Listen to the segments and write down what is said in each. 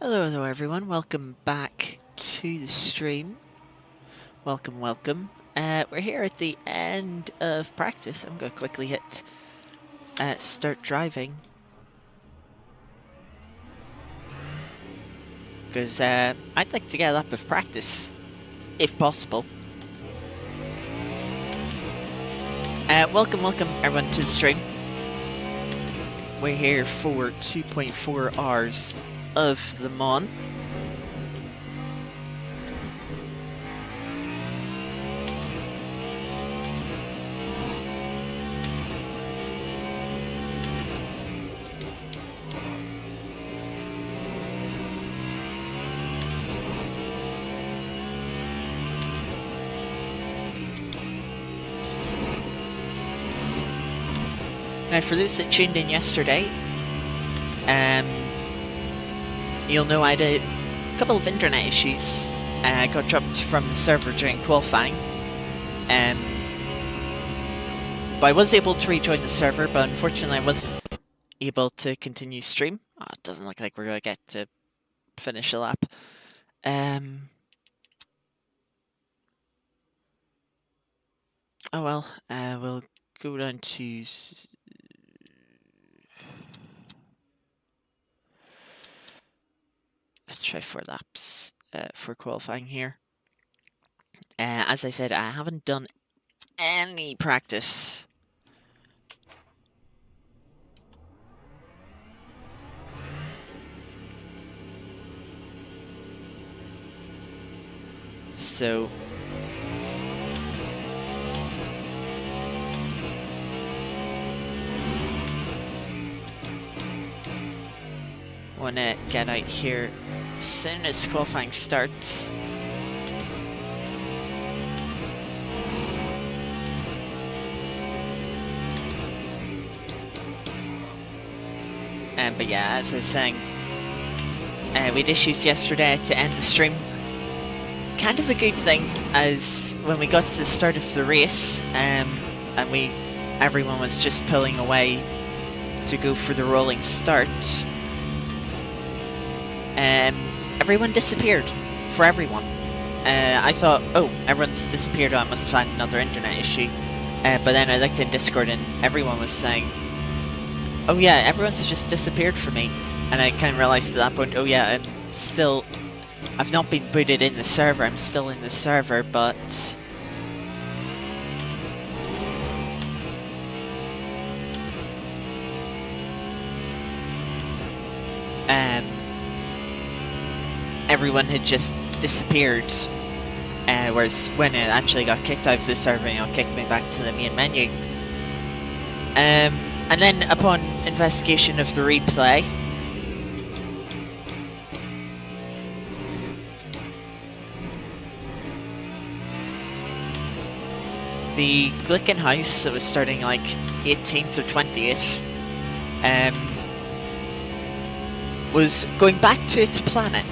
Hello everyone, welcome back to the stream. Welcome. We're here at the end of practice. I'm going to quickly hit start driving. Because I'd like to get a lap of practice, if possible. Welcome everyone to the stream. We're here for 2.4 hours of Le Mans. Now, for those that tuned in yesterday, you'll know I had a couple of internet issues. I got dropped from the server during qualifying. But I was able to rejoin the server, but unfortunately I wasn't able to continue stream. Oh, it doesn't look like we're going to get to finish a lap. Oh well, we'll go down to... Let's try 4 laps for qualifying here. As I said, I haven't done any practice. So... wanna get out here as soon as qualifying starts. But yeah, as I was saying, we had issues yesterday to end the stream. Kind of a good thing, as when we got to the start of the race, and everyone was just pulling away to go for the rolling start. Everyone disappeared. For everyone. I thought, oh, everyone's disappeared, I must find another internet issue. But then I looked in Discord and everyone was saying, oh yeah, everyone's just disappeared from me. And I kind of realized at that point, oh yeah, I've not been booted in the server, I'm still in the server, but... everyone had just disappeared, whereas when it actually got kicked out of the server, it kicked me back to the main menu. And then upon investigation of the replay, the Glicken house that was starting like 18th or 20th was going back to its planet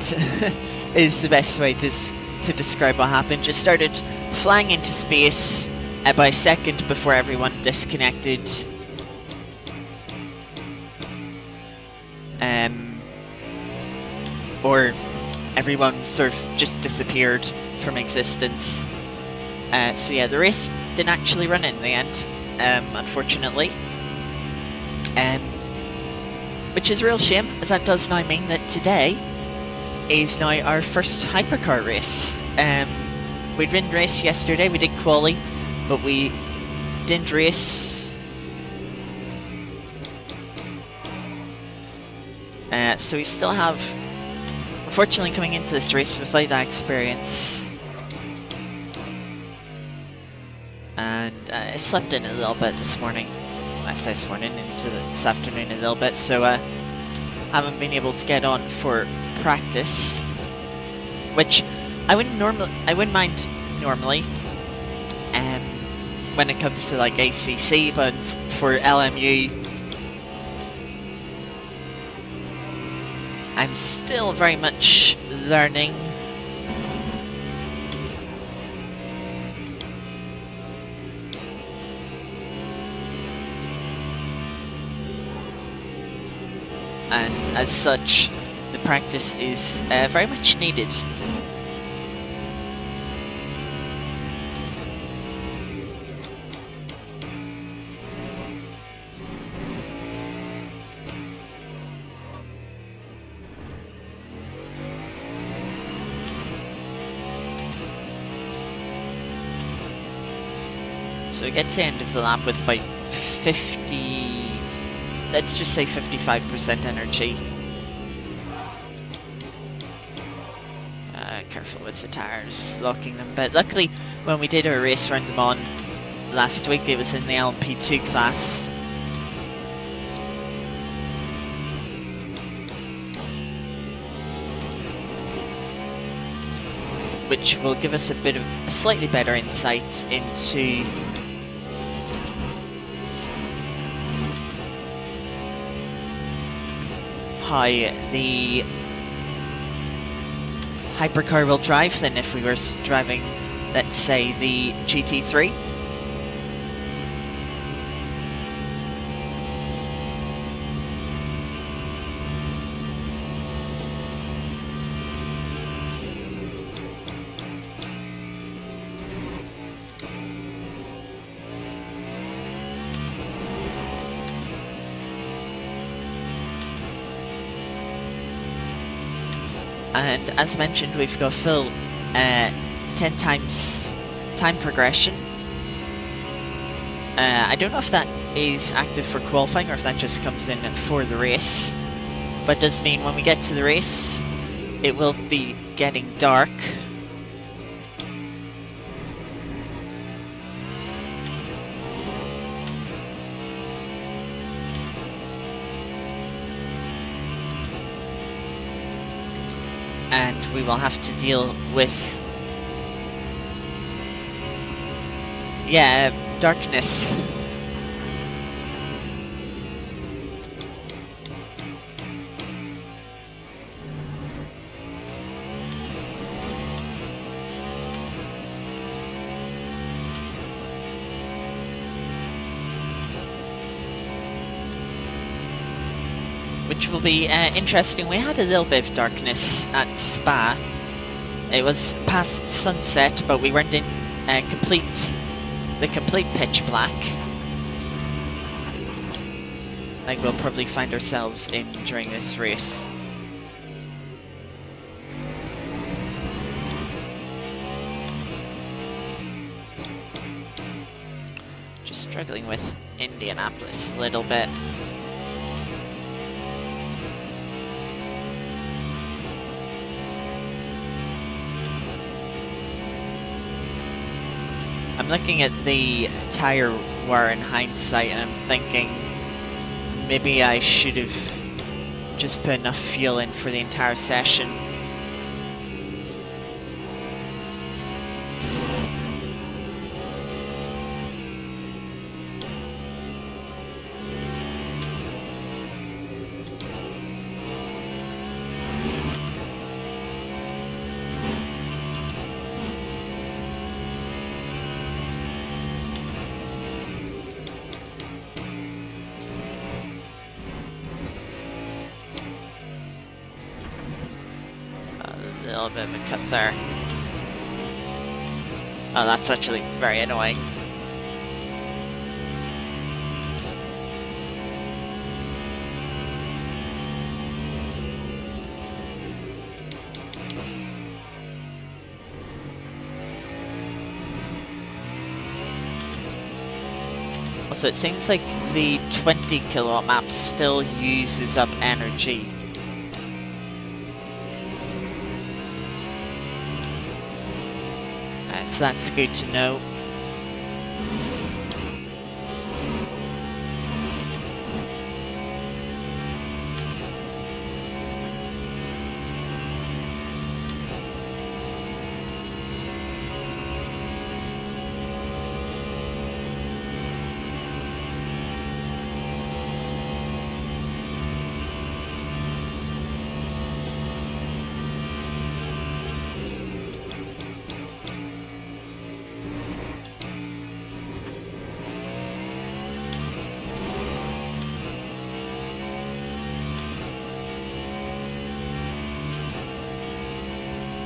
is the best way to describe what happened. Just started flying into space by a second before everyone disconnected. Or everyone sort of just disappeared from existence. So yeah, the race didn't actually run in the end, unfortunately. Which is a real shame, as that does now mean that today is now our first hypercar race. We didn't race yesterday, we did quali, but we didn't race. So we still have, unfortunately, coming into this race without that experience. And I slept in a little bit this morning. I say this morning, into this afternoon a little bit, so haven't been able to get on for practice, which I wouldn't mind normally, when it comes to like ACC, but for LMU, I'm still very much learning. And as such, the practice is very much needed. So we get to the end of the lap with about 50, let's just say 55% energy. Careful with the tires, locking them, but luckily when we did our race around them on last week, it was in the LMP2 class. Which will give us a bit of a slightly better insight into how the Hypercar will drive than if we were driving, let's say, the GT3. And as mentioned, we've got full 10 times time progression. I don't know if that is active for qualifying or if that just comes in for the race. But it does mean when we get to the race, it will be getting dark. And we will have to deal with, darkness. Which will be interesting. We had a little bit of darkness at Spa. It was past sunset, but we weren't in the complete pitch black. Like we'll probably find ourselves in during this race. Just struggling with Indianapolis a little bit. I'm looking at the tire wear in hindsight and I'm thinking maybe I should have just put enough fuel in for the entire session. A little bit of a cut there. Oh, that's actually very annoying. Also, it seems like the 20 kilowatt map still uses up energy. So that's good to know.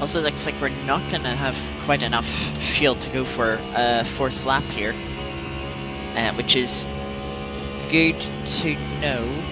Also looks like we're not gonna have quite enough fuel to go for a 4th lap here, which is good to know.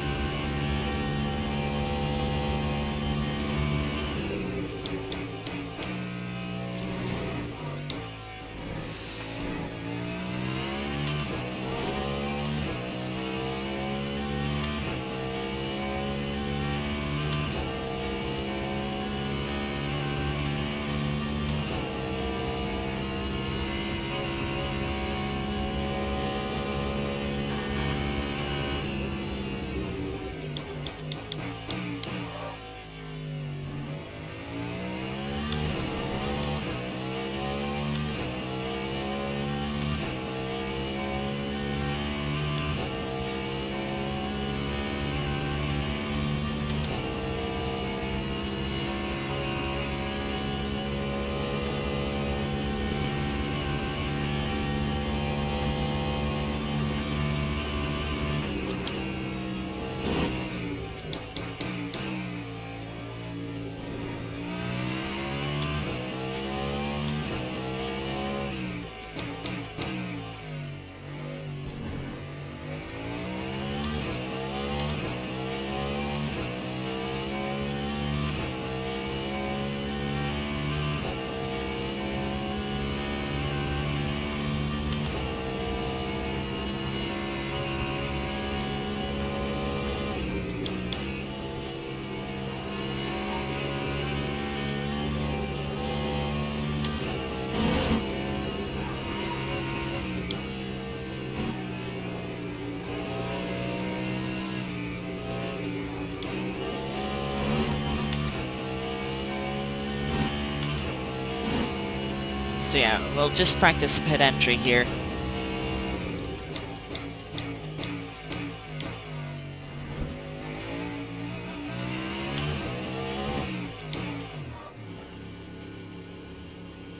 So yeah, we'll just practice pit entry here.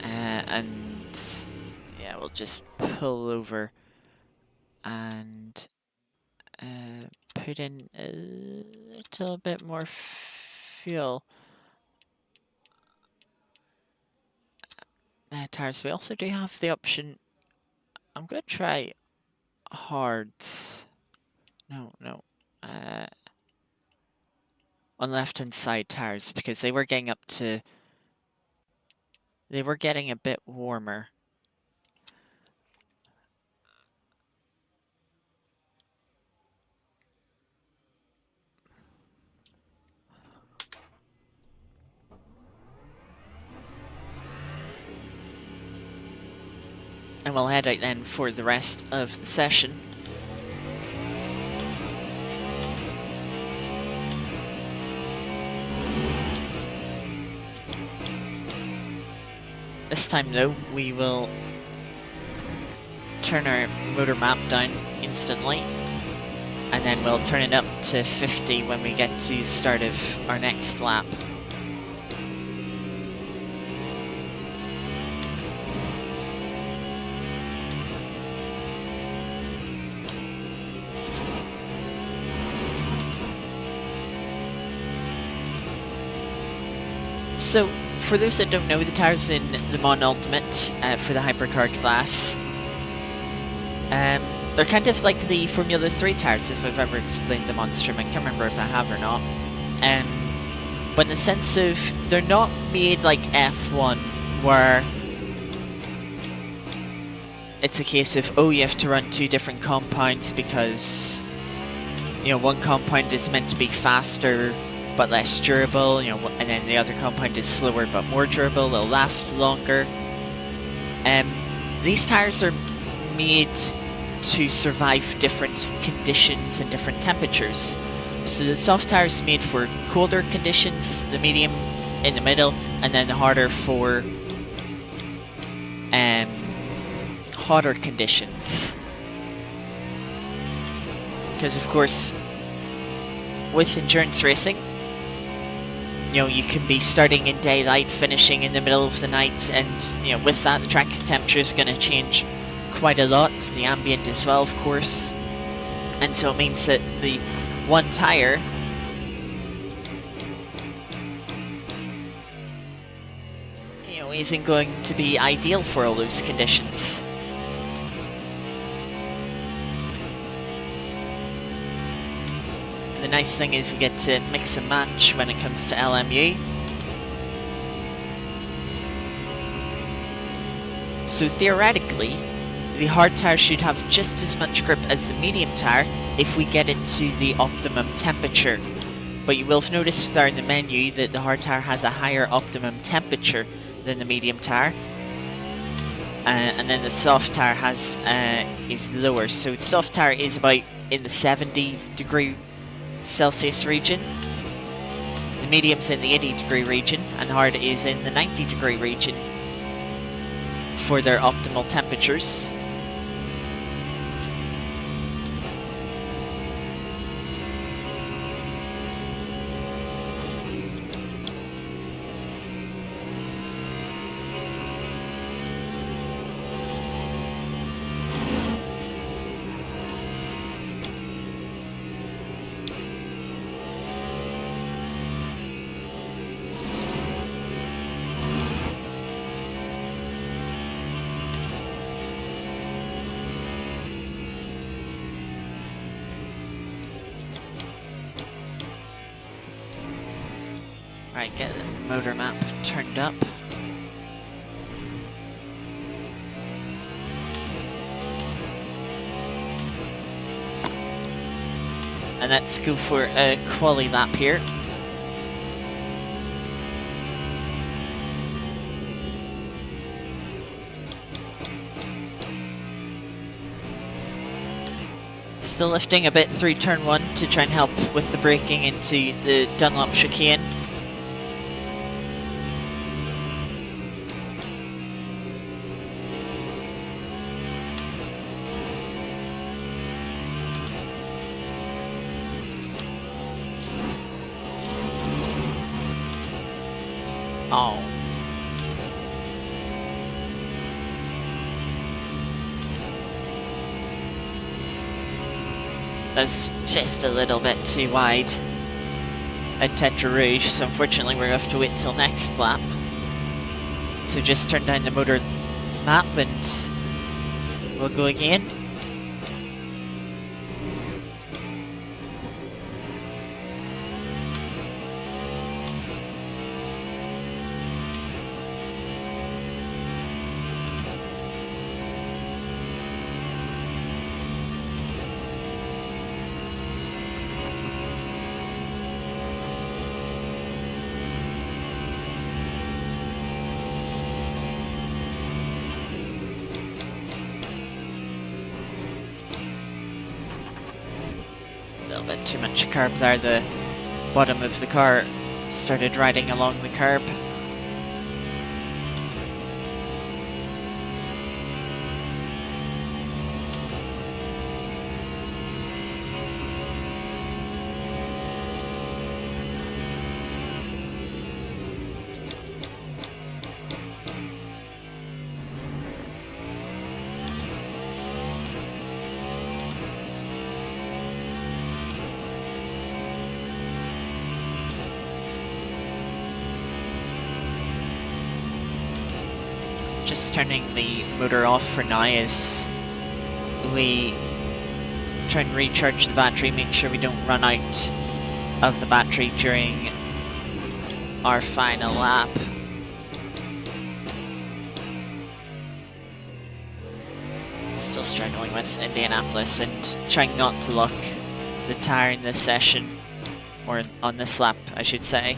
And yeah, we'll just pull over and put in a little bit more fuel. Tires. We also do have the option. I'm gonna try hards. No. On the left-hand side tires, because they were getting up to. They were getting a bit warmer. And we'll head out then for the rest of the session. This time though, we will turn our motor map down instantly, and then we'll turn it up to 50 when we get to the start of our next lap. So, for those that don't know, the tires in the Mon Ultimate for the Hypercar Class, they're kind of like the Formula 3 tires, if I've ever explained them on stream. I can't remember if I have or not. But in the sense of, they're not made like F1, where it's a case of, oh, you have to run 2 different compounds because, you know, one compound is meant to be faster but less durable, you know, and then the other compound is slower but more durable, it'll last longer. These tires are made to survive different conditions and different temperatures. So the soft tire is made for colder conditions, the medium in the middle, and then the harder for hotter conditions. Because of course, with endurance racing, you know, you can be starting in daylight, finishing in the middle of the night, and, you know, with that, the track temperature is going to change quite a lot, the ambient as well, of course. And so it means that the one tire probably isn't going to be ideal for all those conditions. The nice thing is we get to mix and match when it comes to LMU. So theoretically, the hard tire should have just as much grip as the medium tire if we get it to the optimum temperature. But you will have noticed there in the menu that the hard tire has a higher optimum temperature than the medium tire. And then the soft tire is lower. So the soft tire is about in the 70°C region. The medium's in the 80° region, and the hard is in the 90° region for their optimal temperatures. Right, get the motor map turned up. And let's go for a quali lap here. Still lifting a bit through turn 1 to try and help with the braking into the Dunlop chicane. Oh. That's just a little bit too wide at Tetra Rouge, so unfortunately we're going to have to wait till next lap. So just turn down the motor map and we'll go again. A little bit too much curb there, the bottom of the car started riding along the curb. Just turning the motor off for now as we try and recharge the battery, make sure we don't run out of the battery during our final lap. Still struggling with Indianapolis and trying not to lock the tyre in this session, or on this lap I should say,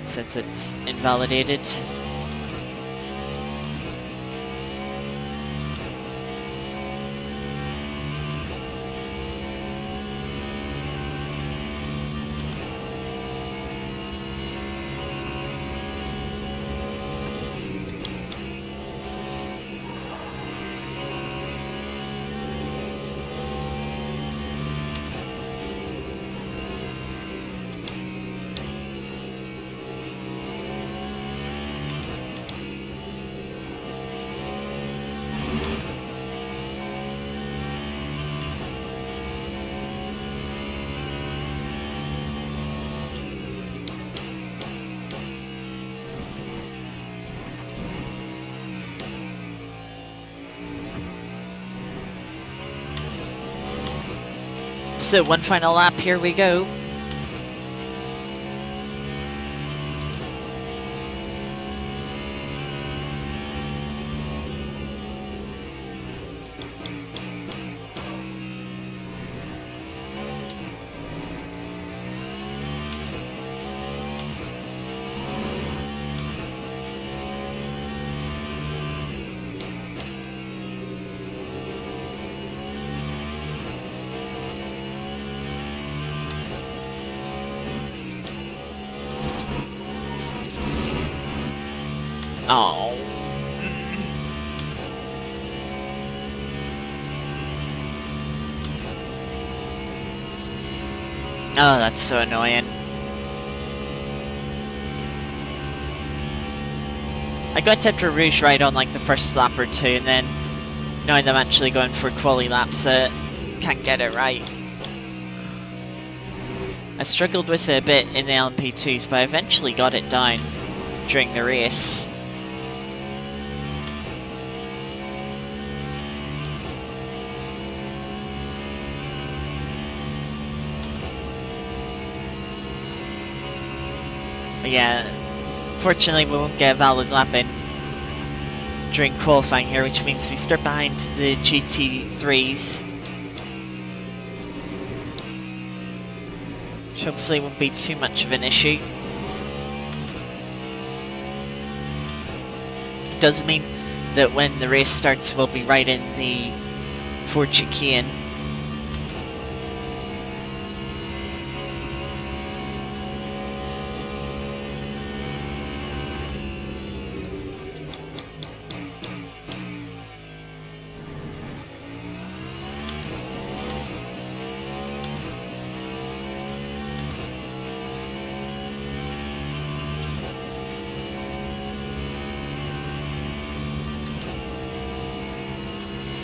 since it's invalidated. So one final lap, here we go. Oh. Oh, that's so annoying. I got Tetra Rouge right on like the first lap or two, and then now I'm actually going for quali laps, can't get it right. I struggled with it a bit in the LMP2s, but I eventually got it down during the race. But yeah, fortunately we won't get a valid lap in during qualifying here, which means we start behind the GT3s. Which hopefully won't be too much of an issue. It does mean that when the race starts we'll be right in the Ford chicane.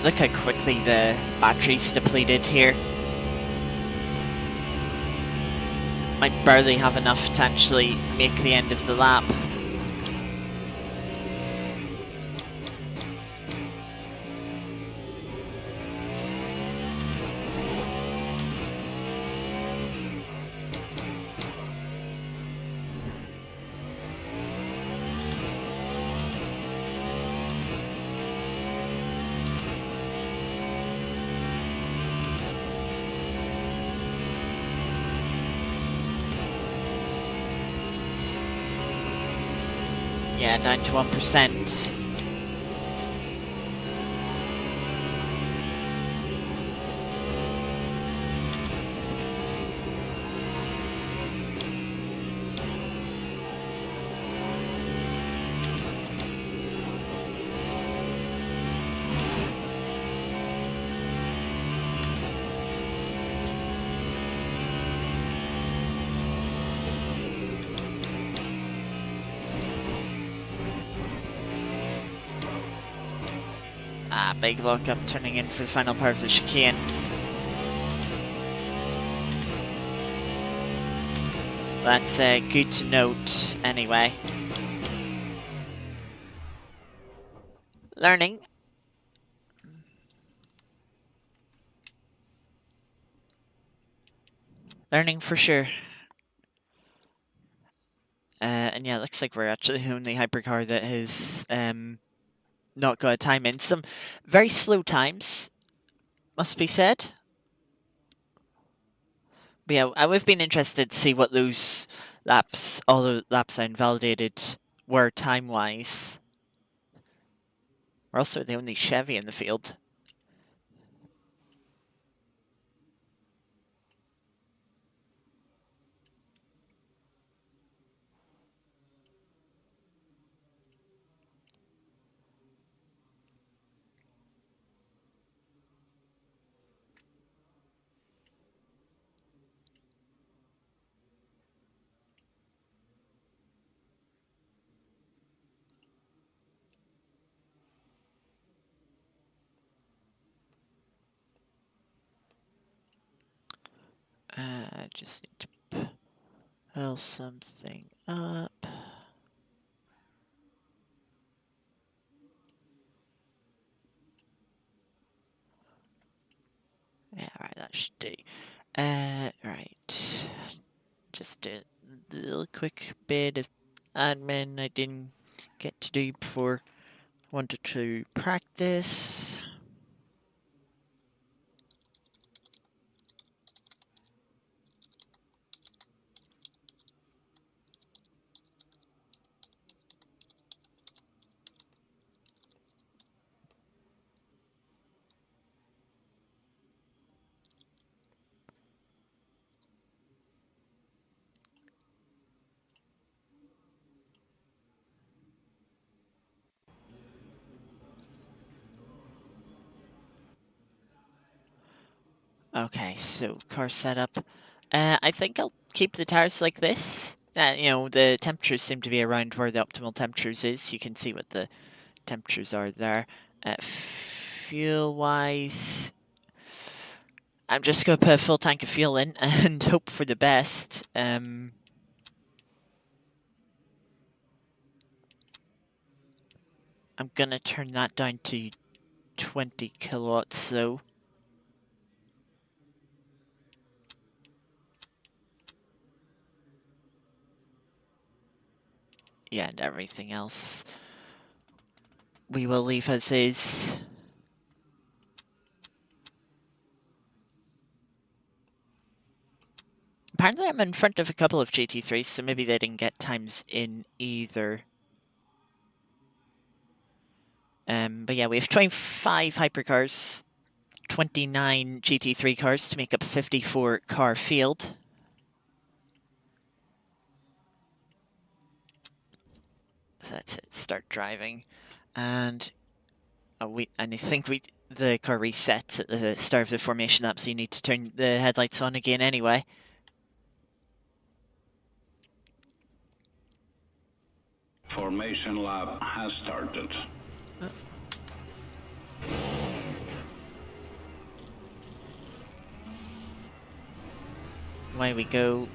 Look how quickly the battery's depleted here. Might barely have enough to actually make the end of the lap. Yeah, down to 1%. Ah, big lockup turning in for the final part of the chicane. That's good to note anyway. Learning. Learning for sure. And yeah, it looks like we're actually the only hypercar that has not got a time in. Some very slow times, must be said. But yeah, we've been interested to see what those laps, all the laps I invalidated, were time-wise. We're also the only Chevy in the field. I just need to pull something up. Yeah, right, that should do. Right. Just a little quick bit of admin I didn't get to do before. Wanted to practice. Okay, so car setup. I think I'll keep the tires like this. The temperatures seem to be around where the optimal temperatures is. You can see what the temperatures are there. Fuel-wise, I'm just going to put a full tank of fuel in and hope for the best. I'm going to turn that down to 20 kilowatts, though. Yeah, and everything else we will leave as is. Apparently I'm in front of a couple of GT3s, so maybe they didn't get times in either. But yeah, we have 25 Hypercars, 29 GT3 cars to make up 54 car field. So that's it, start driving. And I think the car resets at the start of the formation lap, so you need to turn the headlights on again anyway. Formation lap has started. Away we go.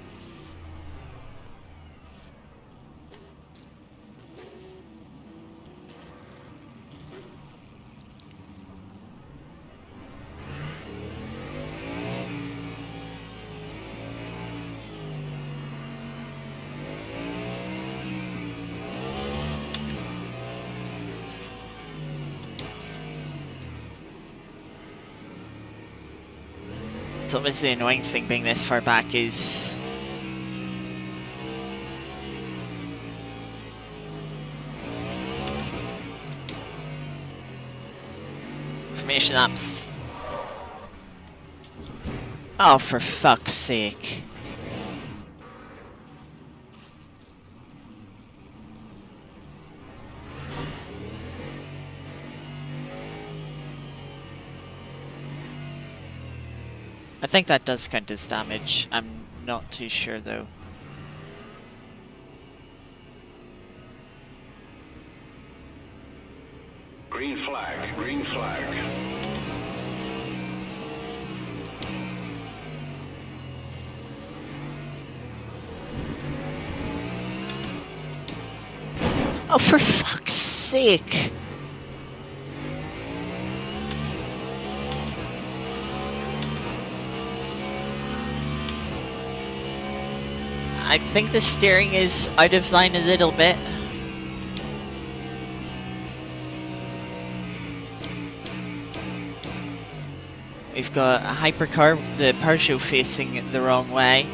It's obviously the annoying thing being this far back is formation laps. Oh, for fuck's sake. I think that does count as damage. I'm not too sure though. Green flag, green flag. Oh, for fuck's sake! I think the steering is out of line a little bit. We've got a Hypercar, the power show facing the wrong way.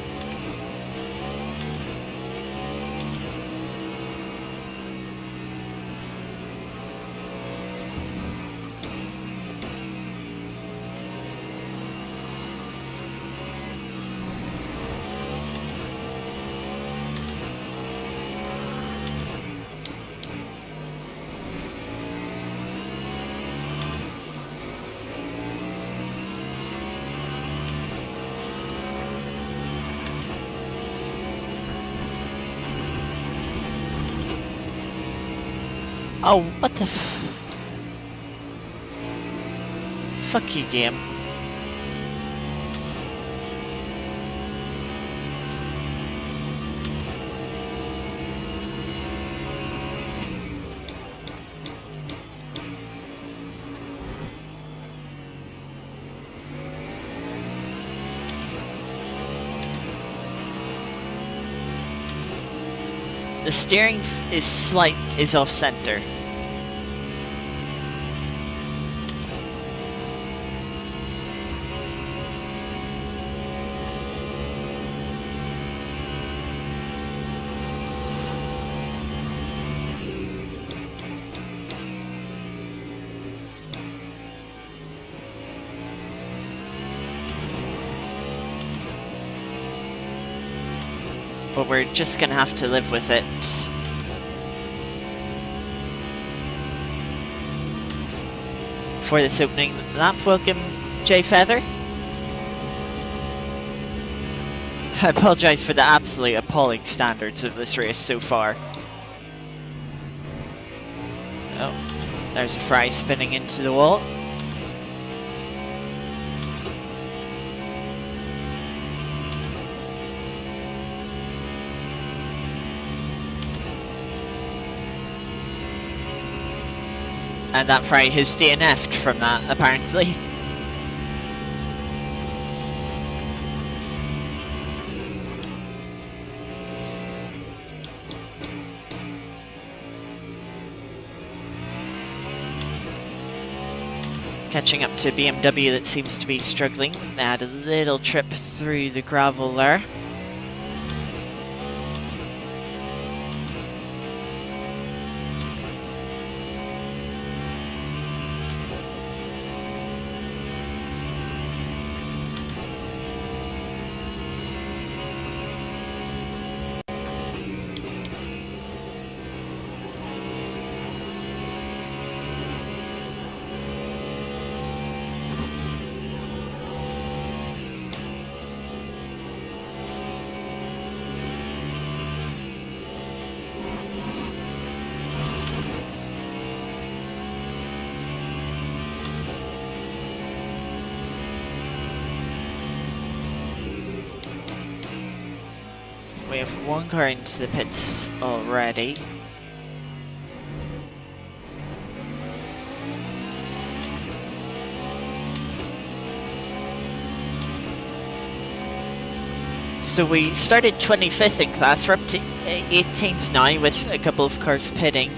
Oh, what the fuck you, game. The steering is off center. But we're just gonna have to live with it. For this opening lap, welcome Jay Feather. I apologise for the absolute appalling standards of this race so far. Oh, there's a fry spinning into the wall. And that fry has DNF'd from that, apparently. Catching up to BMW that seems to be struggling. They had a little trip through the gravel there. We have one car into the pits already. So we started 25th in class, we're up to 18th now with a couple of cars pitting.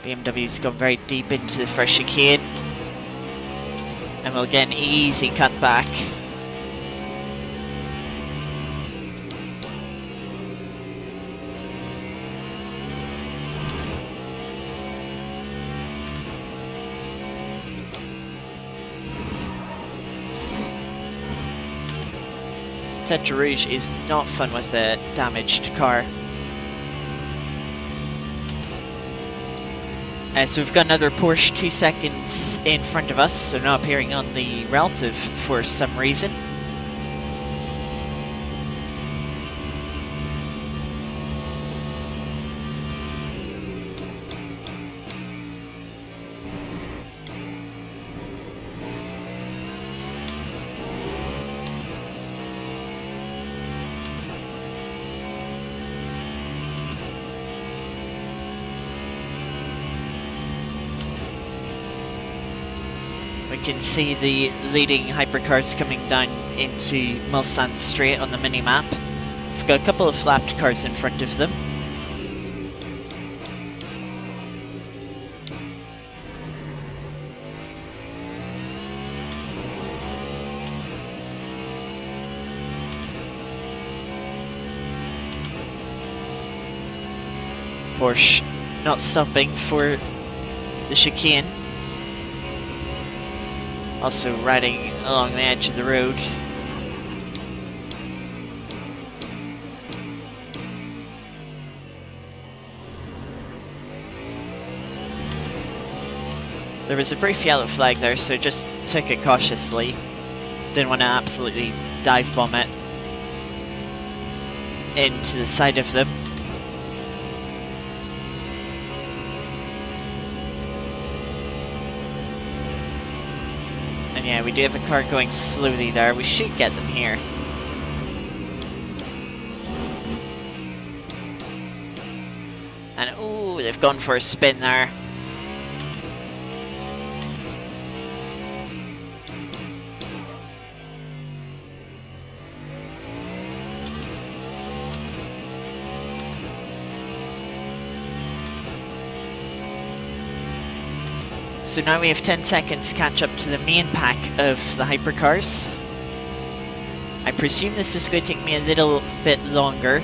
BMW's gone very deep into the first chicane. And we'll get an easy cut back. Tetra Rouge is not fun with a damaged car. So we've got another Porsche 2 seconds in front of us, so not appearing on the relative for some reason. We can see the leading hypercars coming down into Mulsanne Straight on the mini-map. We've got a couple of lapped cars in front of them. Porsche not stopping for the chicane. Also riding along the edge of the road. There was a brief yellow flag there, so just took it cautiously. Didn't want to absolutely dive bomb it into the side of them. And yeah, we do have a car going slowly there. We should get them here. And ooh, they've gone for a spin there. So now we have 10 seconds to catch up to the main pack of the Hypercars. I presume this is going to take me a little bit longer.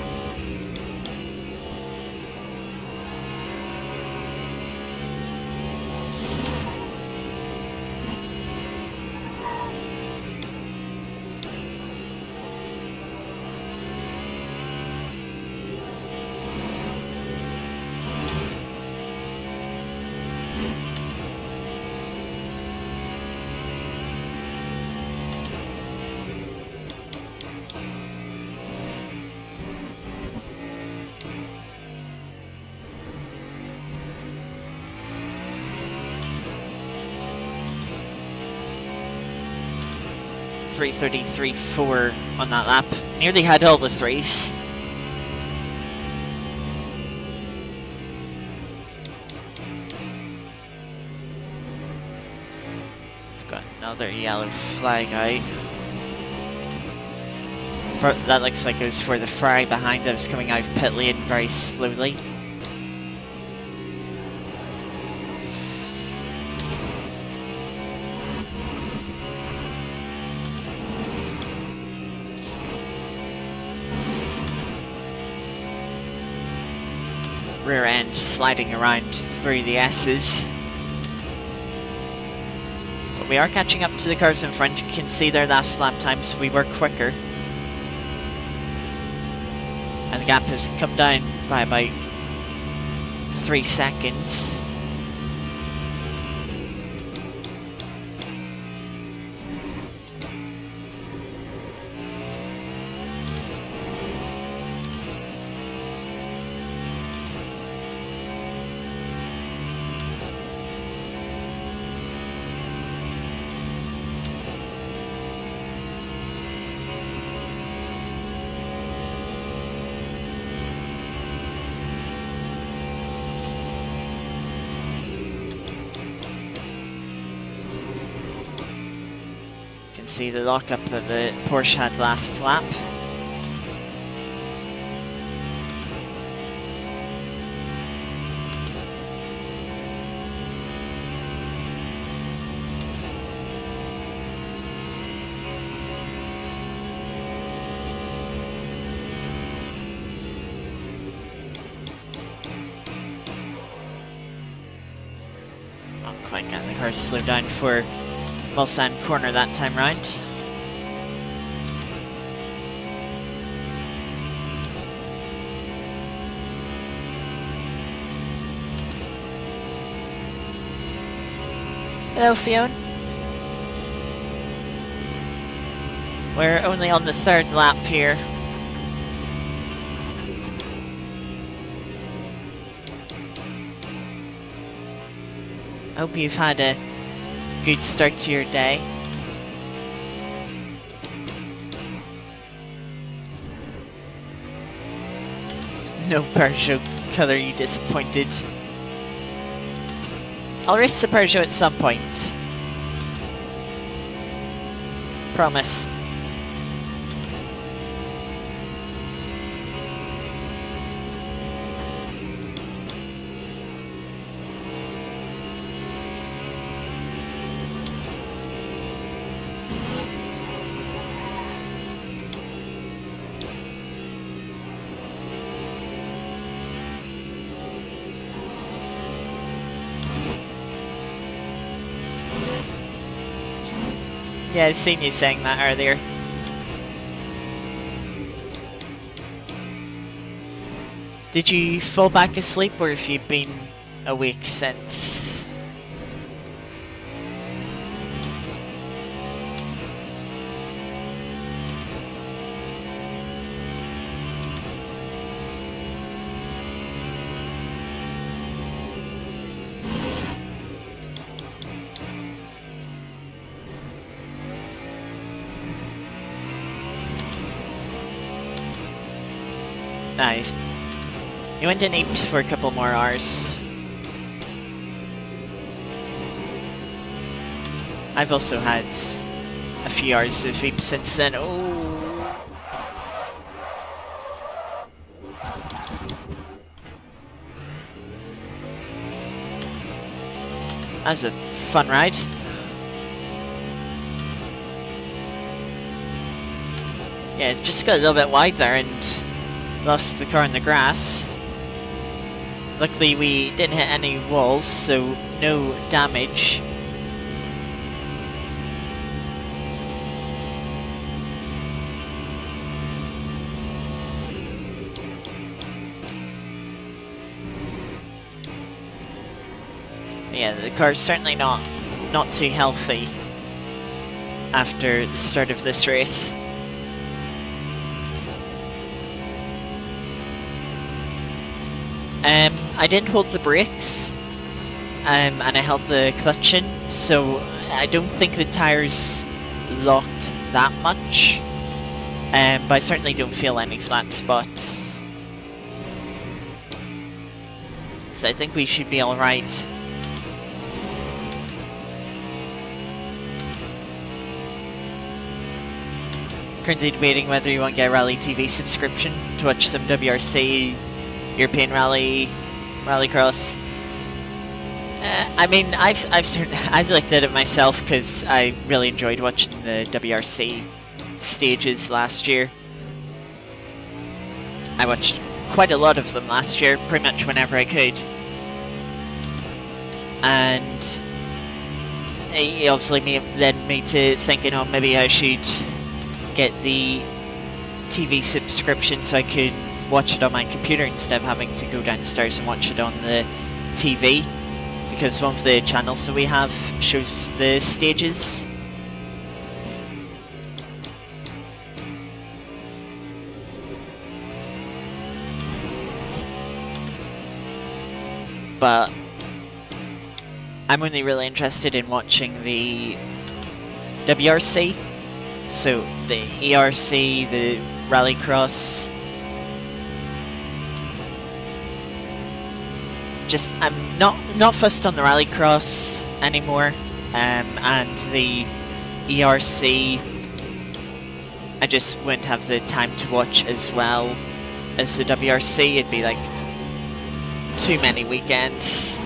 .333.4 on that lap. Nearly had all the threes. Got another yellow flag out. That looks like it was for the Ferrari behind us coming out of pit lane very slowly. Rear end sliding around through the S's. But we are catching up to the cars in front. You can see their last lap times. We were quicker. And the gap has come down by about 3 seconds. See the lockup that the Porsche had last lap. Not quite getting the car to slow down for Mulsanne corner that time round. Hello, Fiona. We're only on the 3rd lap here. Hope you've had a good start to your day. No Peugeot colour, you disappointed. I'll race the Peugeot at some point. Promise. Yeah, I've seen you saying that earlier. Did you fall back asleep or have you been awake since? Nice. You went and eat for a couple more hours. I've also had a few hours of sleep since then. Oh. That's a fun ride. Yeah, it just got a little bit wide there and lost the car in the grass. Luckily we didn't hit any walls, so no damage. Yeah, the car's certainly not too healthy after the start of this race. I didn't hold the brakes, and I held the clutch in, so I don't think the tyres locked that much, but I certainly don't feel any flat spots. So I think we should be alright. Currently debating whether you want to get a Rally TV subscription to watch some WRC, European Rally, Rallycross. I mean, I've looked at it myself because I really enjoyed watching the WRC stages last year. I watched quite a lot of them last year, pretty much whenever I could. And it obviously led me to thinking, oh, maybe I should get the TV subscription so I could watch it on my computer instead of having to go downstairs and watch it on the TV, because one of the channels that we have shows the stages. But I'm only really interested in watching the WRC, so the ERC, the Rallycross. Just I'm not fussed on the Rallycross anymore, and the ERC I just wouldn't have the time to watch as well as the WRC. It'd be like too many weekends.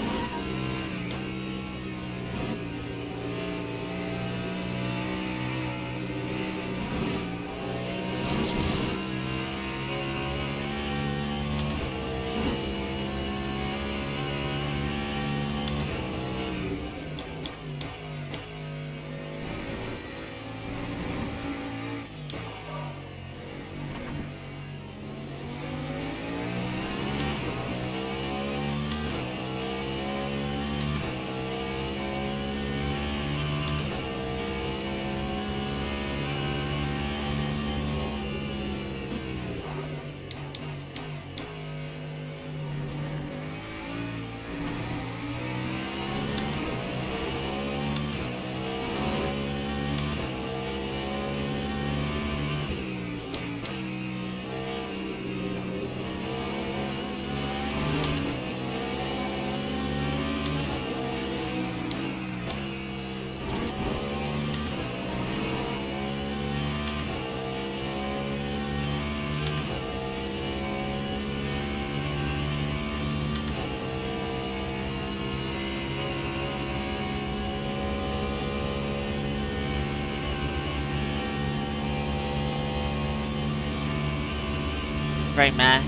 Very meh.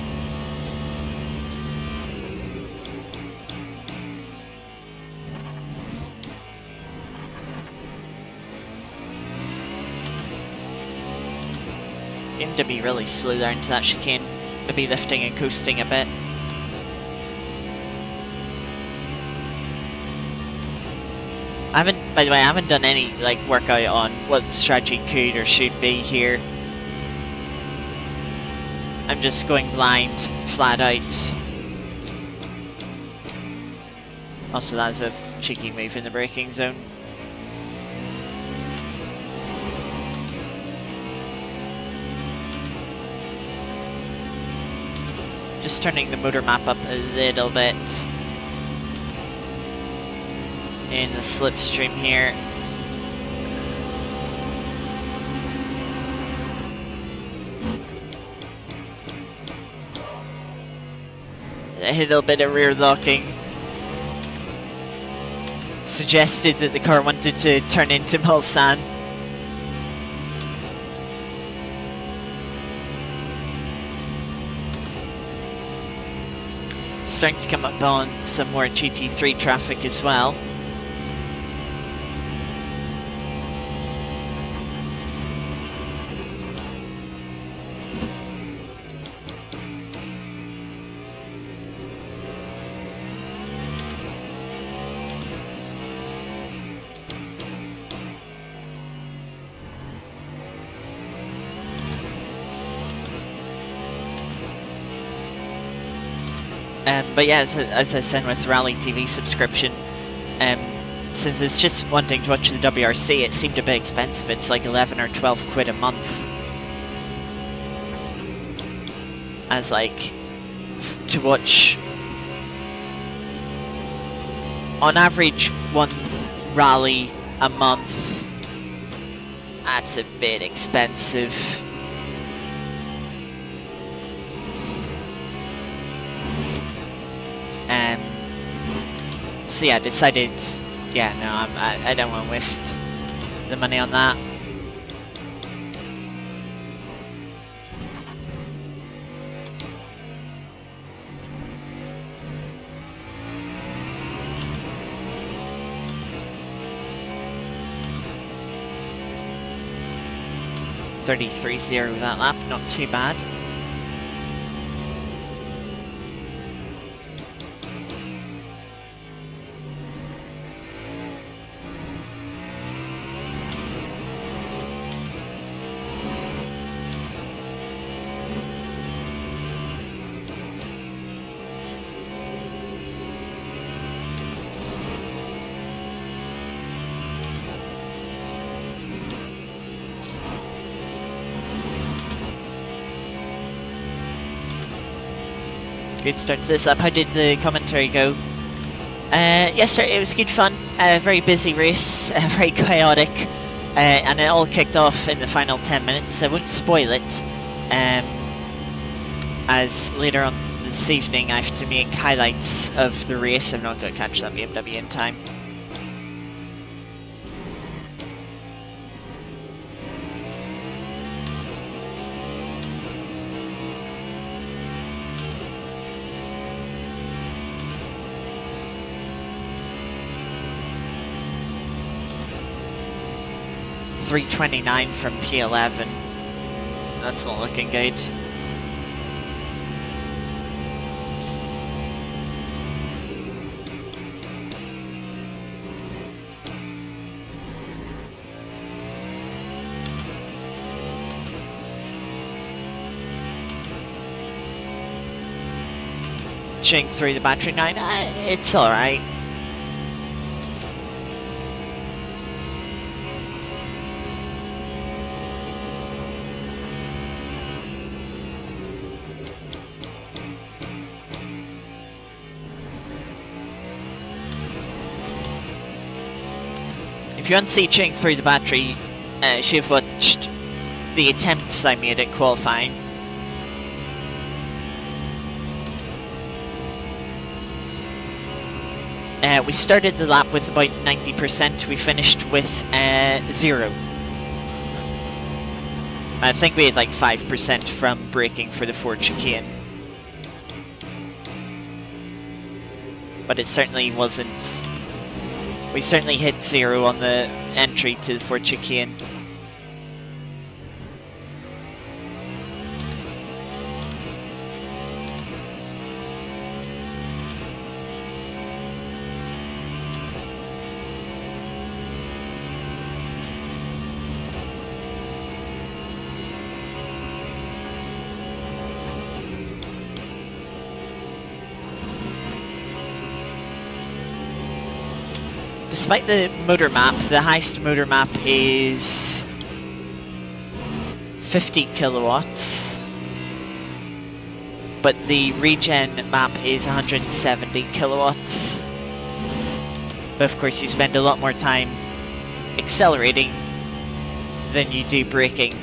Aimed to be really slow there into that chicane, maybe lifting and coasting a bit. By the way, I haven't done any like workout on what the strategy could or should be here. I'm just going blind, flat out. Also, that's a cheeky move in the braking zone. Just turning the motor map up a little bit in the slipstream here. I hit a little bit of rear locking. suggested that the car wanted to turn into Mulsanne. Starting to come up on some more GT3 traffic as well. But yeah, as I said with Rally TV subscription, since it's just wanting to watch the WRC, it seemed a bit expensive. It's like 11 or 12 quid a month. As like, to watch, on average, one rally a month. That's a bit expensive. So yeah, decided, yeah, no, I don't want to waste the money on that. .33.0 that lap, not too bad. Good start to this up. How did the commentary go? Yesterday it was good fun. Very busy race, very chaotic, and it all kicked off in the final 10 minutes. I won't spoil it, as later on this evening I have to make highlights of the race. I'm not going to catch that BMW in time. .329 from P11. That's not looking good. Ching through the battery 9. It's alright. If you want to see Ching through the battery, you should have watched the attempts I made at qualifying. We started the lap with about 90%, we finished with 0. I think we had like 5% from braking for the Ford chicane. But it certainly wasn't... We certainly hit 0 on the entry to the Ford chicane. Despite the motor map, the highest motor map is 50 kilowatts, but the regen map is 170 kilowatts. But of course you spend a lot more time accelerating than you do braking.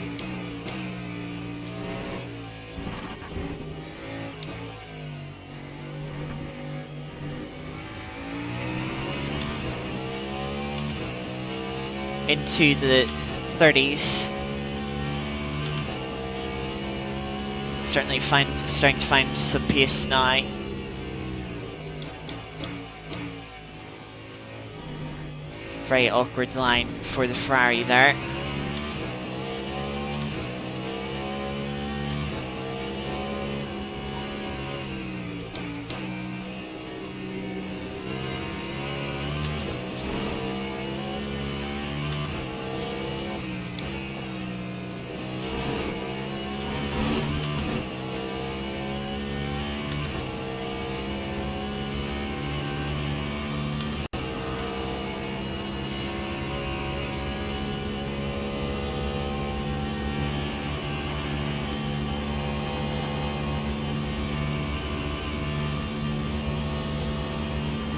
into the 30s. Certainly starting to find some pace now. Very awkward line for the Ferrari there.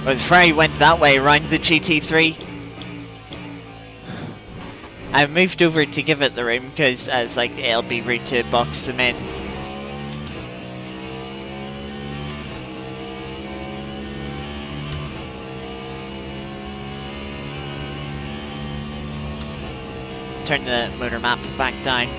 Well, the Ferrari went that way around the GT3. I moved over to give it the room because I was like, it'll be rude to box them in. Turn the motor map back down.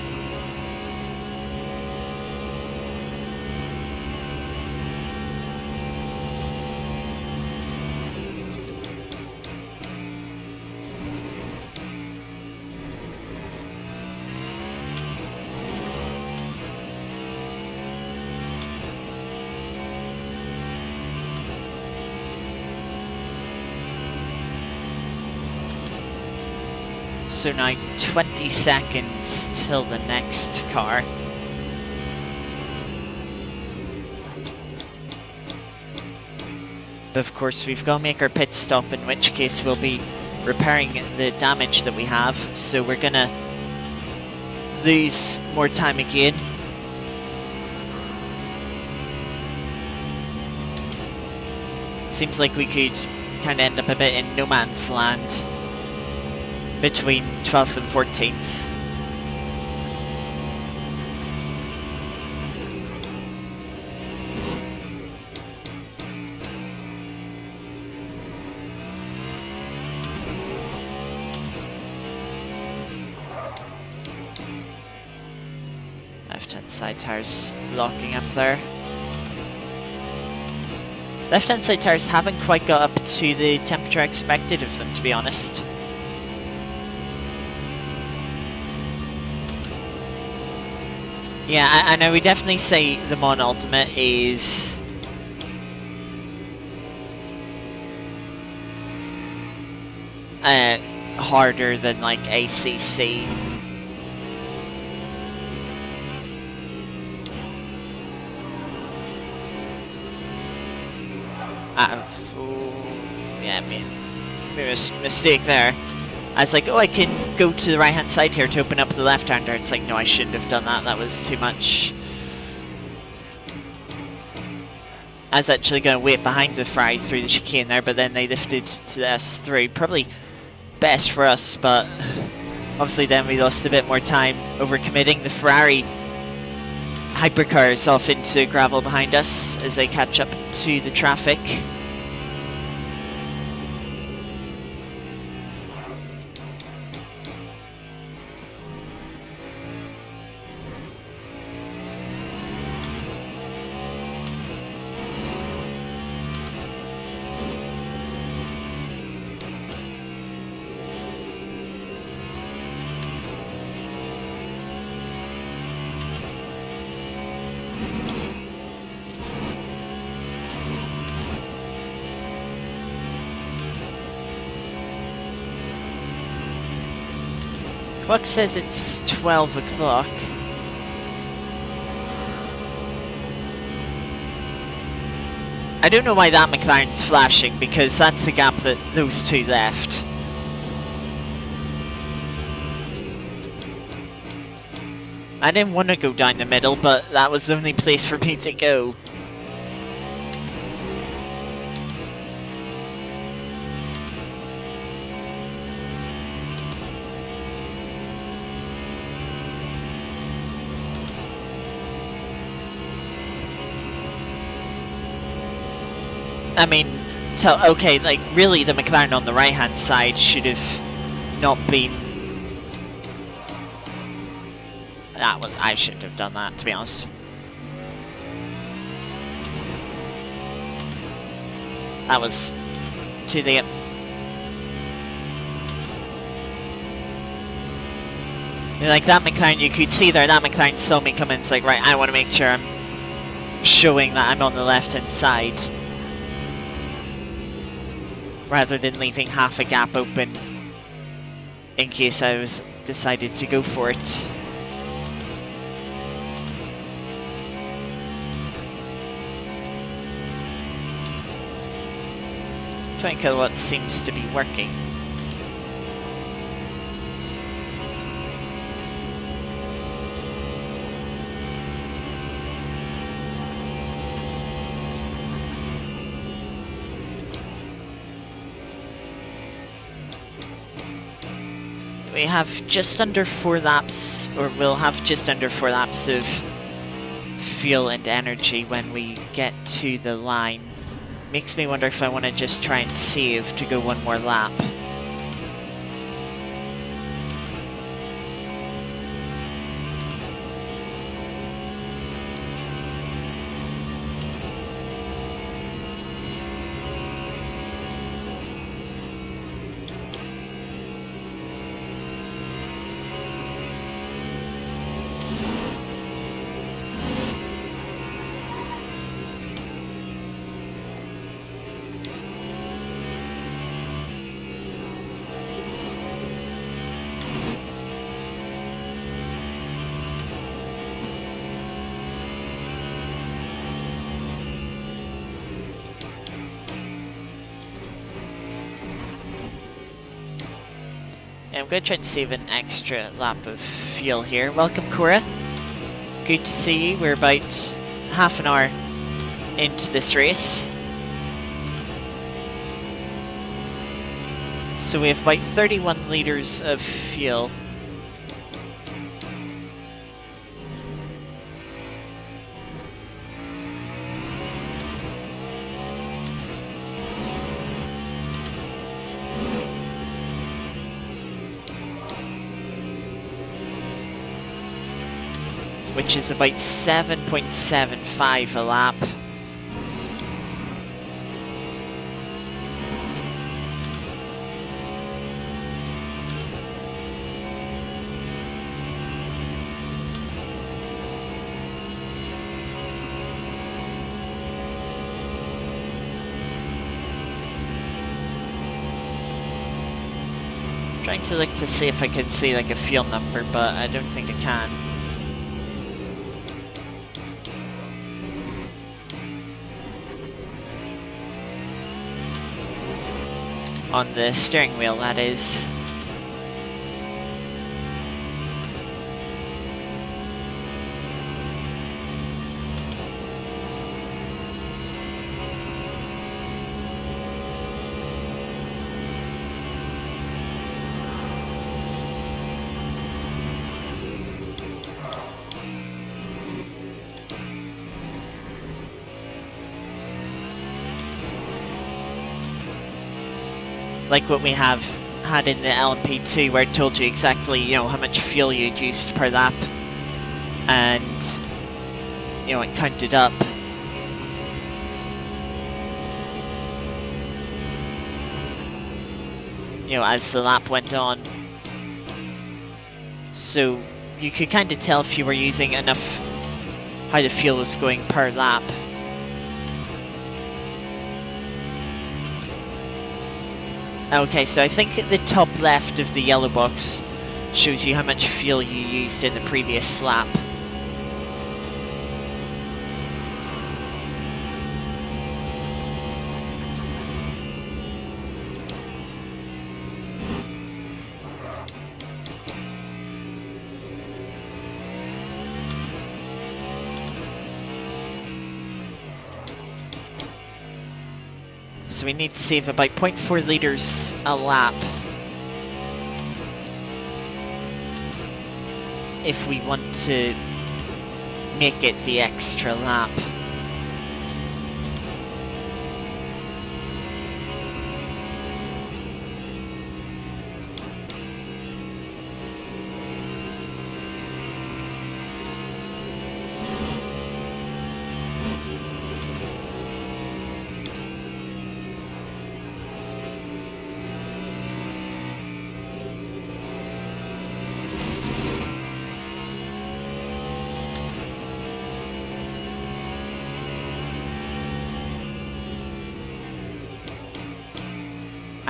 So now 20 seconds till the next car. But of course we've got to make our pit stop, in which case we'll be repairing the damage that we have. So we're gonna lose more time again. Seems like we could kind of end up a bit in no man's land between 12th and 14th. Left-hand side tires locking up there. Left-hand side tires haven't quite got up to the temperature expected of them, to be honest. Yeah, I know we definitely say the Mon Ultimate is harder than like ACC. Yeah, maybe a mistake there. I was like, oh, I can go to the right-hand side here to open up the left-hander. It's like, no, I shouldn't have done that. That was too much. I was actually going to wait behind the Ferrari through the chicane there, but then they lifted to the S3. Probably best for us, but obviously then we lost a bit more time overcommitting. The Ferrari Hypercars off into gravel behind us as they catch up to the traffic. Clock says it's 12 o'clock. I don't know why that McLaren's flashing, because that's the gap that those two left. I didn't want to go down the middle, but that was the only place for me to go. I mean, okay, like, really the McLaren on the right-hand side should have not been... That was... I shouldn't have done that, to be honest. That was to the... Like that McLaren, you could see there, that McLaren saw me come in, it's like, right, I want to make sure I'm showing that I'm on the left-hand side. Rather than leaving half a gap open in case I was decided to go for it. 20 kilowatts seems to be working. We have just under 4 laps, or we'll have just under 4 laps of fuel and energy when we get to the line. Makes me wonder if I want to just try and save to go one more lap. I'm going to try and save an extra lap of fuel here. Welcome, Cora. Good to see you. We're about half an hour into this race. So we have about 31 litres of fuel. Which is about 7.75 a lap. Trying to look to see if I can see like a fuel number, but I don't think I can. On the steering wheel, that is. Like what we have had in the LMP2, where it told you exactly, you know, how much fuel you'd used per lap, and you know, it counted up. You know, as the lap went on. So you could kind of tell if you were using enough, how the fuel was going per lap. Okay, so I think at the top left of the yellow box shows you how much fuel you used in the previous lap. So we need to save about 0.4 litres a lap if we want to make it the extra lap.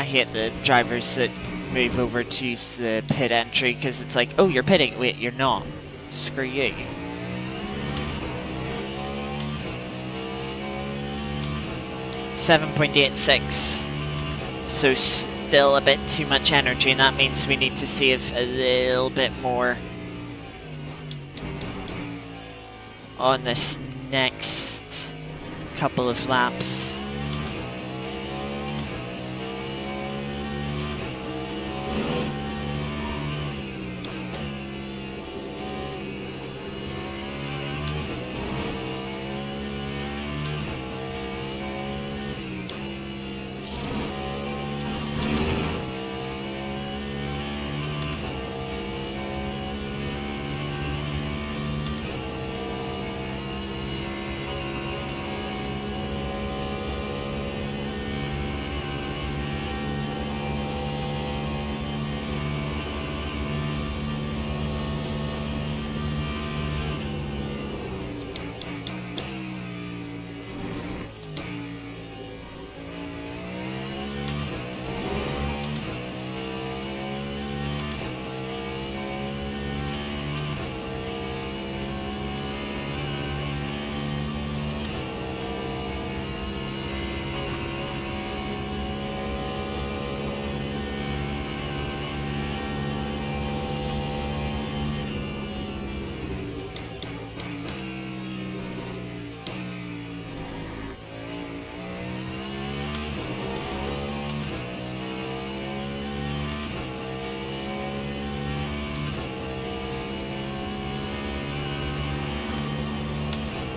hate the drivers that move over to use the pit entry, because it's like, oh, you're pitting. Wait, you're not. Screw you. .86. So still a bit too much energy, and that means we need to save a little bit more on this next couple of laps.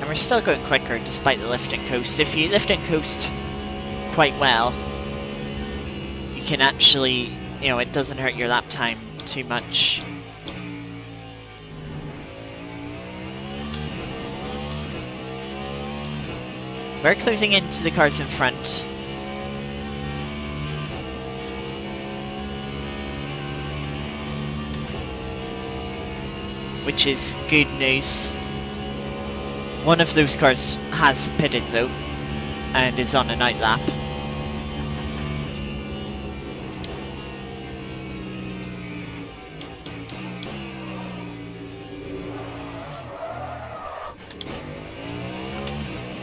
We're still going quicker despite the lift and coast. If you lift and coast quite well, you can actually, you know, it doesn't hurt your lap time too much. We're closing into the cars in front. Which is good news. One of those cars has pitted though, and is on a night lap.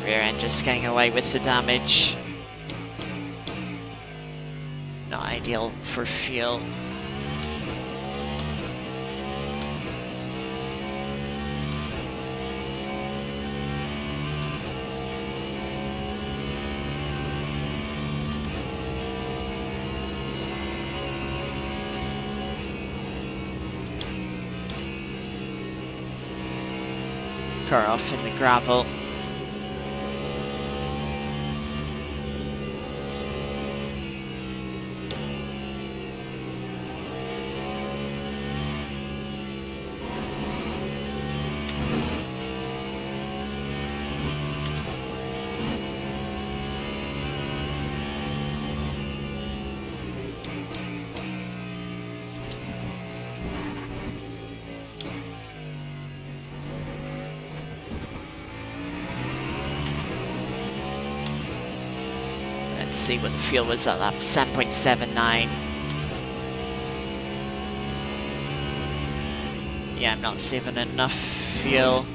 Rear end just getting away with the damage. Not ideal for fuel. Car off in the gravel. Let's see what the fuel was at lap 7.79. Yeah, I'm not saving enough fuel.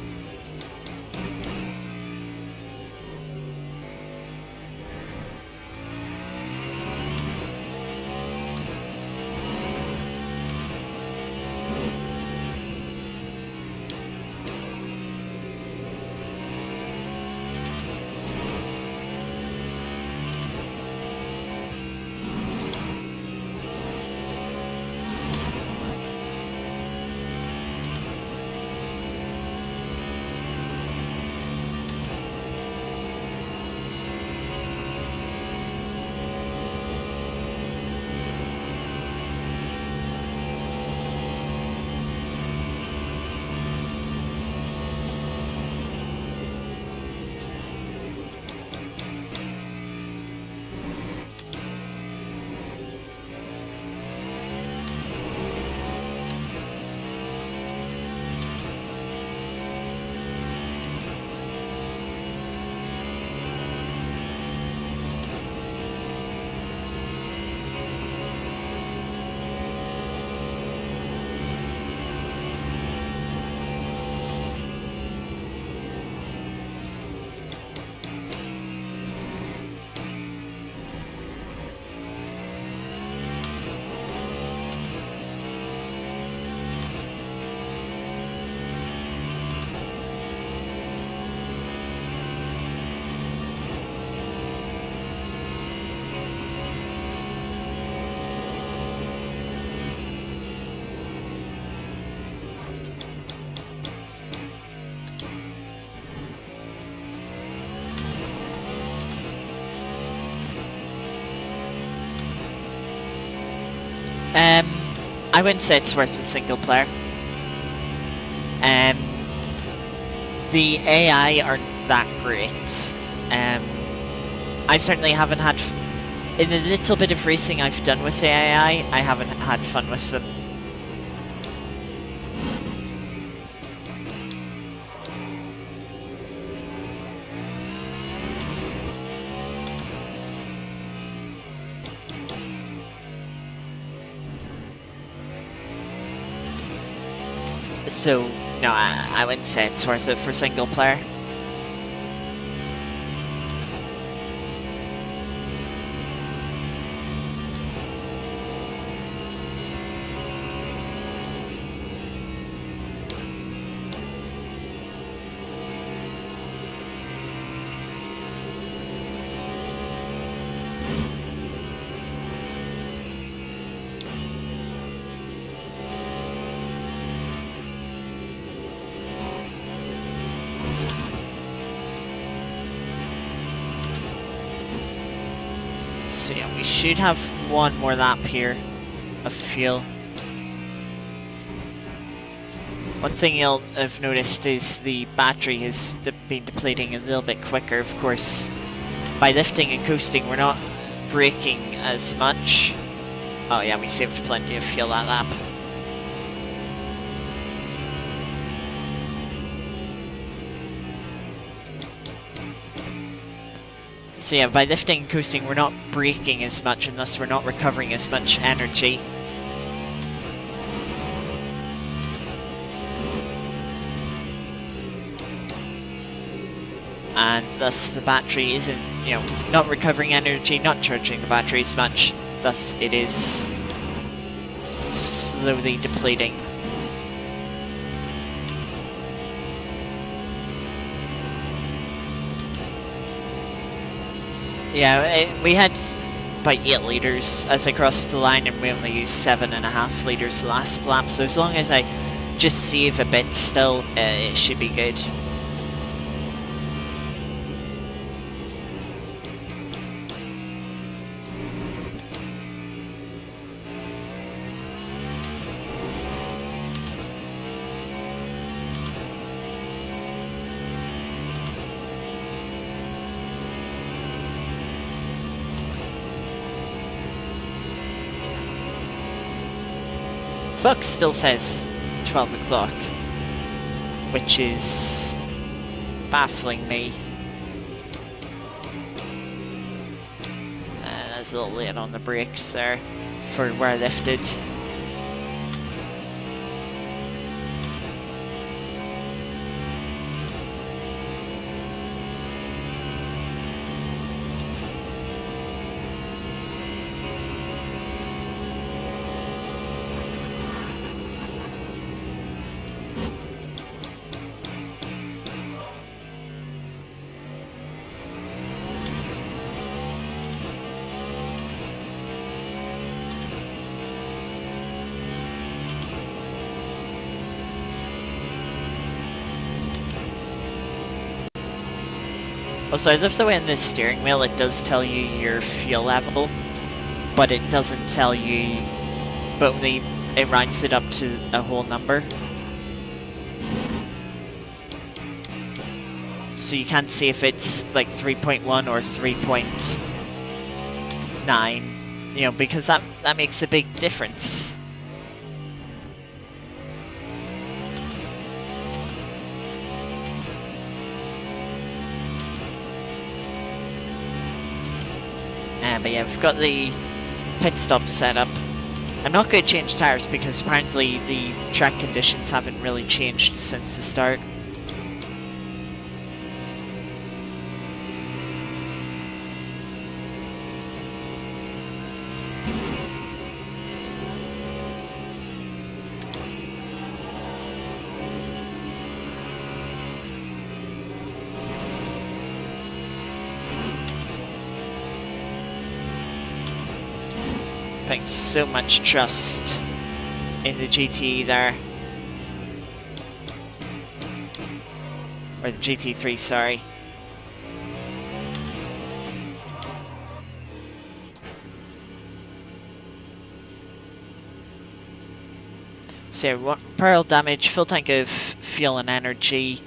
I wouldn't say it's worth a single player. The AI aren't that great. I certainly haven't had... In the little bit of racing I've done with the AI, I haven't had fun with them. So, no, I wouldn't say it's worth it for single player. So yeah, we should have one more lap here of fuel. One thing you'll have noticed is the battery has been depleting a little bit quicker, of course. By lifting and coasting, we're not braking as much. Oh yeah, we saved plenty of fuel that lap. So yeah, by lifting and coasting, we're not braking as much, and thus we're not recovering as much energy. And thus the battery isn't, you know, not recovering energy, not charging the battery as much. Thus it is slowly depleting. Yeah, we had about 8 litres as I crossed the line, and we only used 7.5 litres last lap, so as long as I just save a bit still, it should be good. Clock still says 12 o'clock, which is baffling me. That's a little late on the brakes there for where I lifted. Also, I love the way in the steering wheel it does tell you your fuel level, but it doesn't tell you, but only it rounds it up to a whole number. So you can't see if it's like 3.1 or 3.9, you know, because that makes a big difference. But yeah, we've got the pit stop set up. I'm not going to change tires because apparently the track conditions haven't really changed since the start. Putting so much trust in the GT there. Or the GT3, sorry. So, peril damage, full tank of fuel and energy.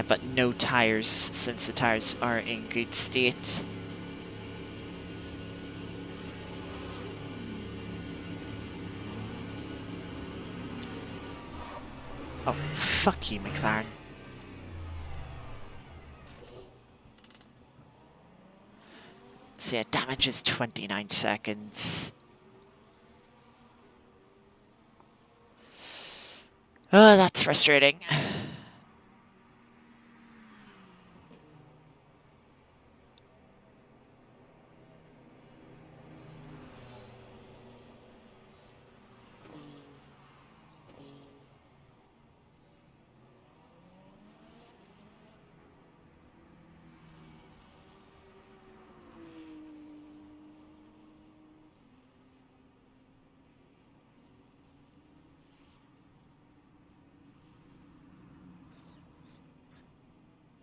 But no tyres, since the tyres are in good state. Oh, fuck you, McLaren. So yeah, damage is 29 seconds. Oh, that's frustrating.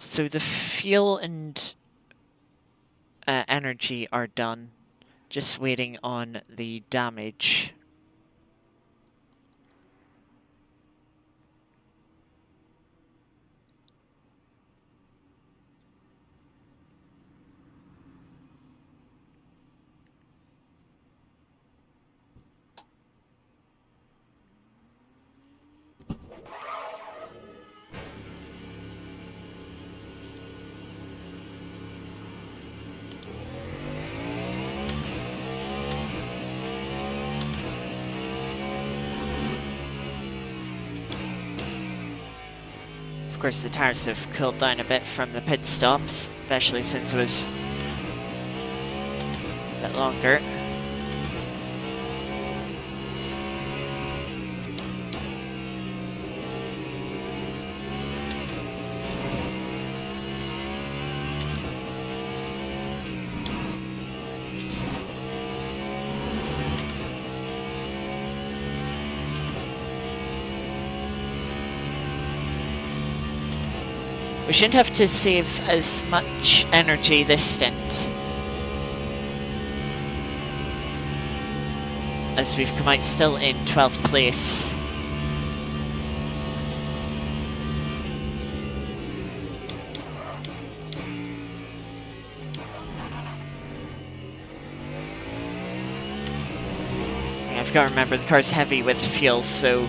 So the fuel and energy are done. Just waiting on the damage. Of course, the tires have cooled down a bit from the pit stops, especially since it was a bit longer. We shouldn't have to save as much energy this stint, as we've come out still in 12th place. I've got to remember the car's heavy with fuel, so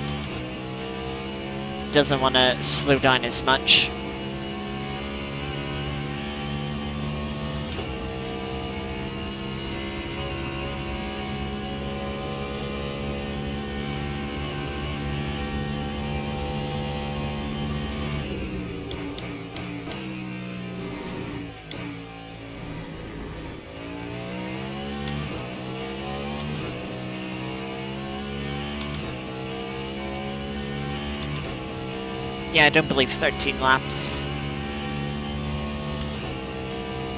doesn't want to slow down as much. Yeah, I don't believe 13 laps.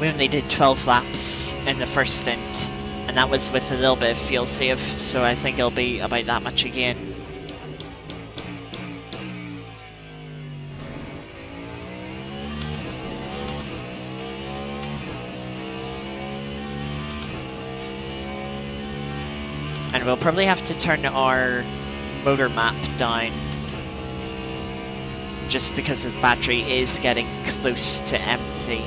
We only did 12 laps in the first stint, and that was with a little bit of fuel save, so I think it'll be about that much again. And we'll probably have to turn our motor map down, just because the battery is getting close to empty.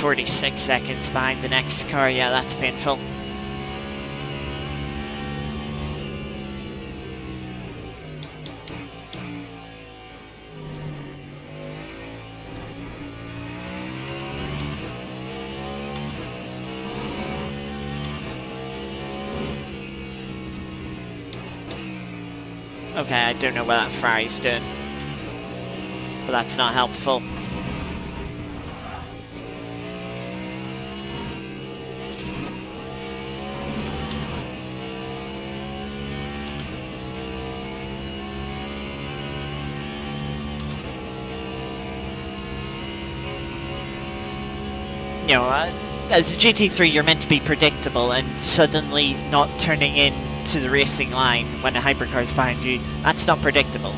46 seconds behind the next car. Yeah, that's painful. Okay, I don't know what that Ferrari's doing, but that's not helpful. You know, as a GT3 you're meant to be predictable, and suddenly not turning into the racing line when a hypercar is behind you, that's not predictable.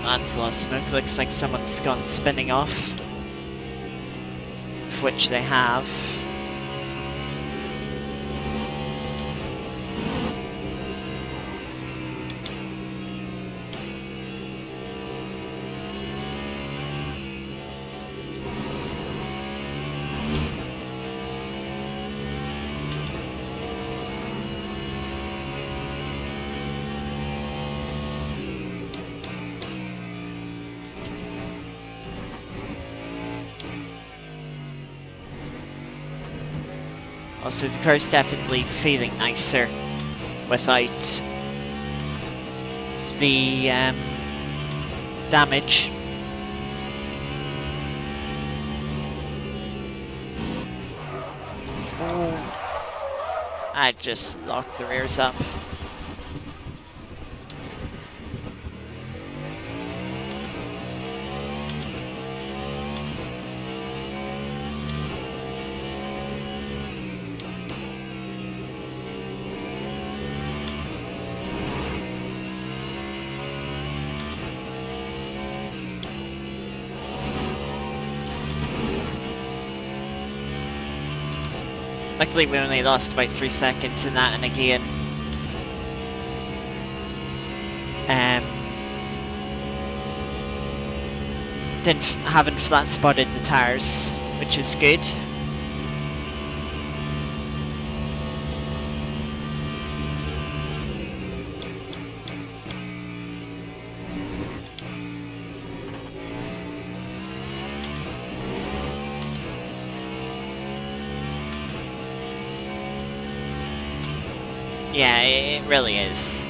That's a lot of smoke. Looks like someone's gone spinning off, which they have. Also, the car's definitely feeling nicer without the damage. Oh, I just locked the rears up. Luckily we only lost about 3 seconds in that, and again haven't flat spotted the tires, which is good. Yeah, it really is.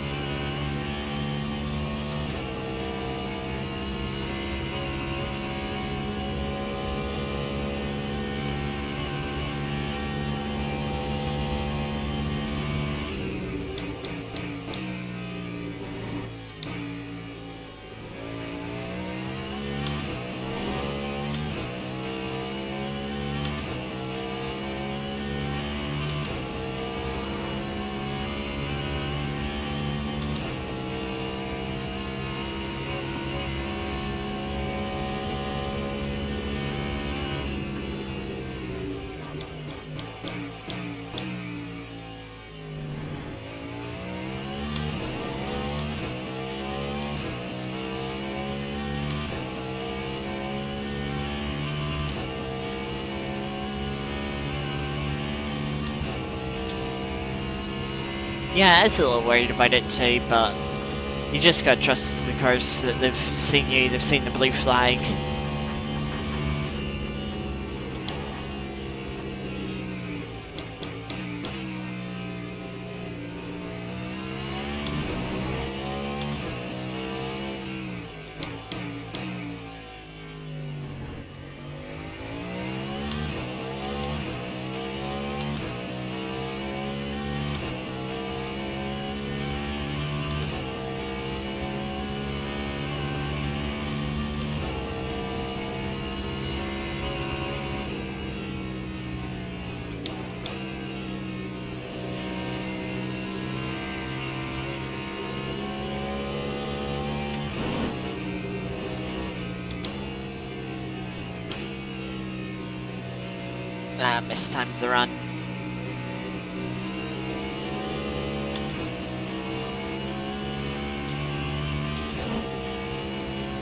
Yeah, I was a little worried about it too, but you just gotta trust the cars that they've seen you, they've seen the blue flag. Mistimed the run.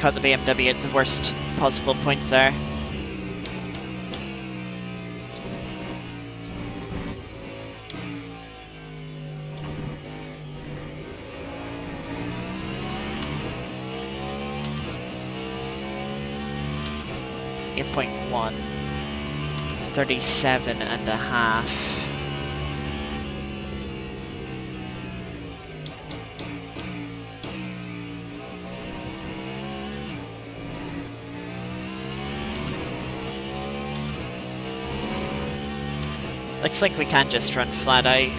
Caught the BMW at the worst possible point there. .1 37 and a half. Looks like we can't just run flat out.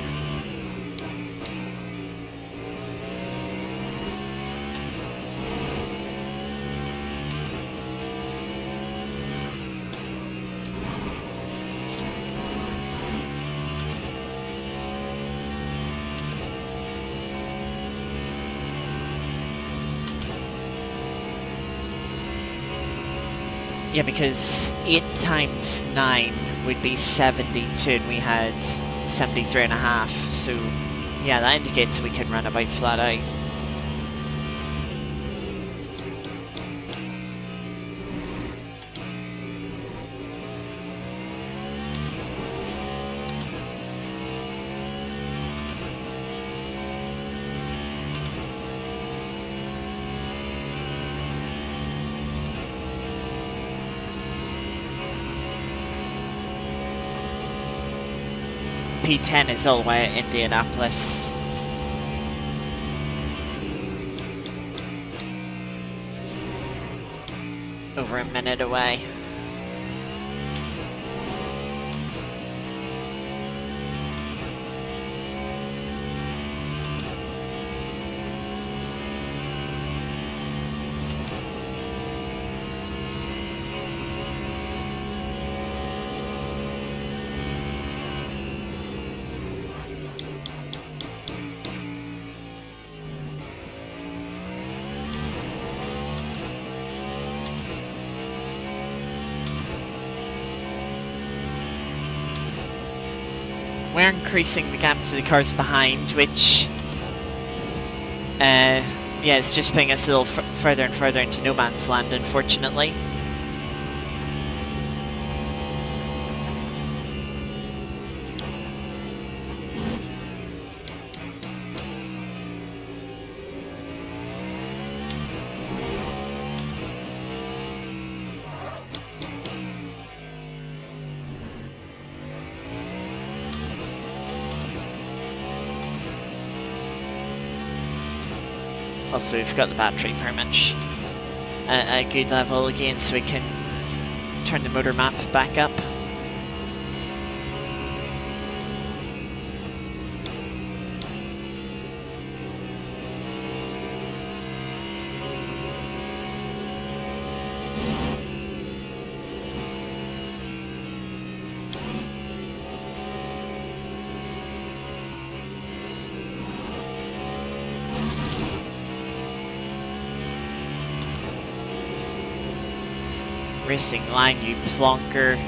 Yeah, because 8 times 9 would be 72 and we had 73 and a half, so yeah, that indicates we can run about flat out. P10 is all the way at Indianapolis. Over a minute away. We're increasing the gap to the cars behind, which, yeah, it's just putting us a little further and further into no man's land, unfortunately. Also, we've got the battery pretty much at a good level again, so we can turn the motor map back up. Racing line, you plonker.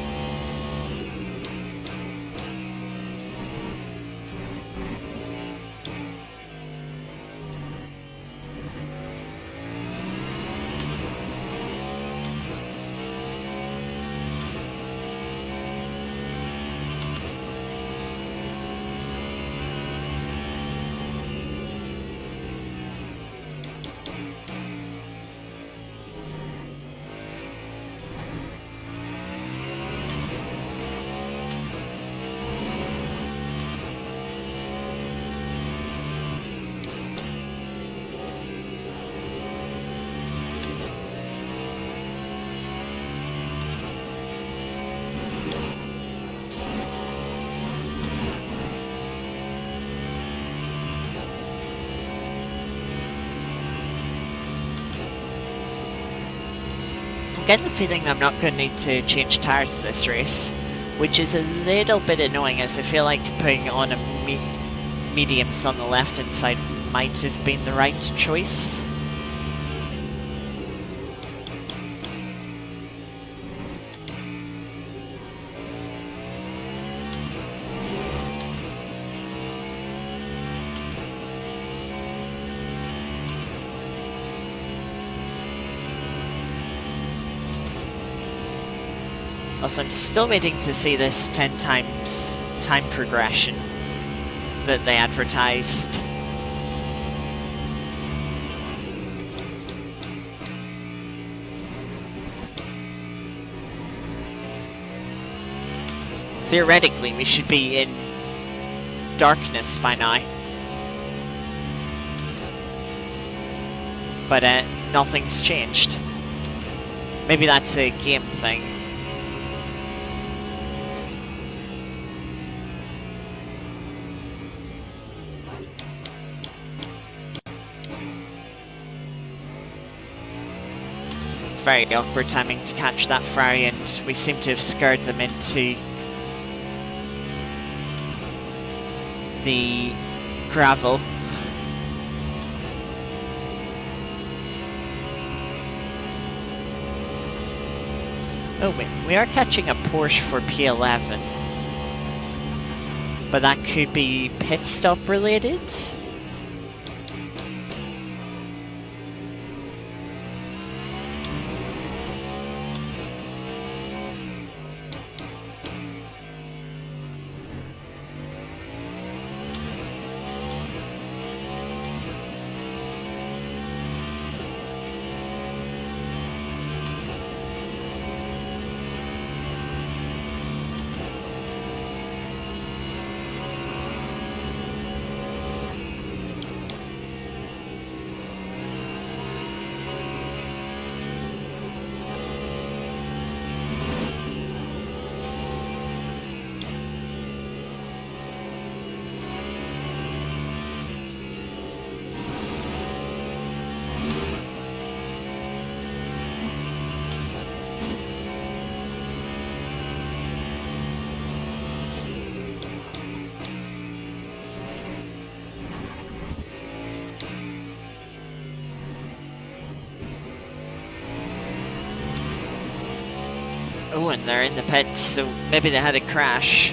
getting the feeling I'm not going to need to change tyres this race, which is a little bit annoying as I feel like putting on a mediums on the left hand side might have been the right choice. Also, I'm still waiting to see this 10 times time progression that they advertised. Theoretically, we should be in darkness by now. But nothing's changed. Maybe that's a game thing. Very awkward timing to catch that Ferrari, and we seem to have scared them into the gravel. Oh wait, we are catching a Porsche for P11. But that could be pit stop related? Oh, and they're in the pits, so maybe they had a crash.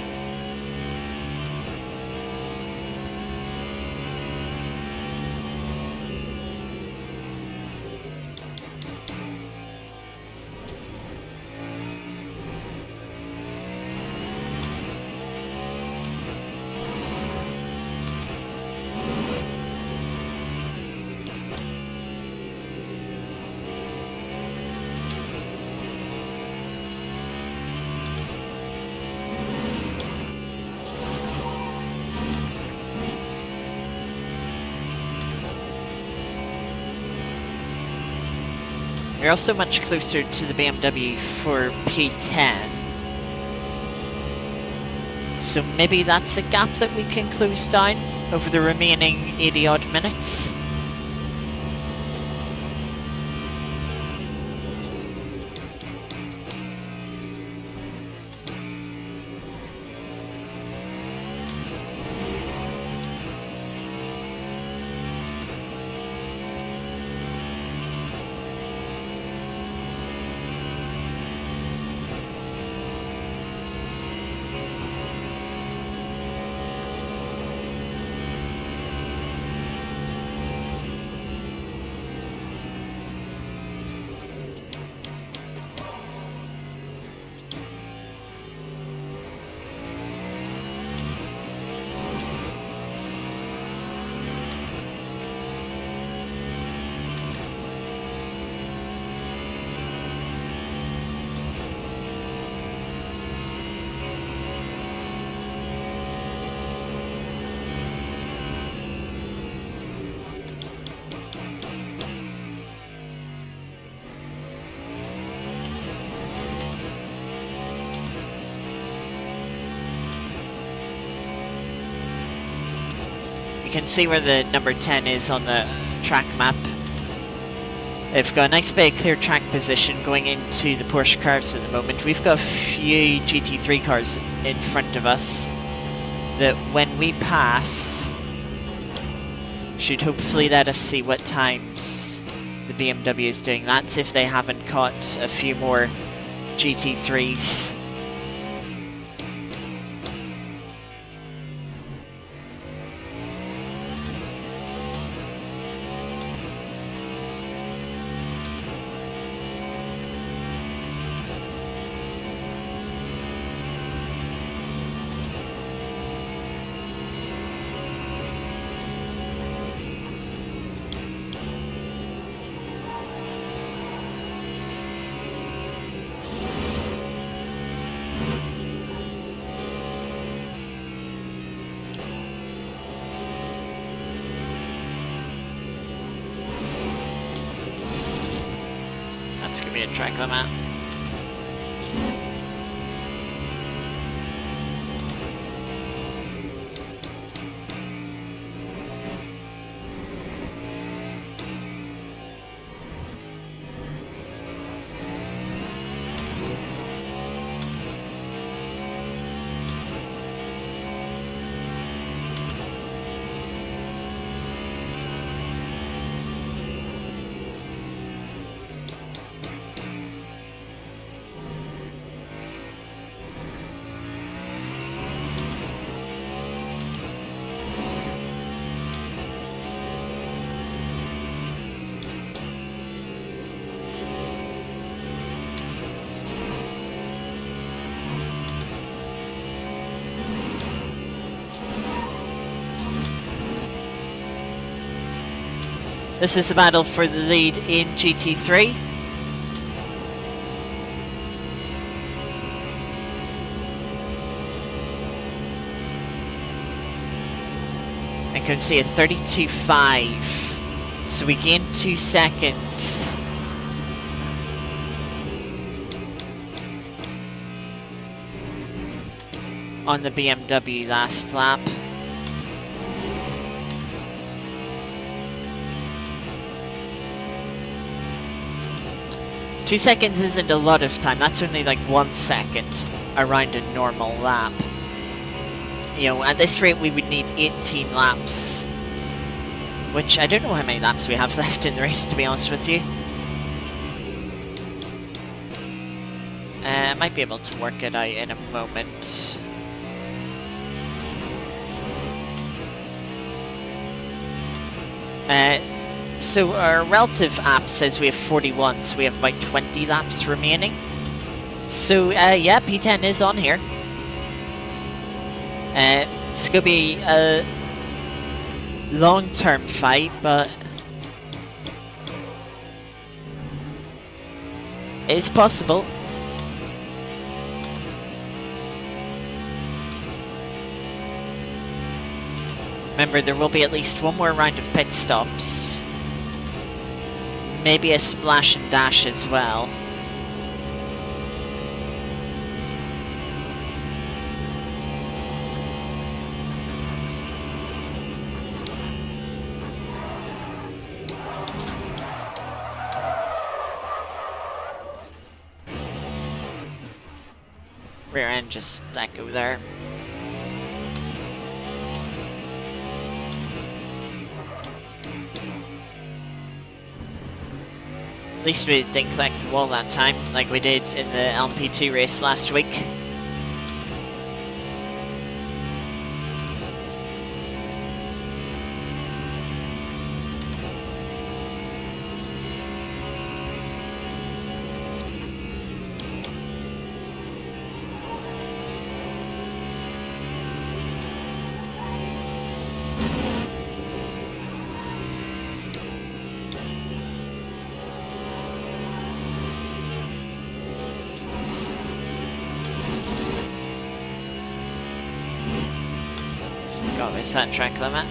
You're also much closer to the BMW for P10. So maybe that's a gap that we can close down over the remaining 80 odd minutes. You can see where the number 10 is on the track map. They've got a nice bit of clear track position going into the Porsche cars at the moment. We've got a few GT3 cars in front of us that when we pass should hopefully let us see what times the BMW is doing. That's if they haven't caught a few more GT3s. That's gonna be a track limit. This is the battle for the lead in GT3. I can see a 32.5, so we gained 2 seconds. On the BMW last lap. Two seconds isn't a lot of time, that's only like 1 second around a normal lap. You know, at this rate we would need 18 laps. Which, I don't know how many laps we have left in the race, to be honest with you. I might be able to work it out in a moment. So our relative app says we have 41, so we have about 20 laps remaining. So yeah, P10 is on here. It's going to be a long-term fight, but it's possible. Remember, there will be at least one more round of pit stops. Maybe a splash and dash as well. Rear end just let go there. At least we didn't collect the wall that time, like we did in the LMP2 race last week. Got with that track limit.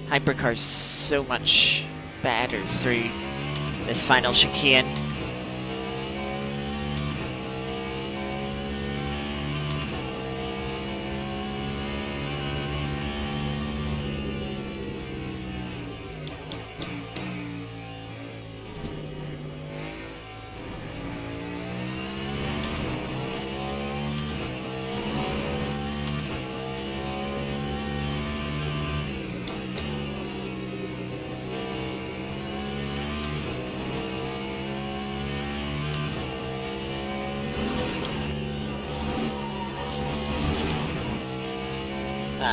Hypercar's so much better through this final chicane.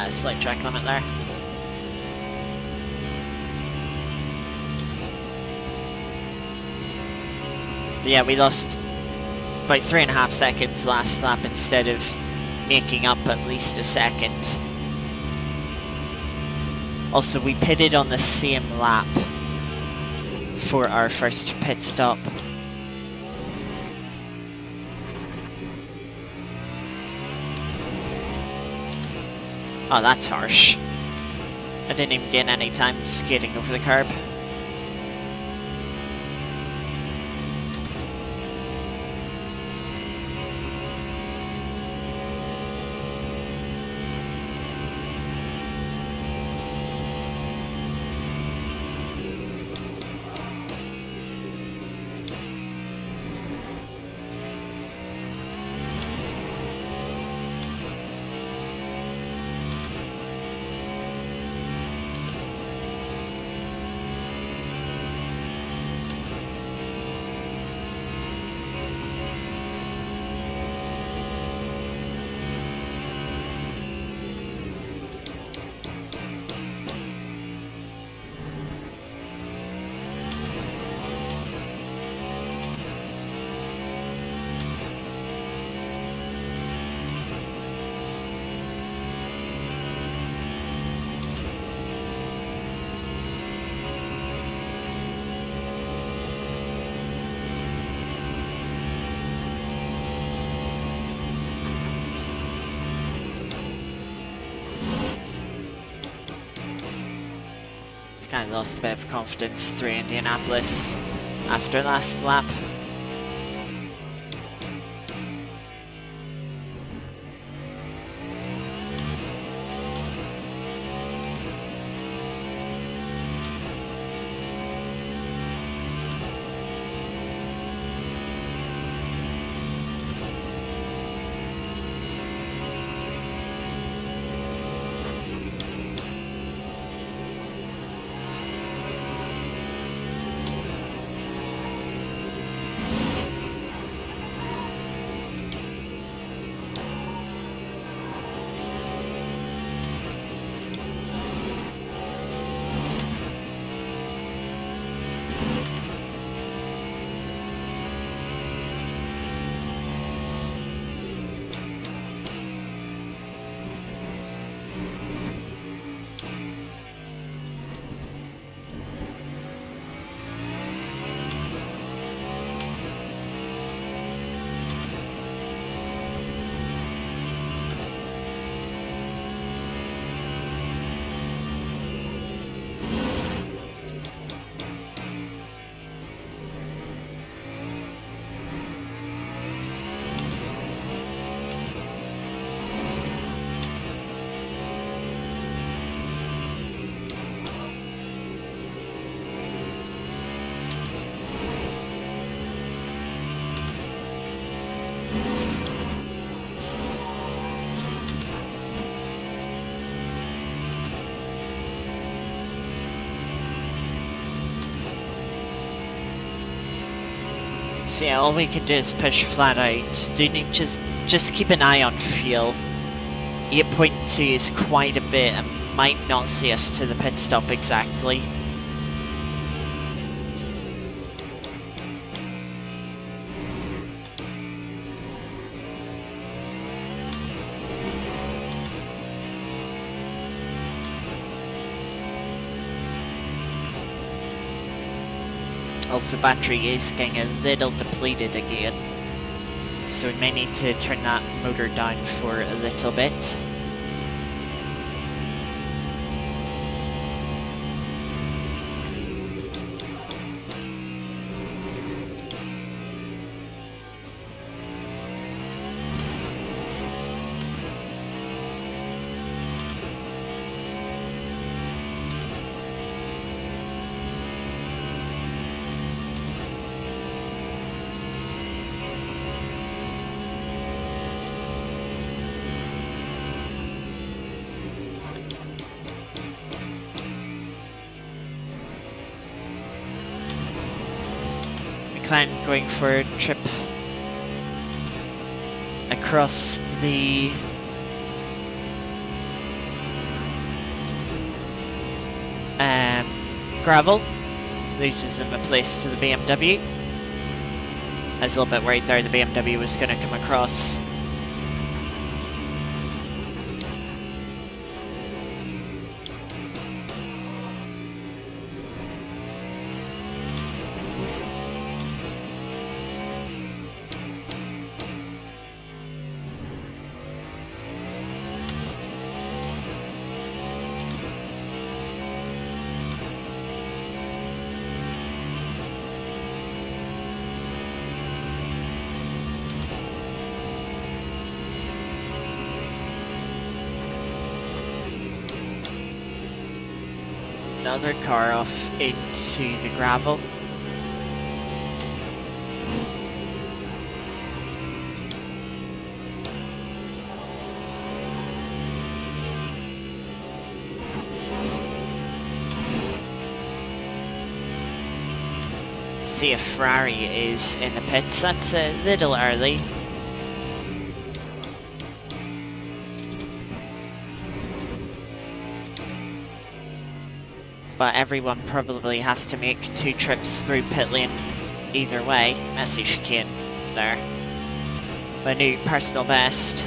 Slight track limit there. But yeah, we lost about 3.5 seconds last lap instead of making up at least a second. Also, we pitted on the same lap for our first pit stop. Oh, that's harsh. I didn't even gain any time skating over the curb. Kind of lost a bit of confidence through Indianapolis after last lap. So yeah, all we can do is push flat out. Do need just keep an eye on fuel. 8.2 is quite a bit and might not see us to the pit stop exactly. Also, battery is getting a little depleted again, so we may need to turn that motor down for a little bit. Going for a trip across the gravel. Loses him a place to the BMW. I was a little bit worried there the BMW was going to come across. Another car off into the gravel. See if Ferrari is in the pits. That's a little early. But everyone probably has to make 2 trips through pit lane either way. Messy chicane there. My new personal best.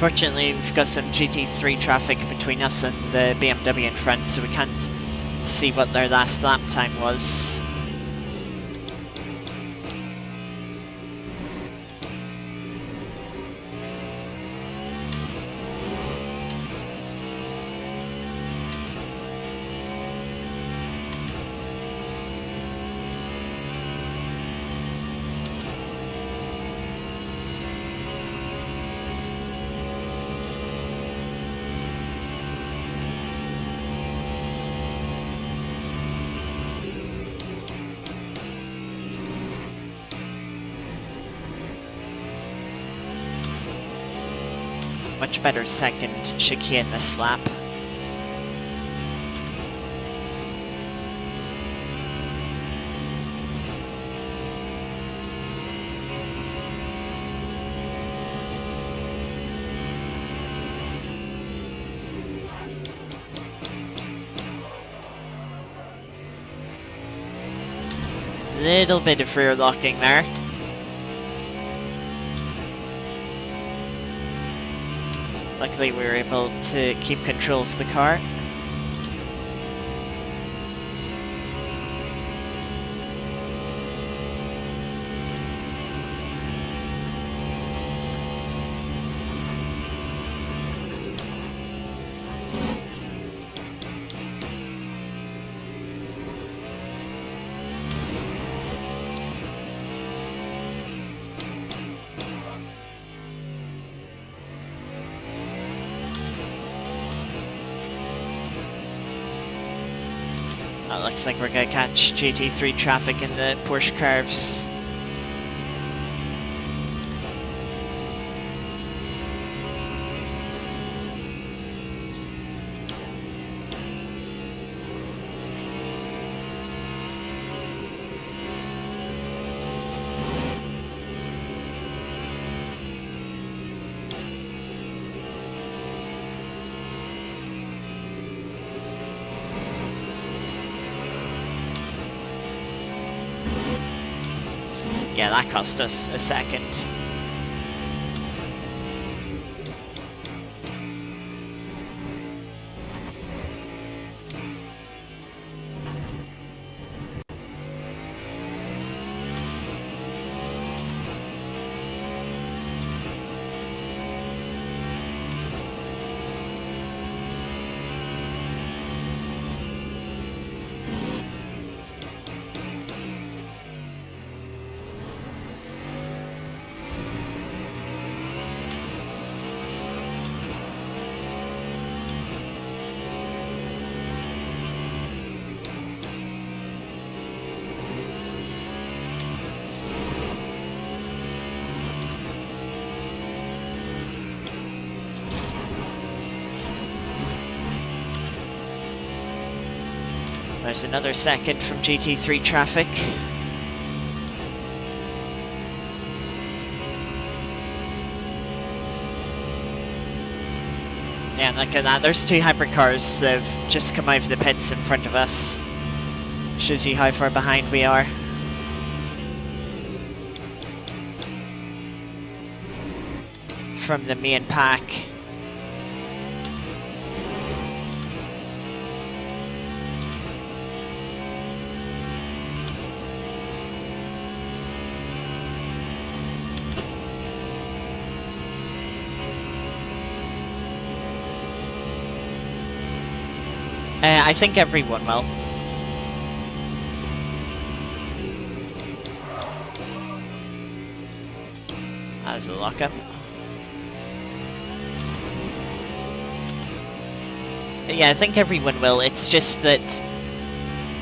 Fortunately, we've got some GT3 traffic between us and the BMW in front, so we can't see what their last lap time was. Much better second chicane this lap. Little bit of rear locking there. Luckily we were able to keep control of the car. Looks like we're gonna catch GT3 traffic in the Porsche curves. Yeah, that cost us a second. There's another second from GT3 traffic. Yeah, look at that. There's two hypercars that have just come out of the pits in front of us. Shows you how far behind we are. From the main pack. I think everyone will. As a lockup. Yeah, I think everyone will. It's just that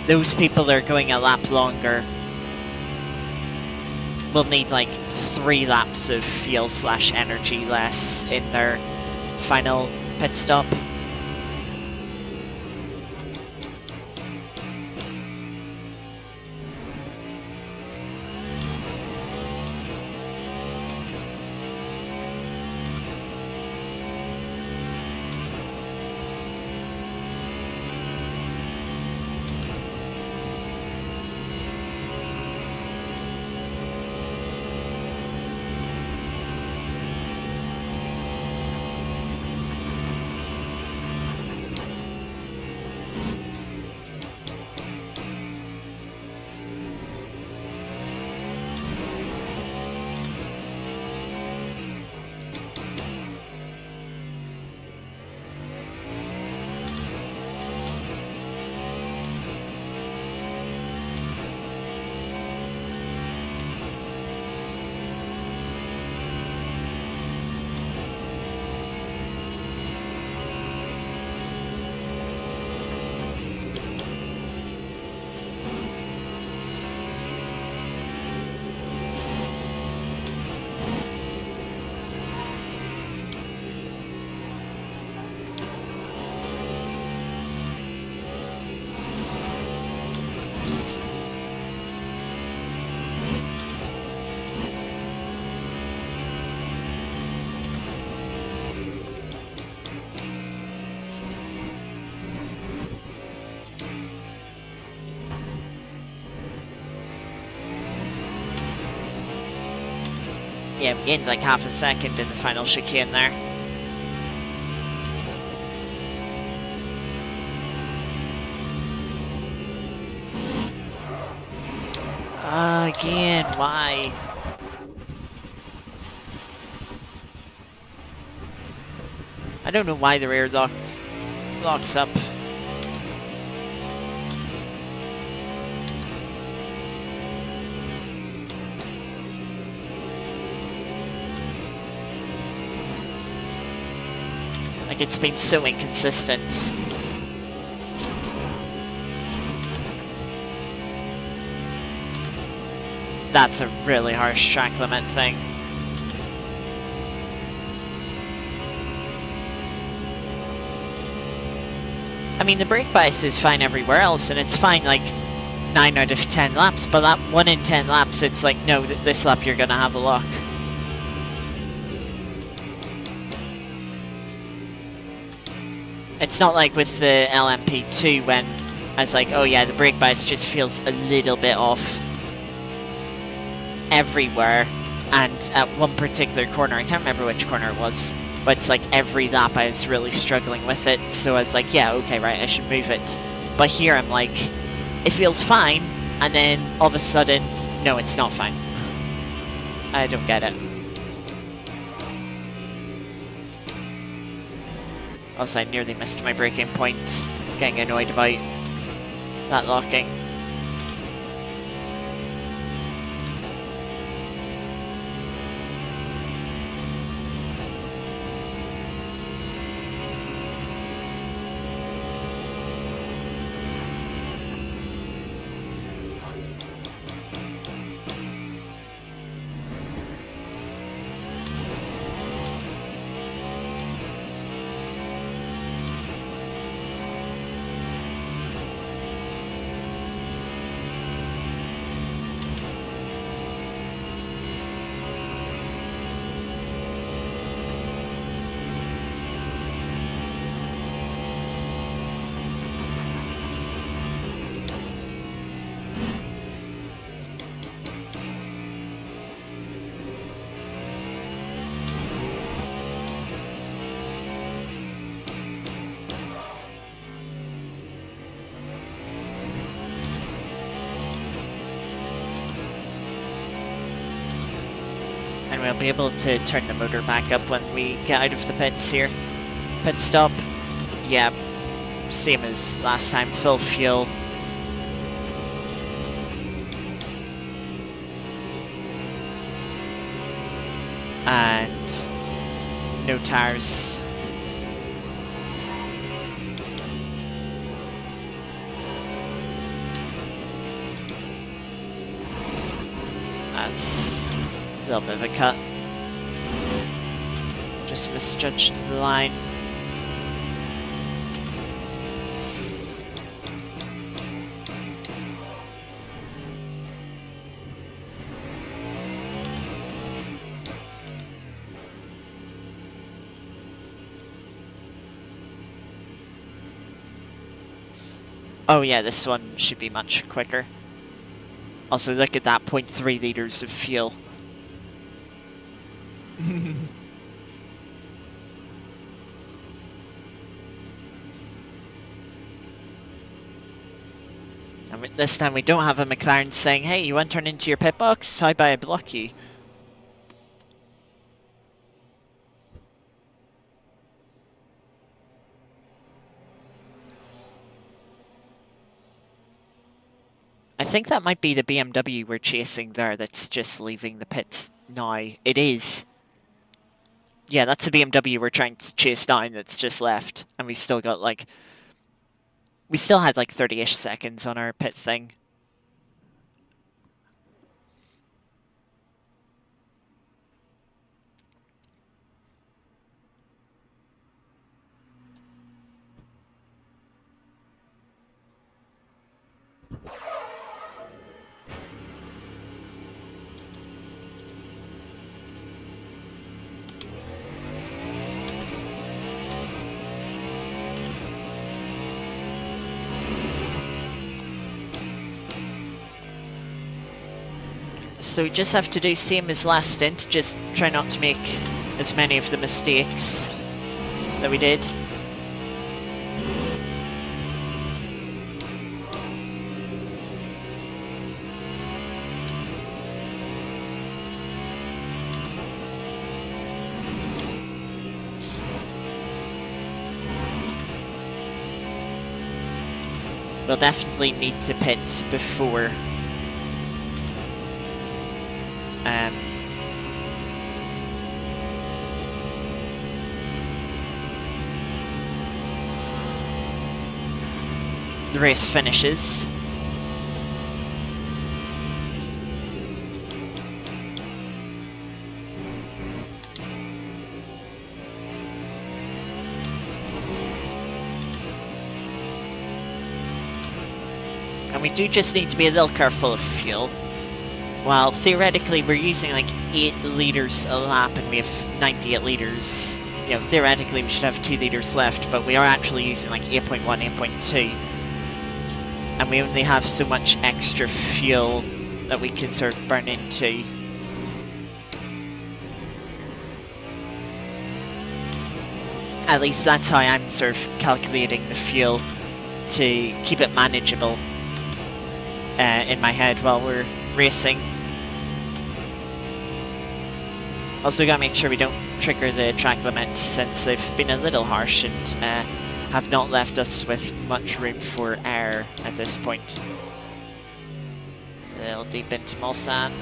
those people that are going a lap longer will need like 3 laps of fuel/energy less in their final pit stop. Yeah, we gained like half a second in the final chicane there. Again, why? I don't know why the rear locks up. Like, it's been so inconsistent. That's a really harsh track limit thing. I mean, the brake bias is fine everywhere else, and it's fine like 9 out of 10 laps, but that 1 in 10 laps, it's like, no, this lap you're gonna have a lock. It's not like with the LMP2 when I was like, oh yeah, the brake bias just feels a little bit off everywhere, and at one particular corner, I can't remember which corner it was, but it's like every lap I was really struggling with it, so I was like, yeah, okay, right, I should move it. But here I'm like, it feels fine, and then all of a sudden, no, it's not fine. I don't get it. Also, I nearly missed my braking point, getting annoyed about that locking. we'll be able to turn the motor back up when we get out of the pits here. Pit stop. Yeah, same as last time, full fuel. And no tires. That's a little bit of a cut. Just misjudged the line. Oh yeah, this one should be much quicker. Also, look at that, 0.3 liters of fuel. And this time we don't have a McLaren saying, hey, you want to turn into your pit box? How about I block you? I think that might be the BMW we're chasing there that's just leaving the pits now. It is. Yeah, that's the BMW we're trying to chase down that's just left. And we've still got like... We still had like 30-ish seconds on our pit thing. So we just have to do same as last stint, just try not to make as many of the mistakes that we did. We'll definitely need to pit before the race finishes. And we do just need to be a little careful of fuel. While theoretically we're using like 8 litres a lap and we have 98 litres, you know, theoretically we should have 2 litres left, but we are actually using like 8.1, 8.2. And we only have so much extra fuel that we can sort of burn into. At least that's how I'm sort of calculating the fuel to keep it manageable in my head while we're racing. Also gotta make sure we don't trigger the track limits since they've been a little harsh and have not left us with much room for error at this point. A little deep into Mulsanne.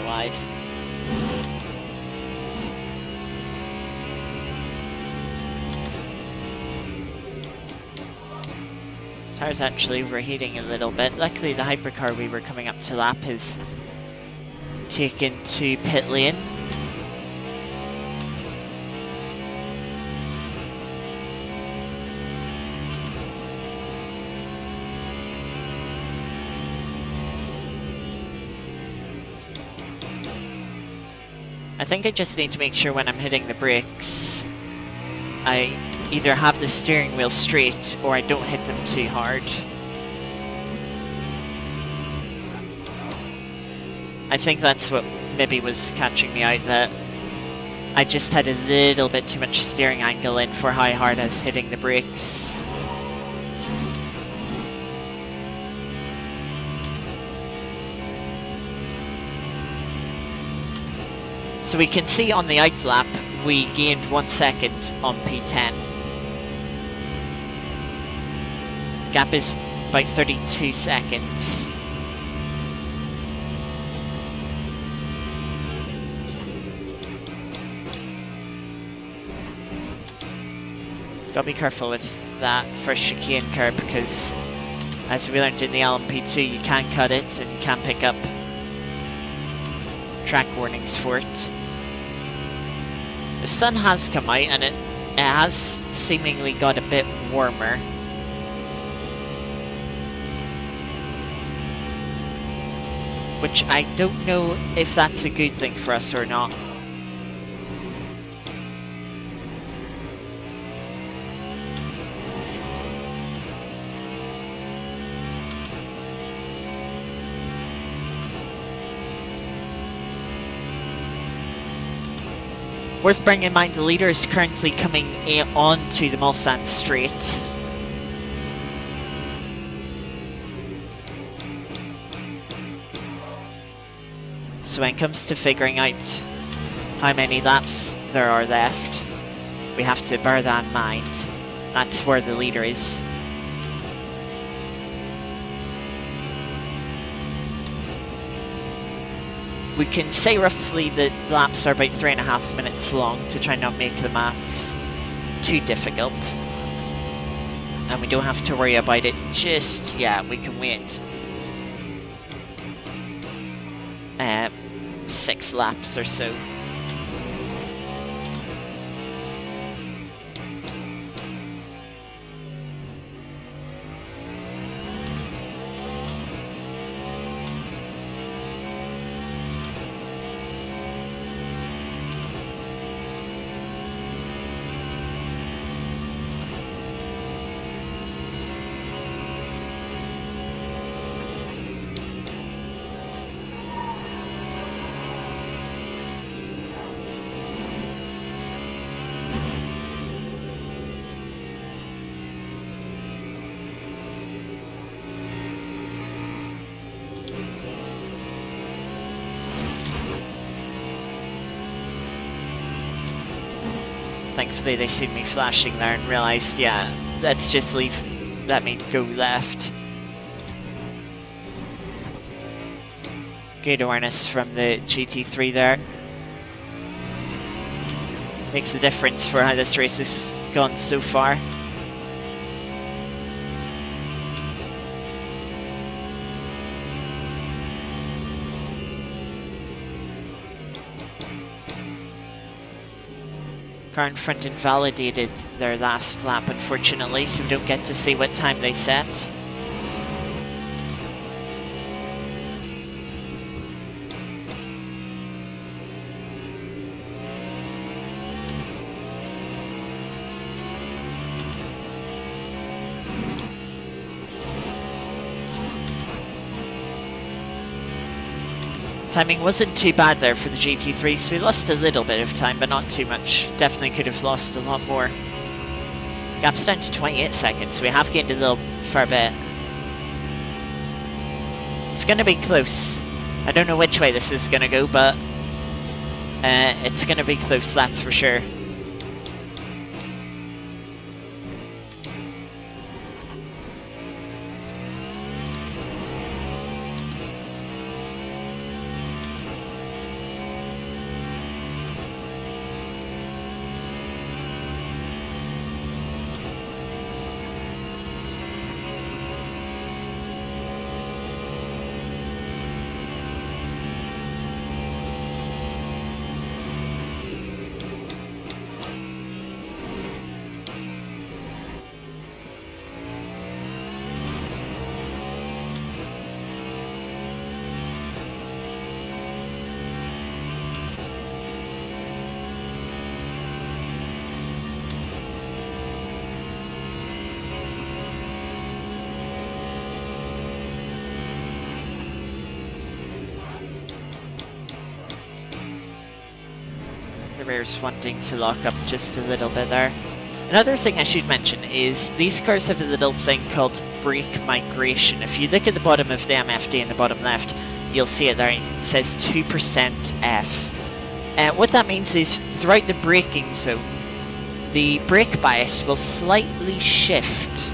wide. Tire's actually overheating a little bit. Luckily the hypercar we were coming up to lap is taken to pit lane. I think I just need to make sure when I'm hitting the brakes, I either have the steering wheel straight or I don't hit them too hard. I think that's what maybe was catching me out, that I just had a little bit too much steering angle in for how hard I was hitting the brakes. So we can see on the out lap, we gained 1 second on P10. The gap is about 32 seconds. Gotta be careful with that first chicane curve, because as we learned in the LMP2, you can cut it and you can pick up track warnings for it. The sun has come out and it has seemingly got a bit warmer. Which I don't know if that's a good thing for us or not. Worth bearing in mind, the leader is currently coming onto the Mulsanne straight. So when it comes to figuring out how many laps there are left, we have to bear that in mind. That's where the leader is. We can say roughly that laps are about 3.5 minutes long to try not make the maths too difficult. And we don't have to worry about it just yet, we can wait 6 laps or so. Thankfully they seen me flashing there and realised, yeah, let's just let me go left. Good awareness from the GT3 there. Makes a difference for how this race has gone so far. Car in front invalidated their last lap, unfortunately, so we don't get to see what time they set. Timing wasn't too bad there for the GT3, so we lost a little bit of time, but not too much. Definitely could have lost a lot more. Gap's down to 28 seconds, so we have gained a little fair bit. It's going to be close. I don't know which way this is going to go, but it's going to be close, that's for sure. rear's wanting to lock up just a little bit there. Another thing I should mention is these cars have a little thing called brake migration. If you look at the bottom of the MFD in the bottom left, you'll see it there. It says 2% F. What that means is throughout the braking zone, the brake bias will slightly shift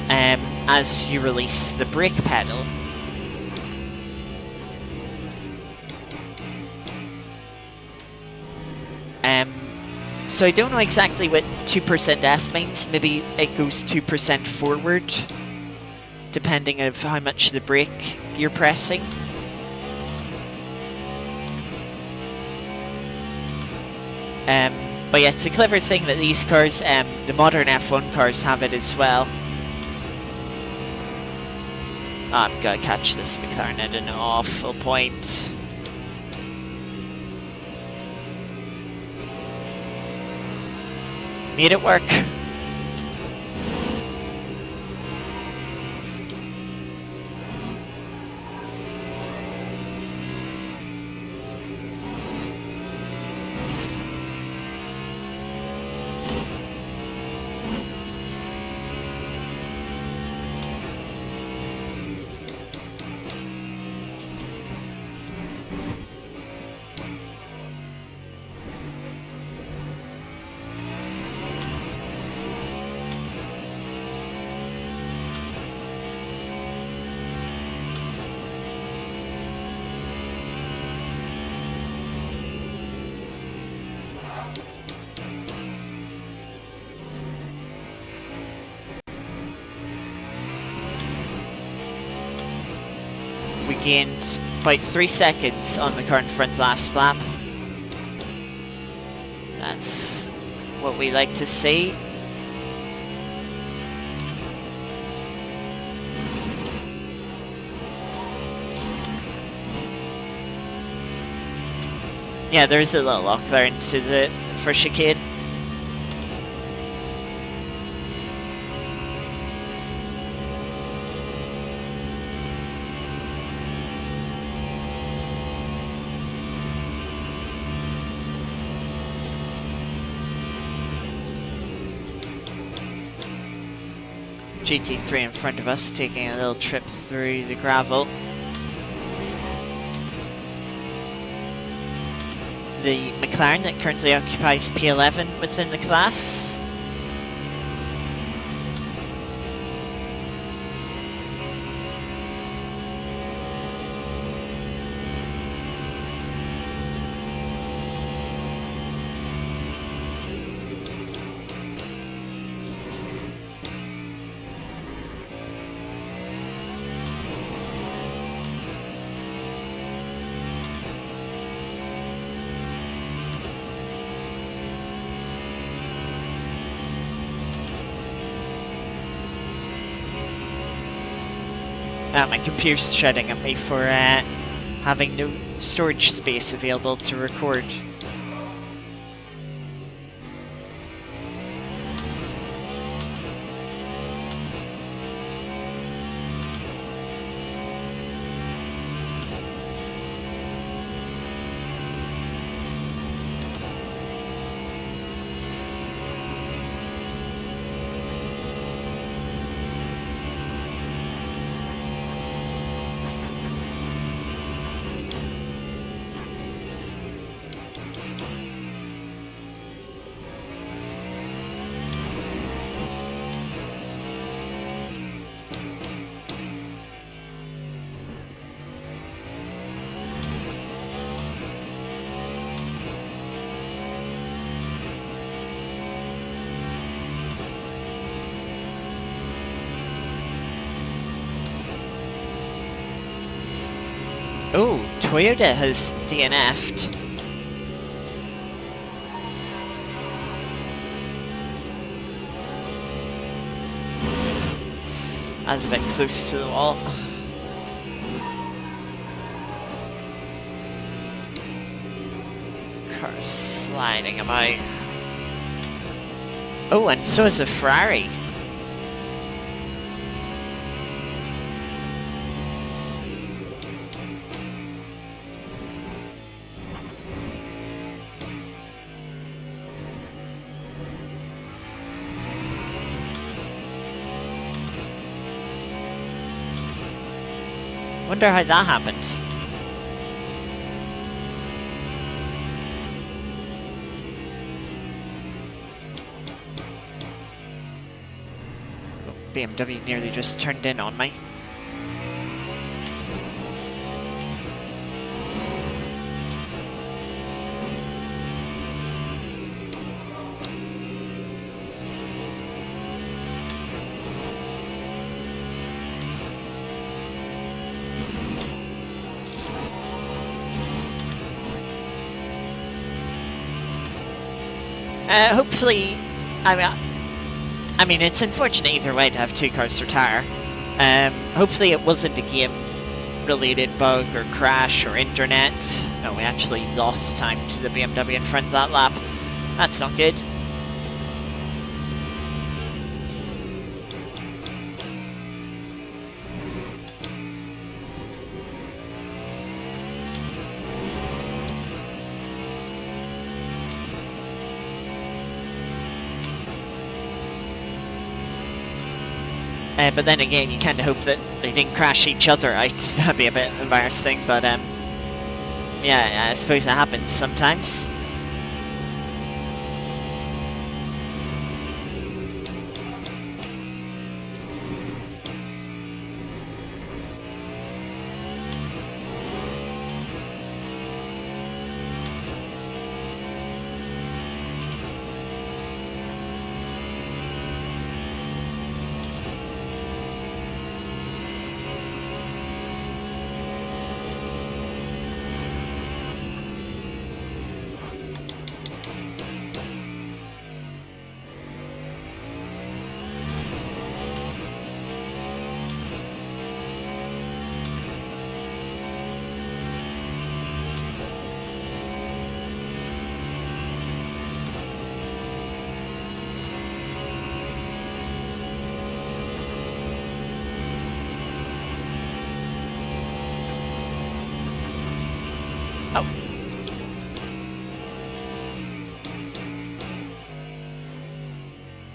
as you release the brake pedal. So I don't know exactly what 2% F means. Maybe it goes 2% forward, depending on how much the brake you're pressing. But yeah, it's a clever thing that these cars, the modern F1 cars, have it as well. Oh, I'm gonna catch this McLaren at an awful point. Made it work. We gained about 3 seconds on the car in front last lap. That's what we like to see. Yeah, there's a little lock there into the first chicane. GT3 in front of us, taking a little trip through the gravel. The McLaren that currently occupies P11 within the class. My computer's shouting at me for having no storage space available to record. Oh, Toyota has DNF'd. That's a bit close to the wall. Car's sliding about. Oh, and so is a Ferrari. Wonder how that happened. Oh, BMW nearly just turned in on me. Hopefully, I mean, it's unfortunate either way to have two cars retire. Hopefully it wasn't a game-related bug or crash or internet. No, we actually lost time to the BMW in front of that lap. That's not good. But then again, you kind of hope that they didn't crash each other out. That'd be a bit embarrassing, but yeah, I suppose that happens sometimes. Oh.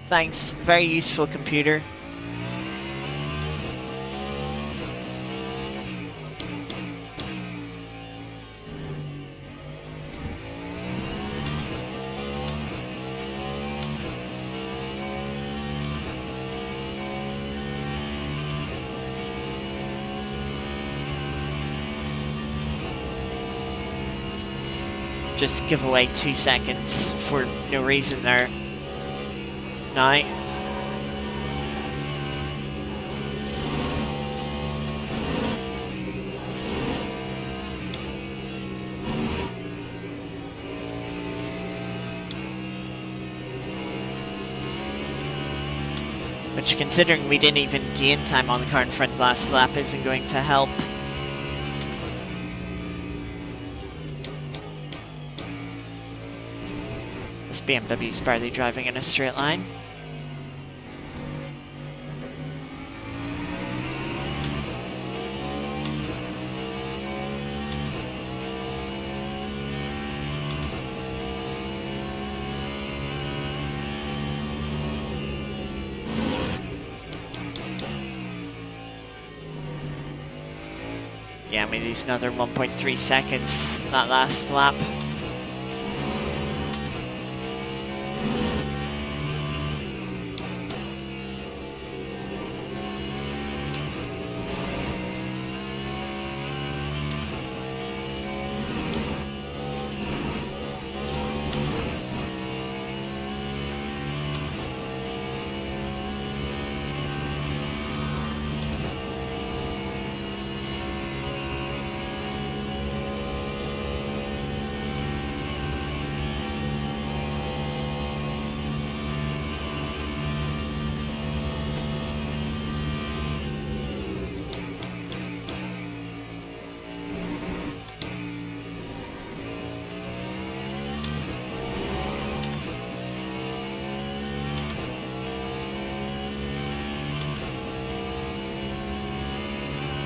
Thanks, very useful computer. Just give away 2 seconds for no reason there. Now. Which, considering we didn't even gain time on the car in front last lap, isn't going to help. This BMW's barely driving in a straight line. Yeah, we lose another 1.3 seconds that last lap.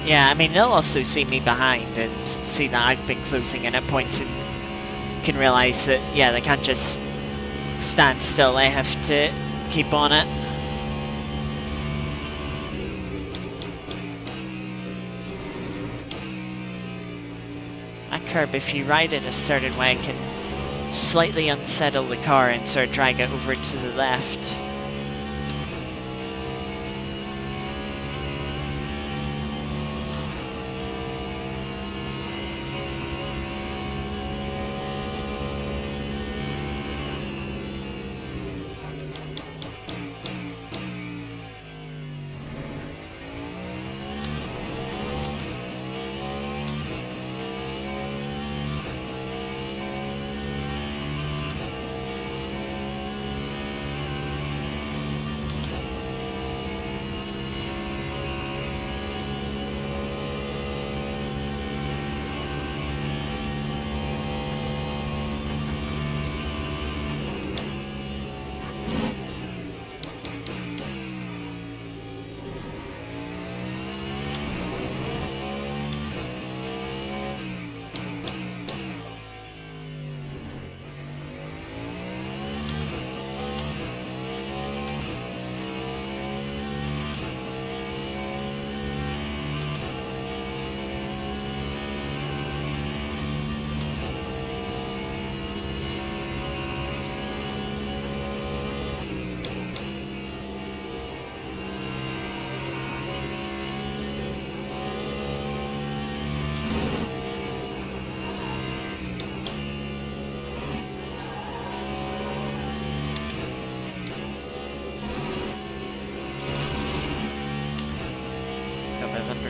Yeah, I mean, they'll also see me behind and see that I've been closing in at points and can realise that, yeah, they can't just stand still, they have to keep on it. curb, if you ride it a certain way, it can slightly unsettle the car and sort of drag it over to the left.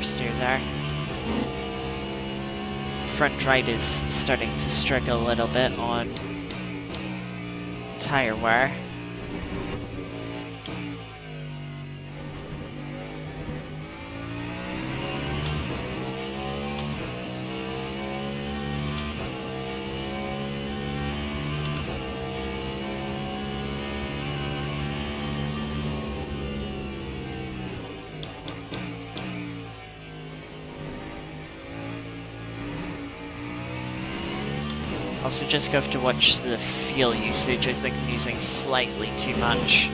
Understeer there. Front right is starting to struggle a little bit on tire wear. Also just have to watch the fuel usage. I think I'm using slightly too much.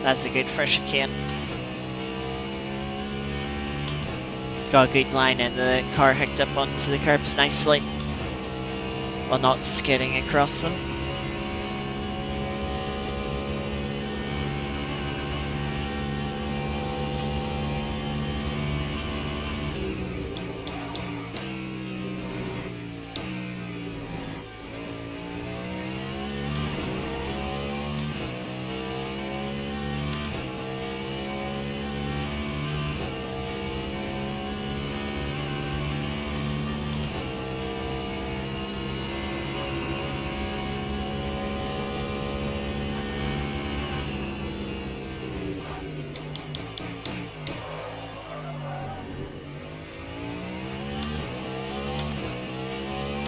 That's a good first chicane. Got a good line and the car hooked up onto the curbs nicely while not skidding across them.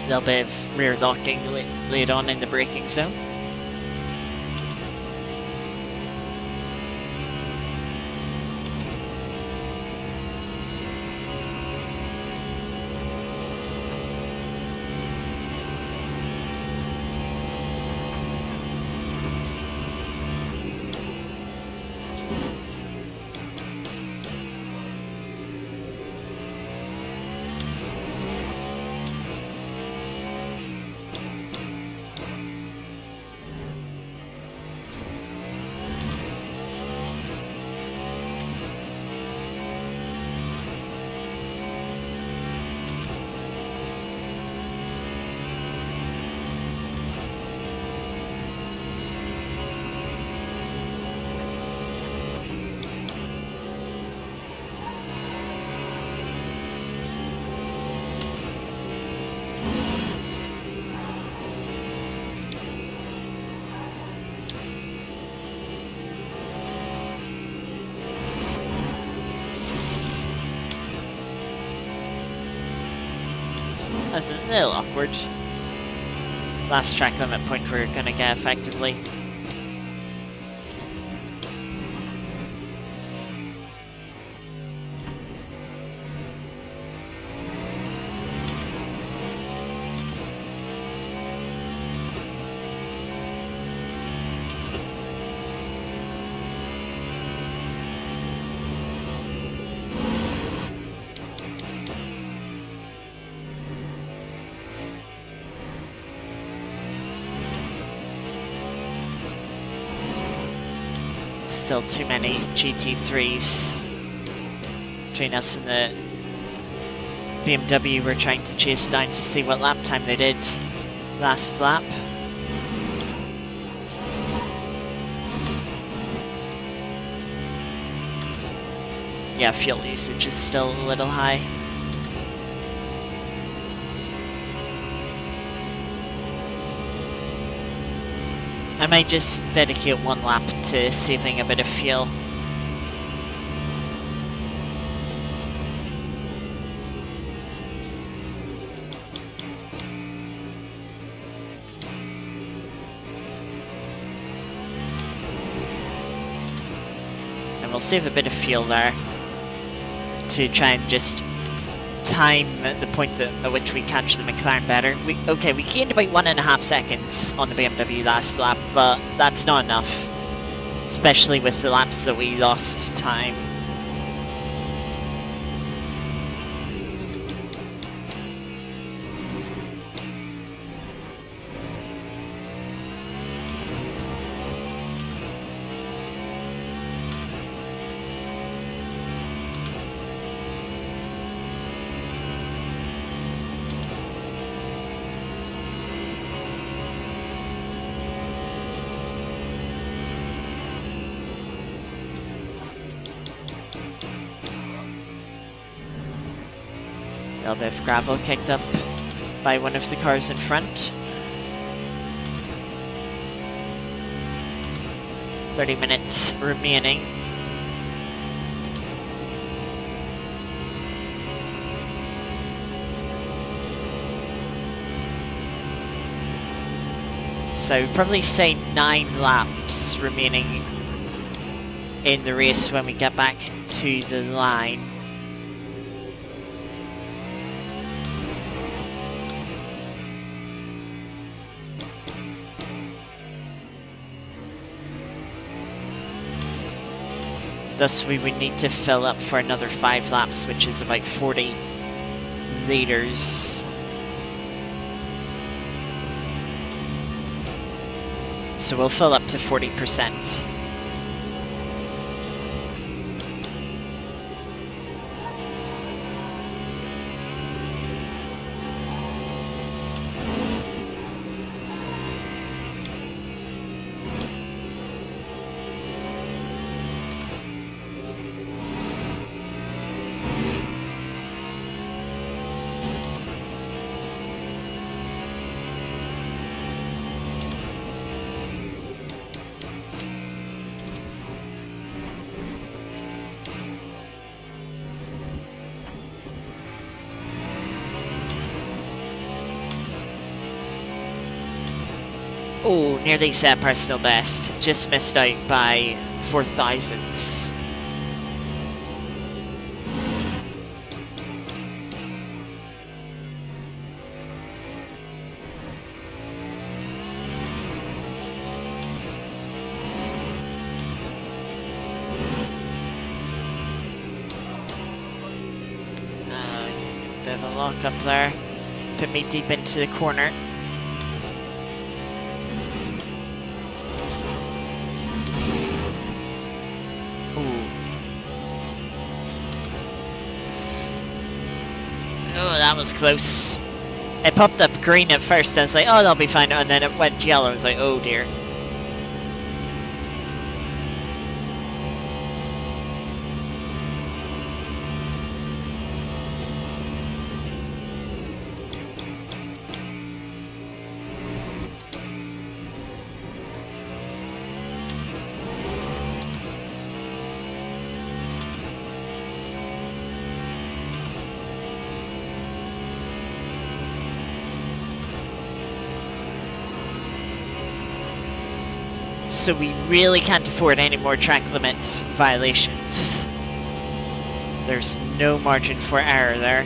A little bit of rear locking laid on in the braking zone. That's a little awkward. Last track limit point we're gonna get effectively. Still too many GT3s between us and the BMW. We're trying to chase down to see what lap time they did last lap. Yeah, fuel usage is still a little high. I might just dedicate one lap to saving a bit of fuel. And we'll save a bit of fuel there to try and just time the point at which we catch the McLaren better. Okay, we gained about 1.5 seconds on the BMW last lap, but that's not enough, especially with the laps that we lost time. A little bit of gravel kicked up by one of the cars in front. 30 minutes remaining. So I'd probably say 9 laps remaining in the race when we get back to the line. Thus we would need to fill up for another 5 laps, which is about 40 litres. So we'll fill up to 40%. Oh, nearly set personal best. Just missed out by 4 thousandths. Bit of a lock up there. Put me deep into the corner. Oh, that was close. It popped up green at first, I was like, oh, that'll be fine, and then it went yellow, I was like, oh dear. So we really can't afford any more track limit violations. There's no margin for error there.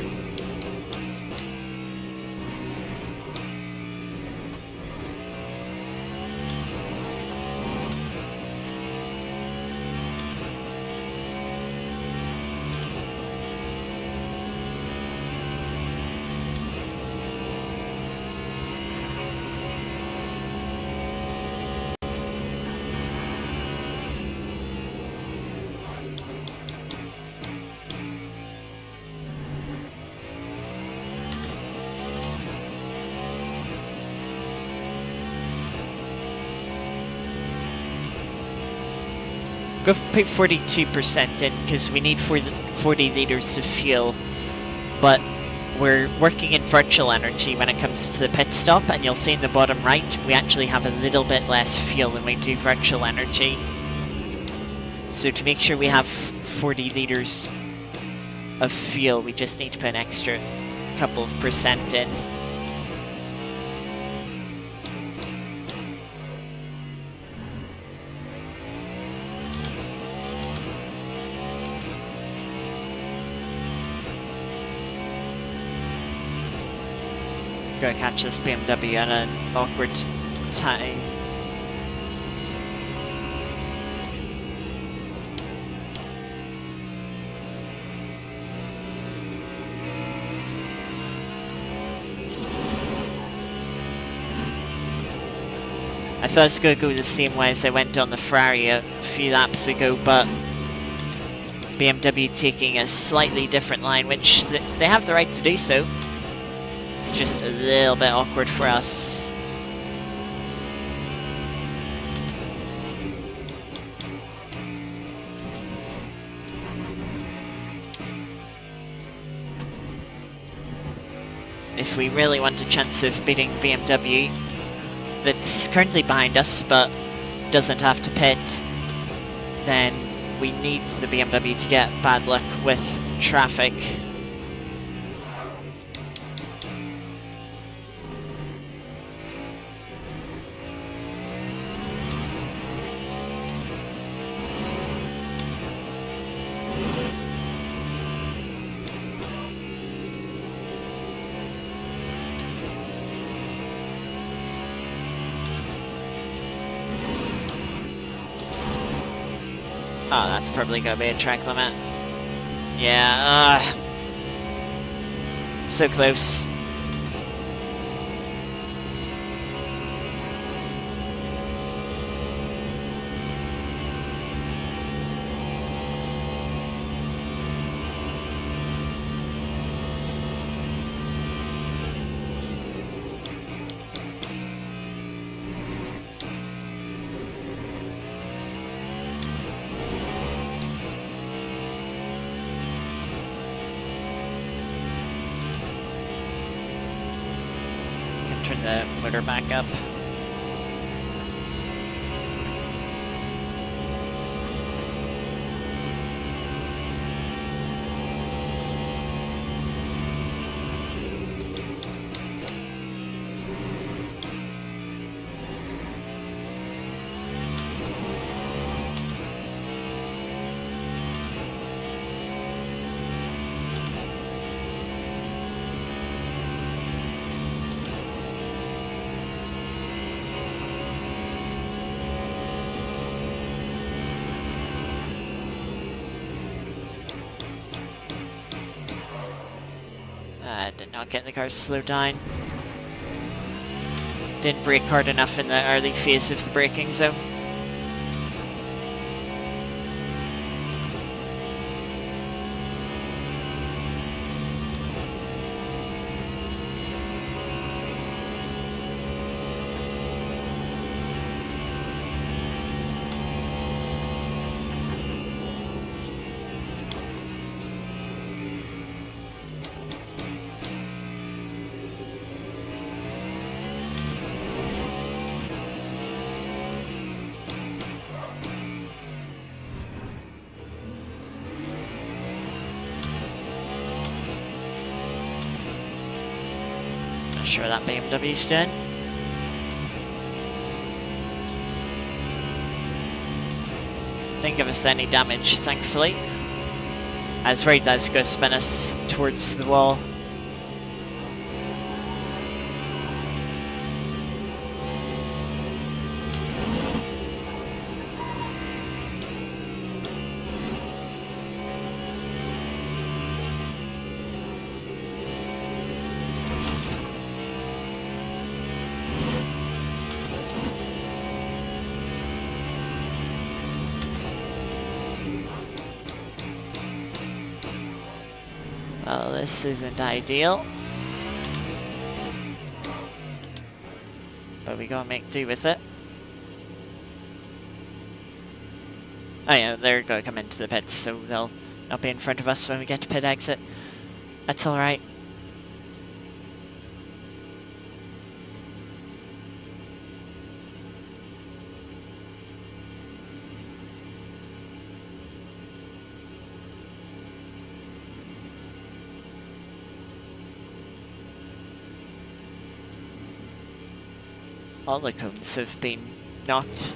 Go put 42% in because we need 40 litres of fuel, but we're working in virtual energy when it comes to the pit stop, and you'll see in the bottom right we actually have a little bit less fuel than we do virtual energy. So to make sure we have 40 litres of fuel, we just need to put an extra couple of percent in. Gotta catch this BMW at an awkward time. I thought I was gonna go the same way as I went on the Ferrari a few laps ago, but BMW taking a slightly different line, which they have the right to do so. It's just a little bit awkward for us. If we really want a chance of beating BMW, that's currently behind us but doesn't have to pit, then we need the BMW to get bad luck with traffic. Oh, that's probably gonna be a track limit. Yeah, so close. Turn the motor back up. Did not get the car slowed down. Didn't brake hard enough in the early phase of the braking zone. Not sure that BMW's doing. Didn't give us any damage, thankfully. I was worried that was going to spin us towards the wall. Well, this isn't ideal. But we gotta make do with it. Oh yeah, they're gonna come into the pits, so they'll not be in front of us when we get to pit exit. That's alright. All the cones have been knocked.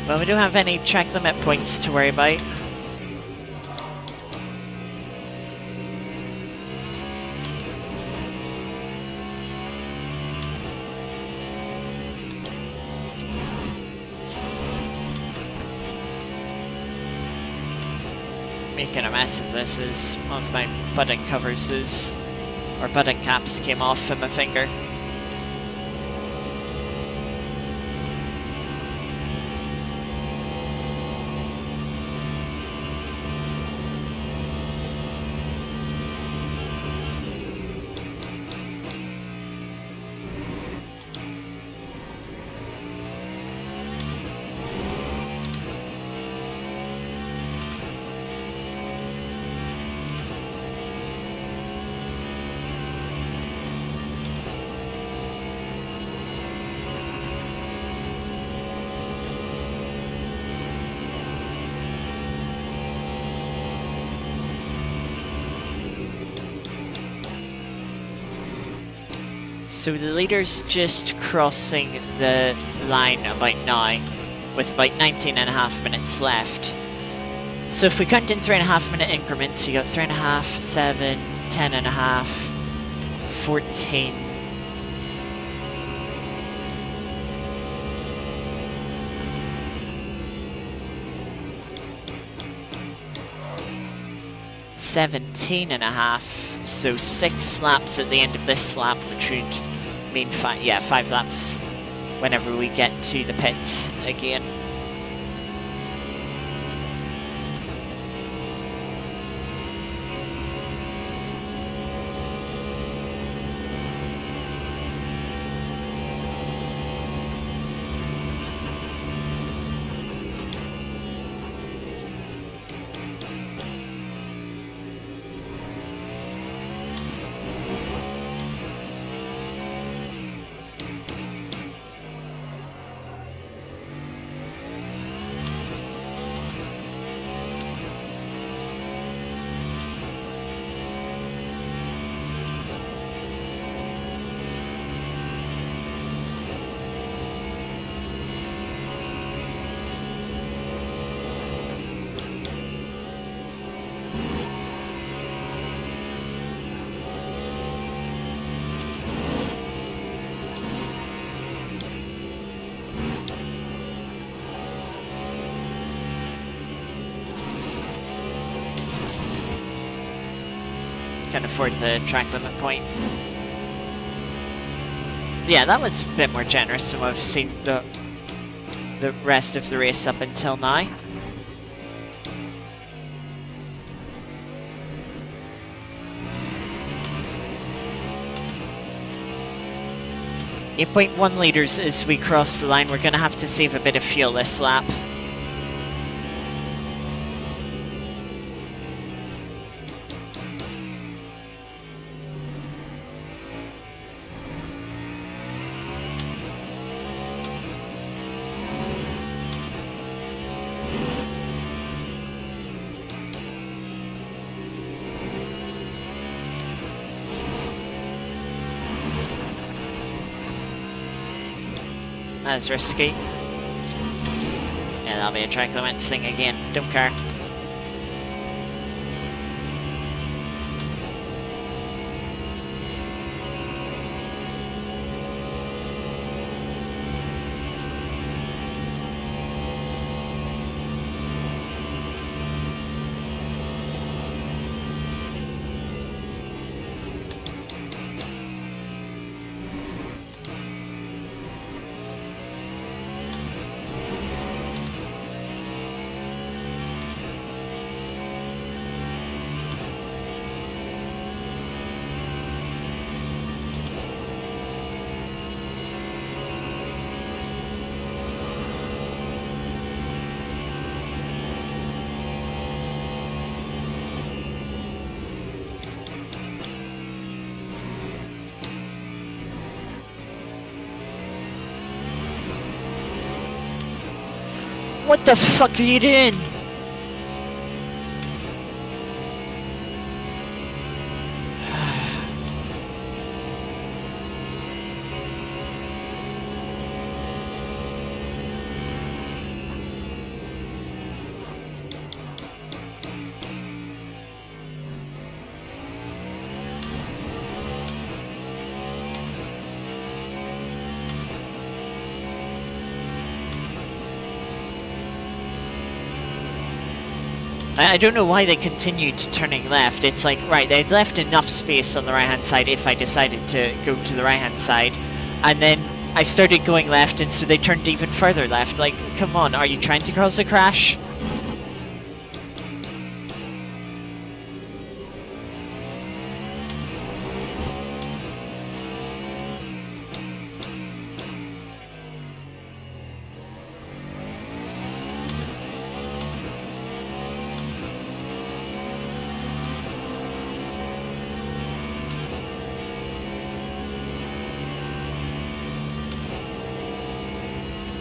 Well, we don't have any track limit points to worry about. Making a mess of this is one of my button covers or button caps came off from my finger. So the leader's just crossing the line about now, with about 19.5 minutes left. So if we count in 3.5 minute increments, you got 3.5, 7, 10.5, 14. $17.5, so 6 laps at the end of this lap, which would mean 5 laps whenever we get to the pits again. Can afford the track limit point. Yeah, that was a bit more generous than what I've seen the rest of the race up until now. .1 litres as we cross the line. We're going to have to save a bit of fuel this lap. That's risky. Yeah, that'll be a track limits thing again. Don't care. What the fuck are you doing? I don't know why they continued turning left. It's like, right, they'd left enough space on the right-hand side if I decided to go to the right-hand side. And then I started going left, and so they turned even further left. Like, come on, are you trying to cause a crash?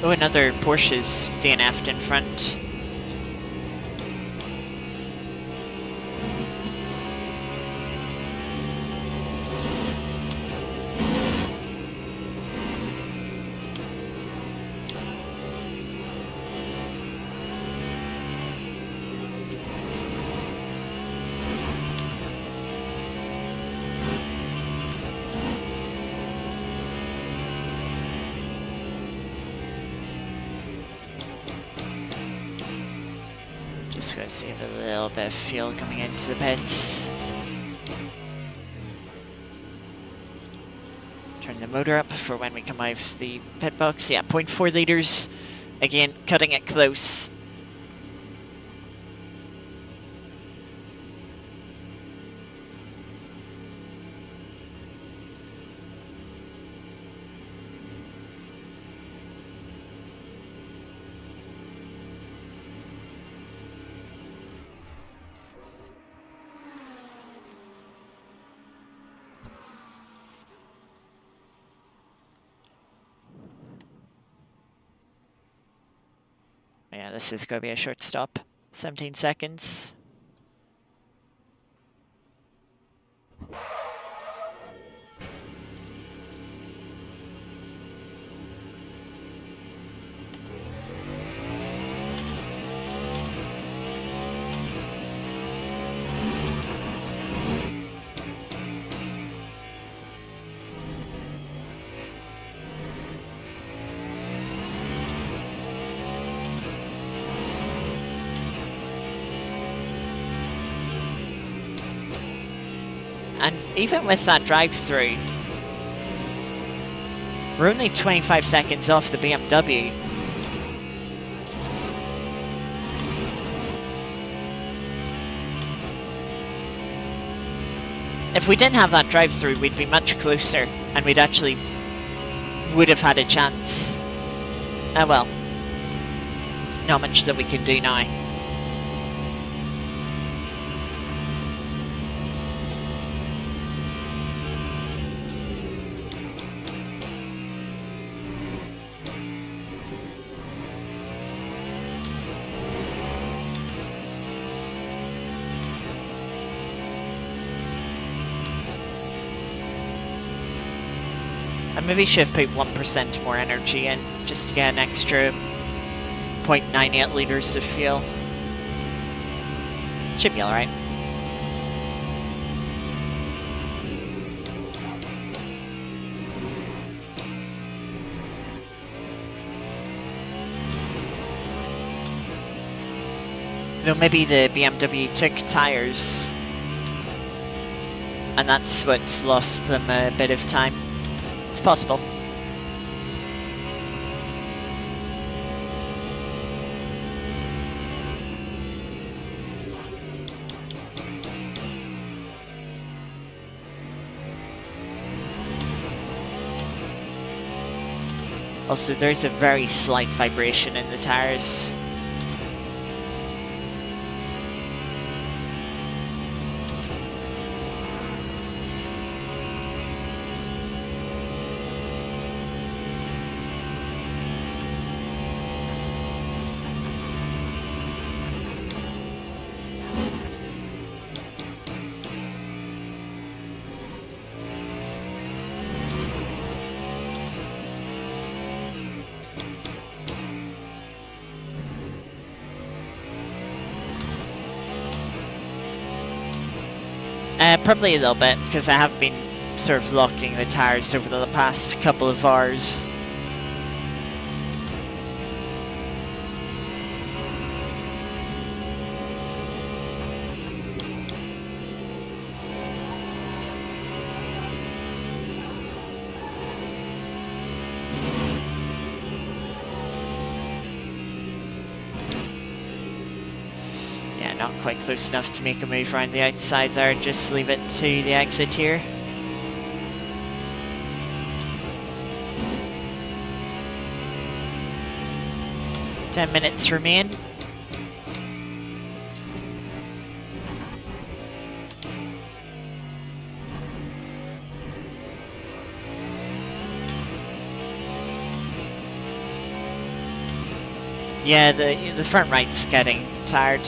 Oh, another Porsche's DNF'd in front. Just gotta save a little bit of fuel coming into the pits. Turn the motor up for when we come out of the pit box. Yeah, 0.4 litres. Again, cutting it close. Yeah, this is going to be a short stop. 17 seconds. And even with that drive-through, we're only 25 seconds off the BMW. If we didn't have that drive-through, we'd be much closer, and we'd actually would have had a chance. Oh well. Not much that we can do now. I maybe should have put 1% more energy in. just to get an extra 0.98 liters of fuel. Should be alright. Though maybe the BMW took tyres, and that's what's lost them a bit of time. It's possible. Also, there's a very slight vibration in the tyres. Probably a little bit, because I have been sort of locking the tyres over the past couple of hours. Not quite close enough to make a move around the outside there, just leave it to the exit here. Ten minutes remain. Yeah, the front right's getting tired.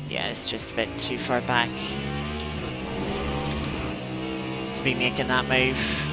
Yeah, it's just a bit too far back to be making that move.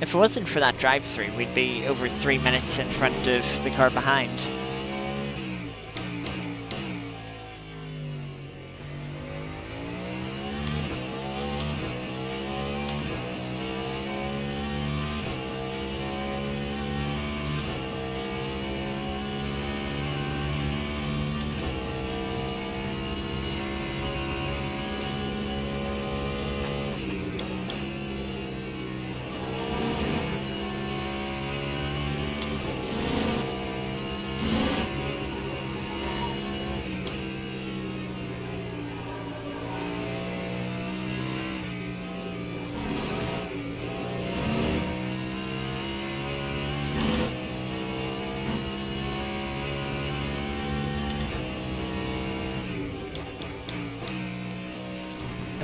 If it wasn't for that drive-through, we'd be over 3 minutes in front of the car behind.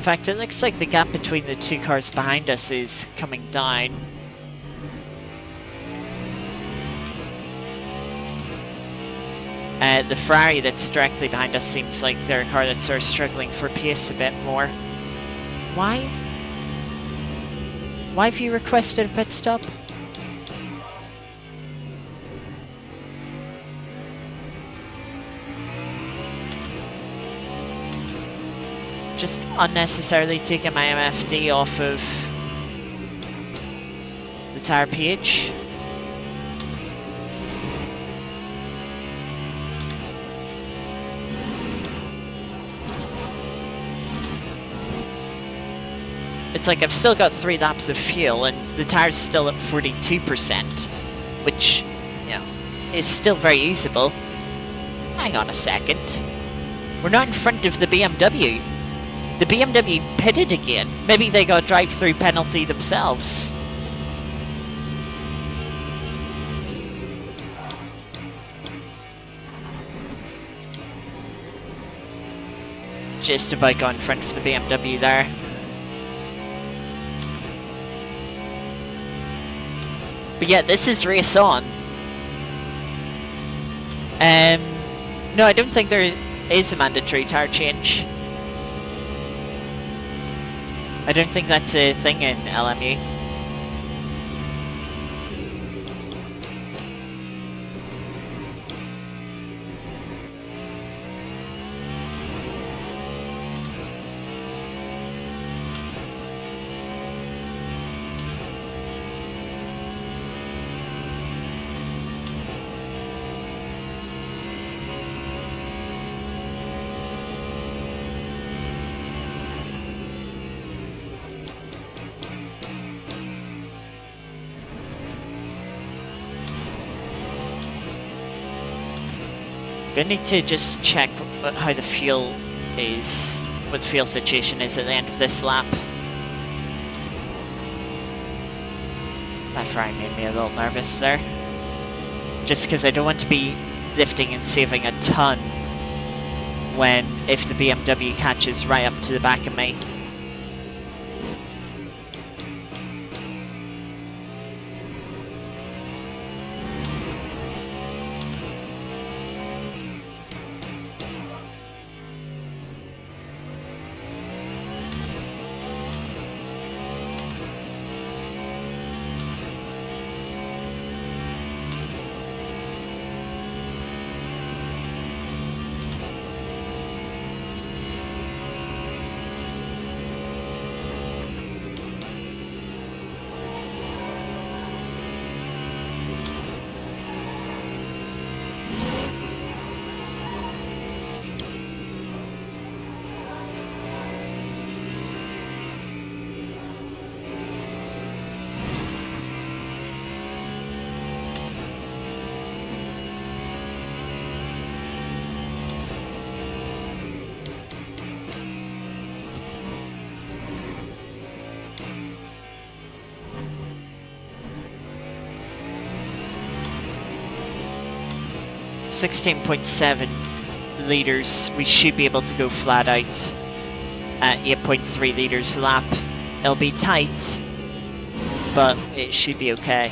In fact, it looks like the gap between the two cars behind us is coming down. The Ferrari that's directly behind us seems like they're a car that's sort of struggling for pace a bit more. Why? Why have you requested a pit stop? Just unnecessarily taking my MFD off of the tire page. It's like I've still got 3 laps of fuel and the tire's still at 42%, which, you know, is still very usable. Hang on a second. We're not in front of the BMW. The BMW pitted again. Maybe they got a drive-through penalty themselves. Just about got in front of the BMW there. But yeah, this is race on. No, I don't think there is a mandatory tire change. I don't think that's a thing in LMU. I need to just check how the fuel is, what the fuel situation is at the end of this lap. That Ferrari made me a little nervous there. Just because I don't want to be lifting and saving a ton when, if the BMW catches right up to the back of me. .7 litres, we should be able to go flat out at 8.3 litres a lap. It'll be tight, but it should be okay.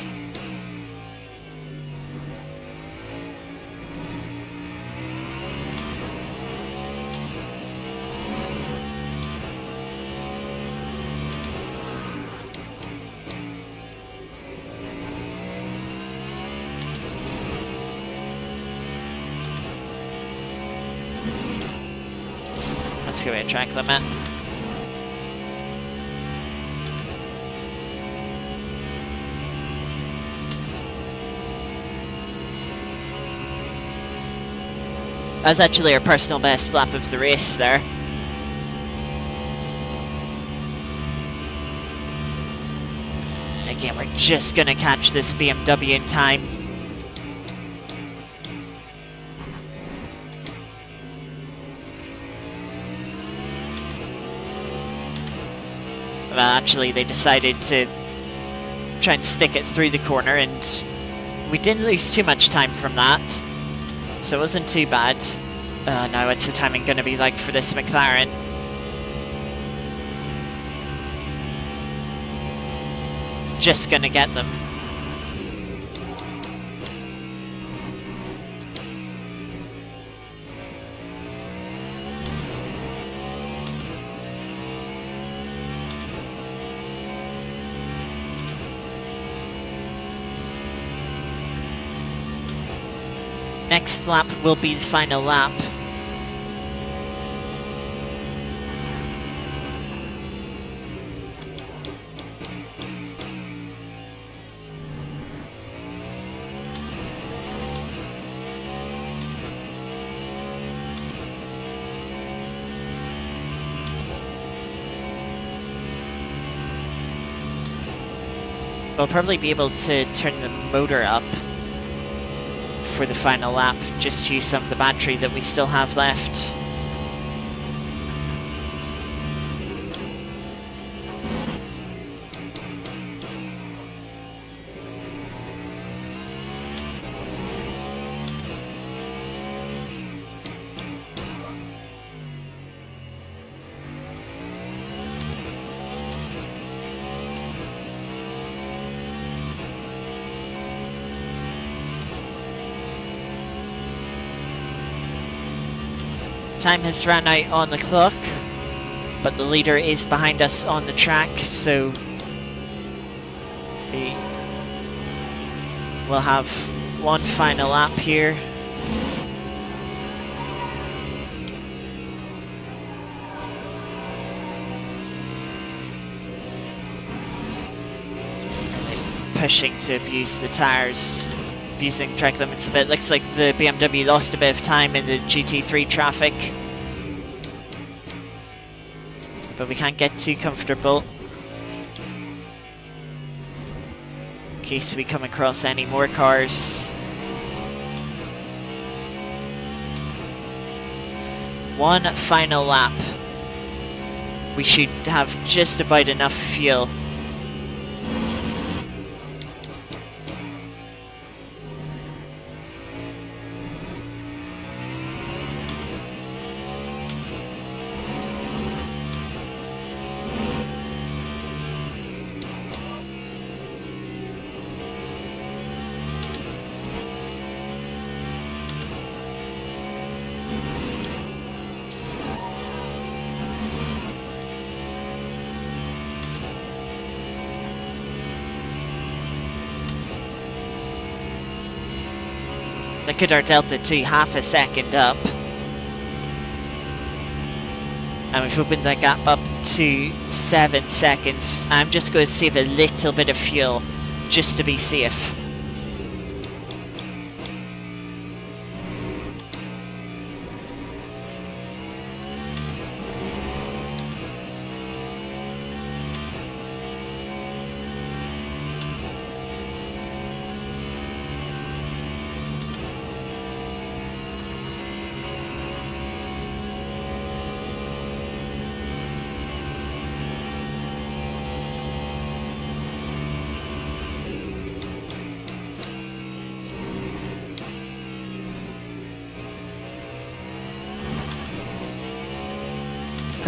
Let's go at track limit. That's actually our personal best lap of the race there. Again, we're just gonna catch this BMW in time. Well, actually, they decided to try and stick it through the corner, and we didn't lose too much time from that, so it wasn't too bad. Now what's the timing going to be like for this McLaren? just gonna get them. Next lap will be the final lap. We'll probably be able to turn the motor up for the final lap, just to use some of the battery that we still have left. Time has run out on the clock, but the leader is behind us on the track, so we will have one final lap here. Pushing to abuse the tyres, abusing track limits a bit. Looks like the BMW lost a bit of time in the GT3 traffic, but we can't get too comfortable in case we come across any more cars. One final lap. We should have just about enough fuel. Look at our delta to half a second up. And we've opened that gap up to 7 seconds. I'm just going to save a little bit of fuel just to be safe.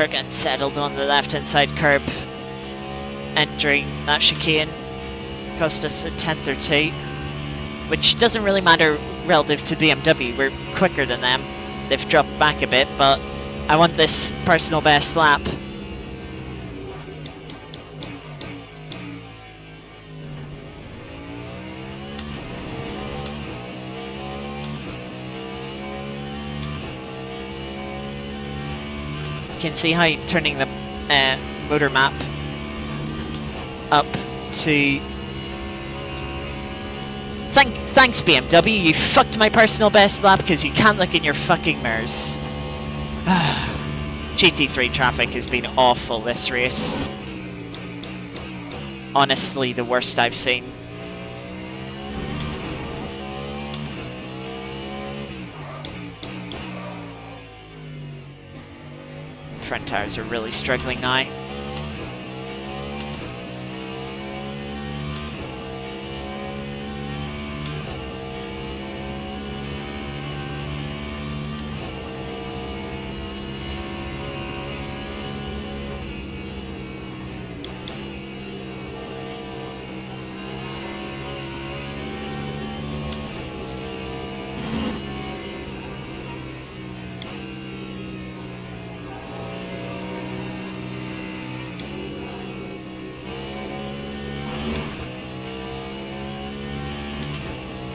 Getting settled on the left hand side curb, entering that chicane. Cost us a tenth or two, which doesn't really matter relative to BMW. We're quicker than them. They've dropped back a bit, but I want this personal best lap. Can see how turning the motor map up to... Thanks BMW, you fucked my personal best lap because you can't look in your fucking mirrors. GT3 traffic has been awful this race. Honestly, the worst I've seen. Front tires are really struggling now.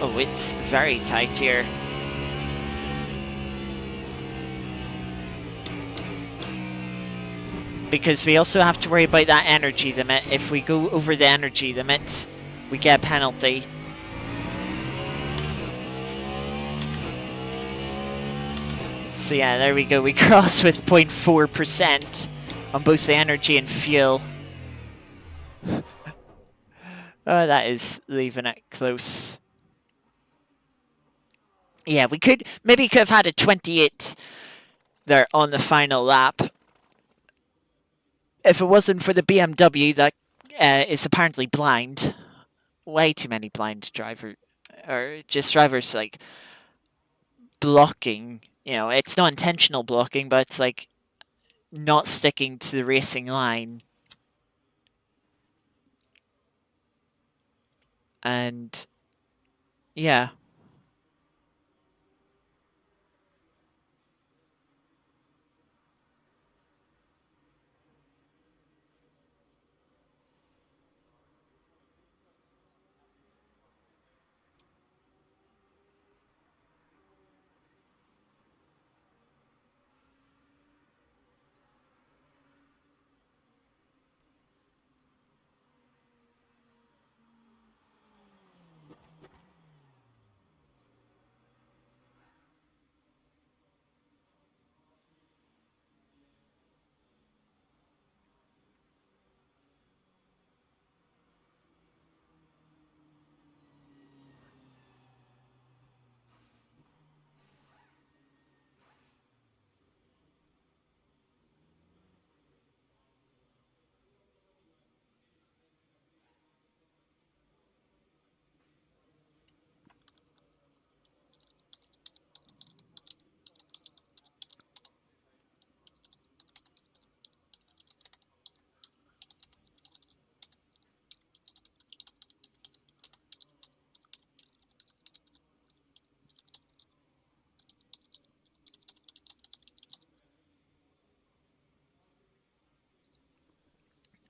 Oh, it's very tight here. Because we also have to worry about that energy limit. If we go over the energy limit, we get a penalty. So yeah, there we go. We cross with 0.4% on both the energy and fuel. Oh, that is leaving it close. Yeah, we could have had a 28 there on the final lap. If it wasn't for the BMW that is apparently blind. Way too many blind drivers, or just drivers like blocking. You know, it's not intentional blocking, but it's like not sticking to the racing line. And yeah.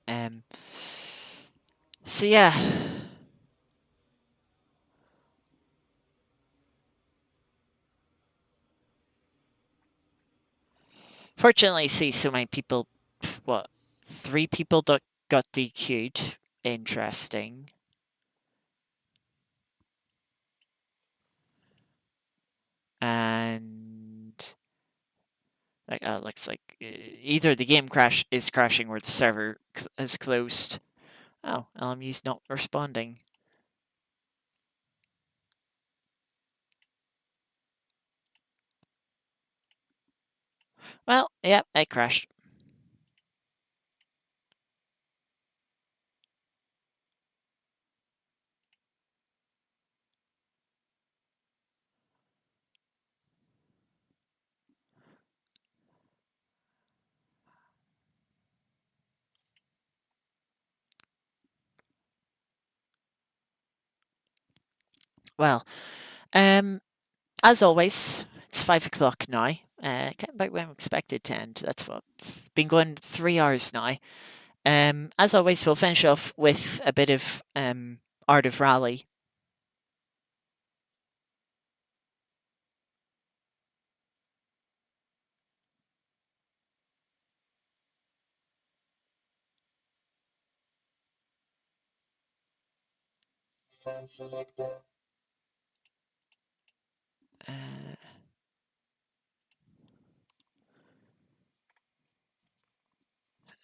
Um. So yeah. Fortunately, I see so many people. What? 3 people got DQ'd. Interesting. And like, looks like either the game is crashing or the server is closed. Oh, LMU's not responding. Well, yep, it crashed. Well, as always, it's 5 o'clock now. Kind of about when I'm expected to end. That's what been going 3 hours now. As always, we'll finish off with a bit of Art of Rally. Uh,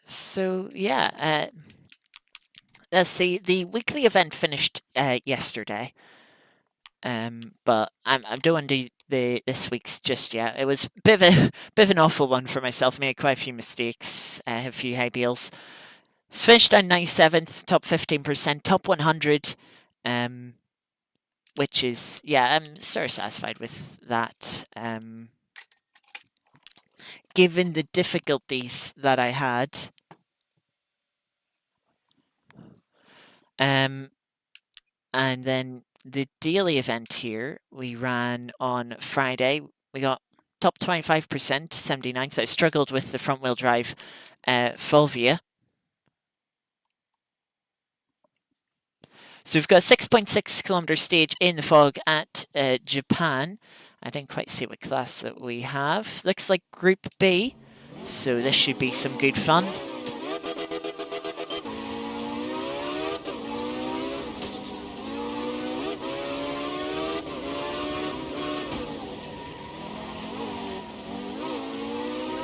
so yeah, let's see. The weekly event finished yesterday. But I'm doing the this week's just yet. It was a bit of a bit of an awful one for myself. Made quite a few mistakes, a few high beals. Finished on 97th, top 15%, top 100, which is, yeah, I'm sort of satisfied with that. Given the difficulties that I had. And then the daily event here, we ran on Friday. We got top 25%, 79th. I struggled with the front wheel drive Fulvia. So we've got a 6.6 kilometer stage in the fog at Japan. I didn't quite see what class that we have. Looks like Group B, so this should be some good fun.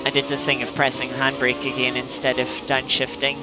I did the thing of pressing the handbrake again instead of downshifting.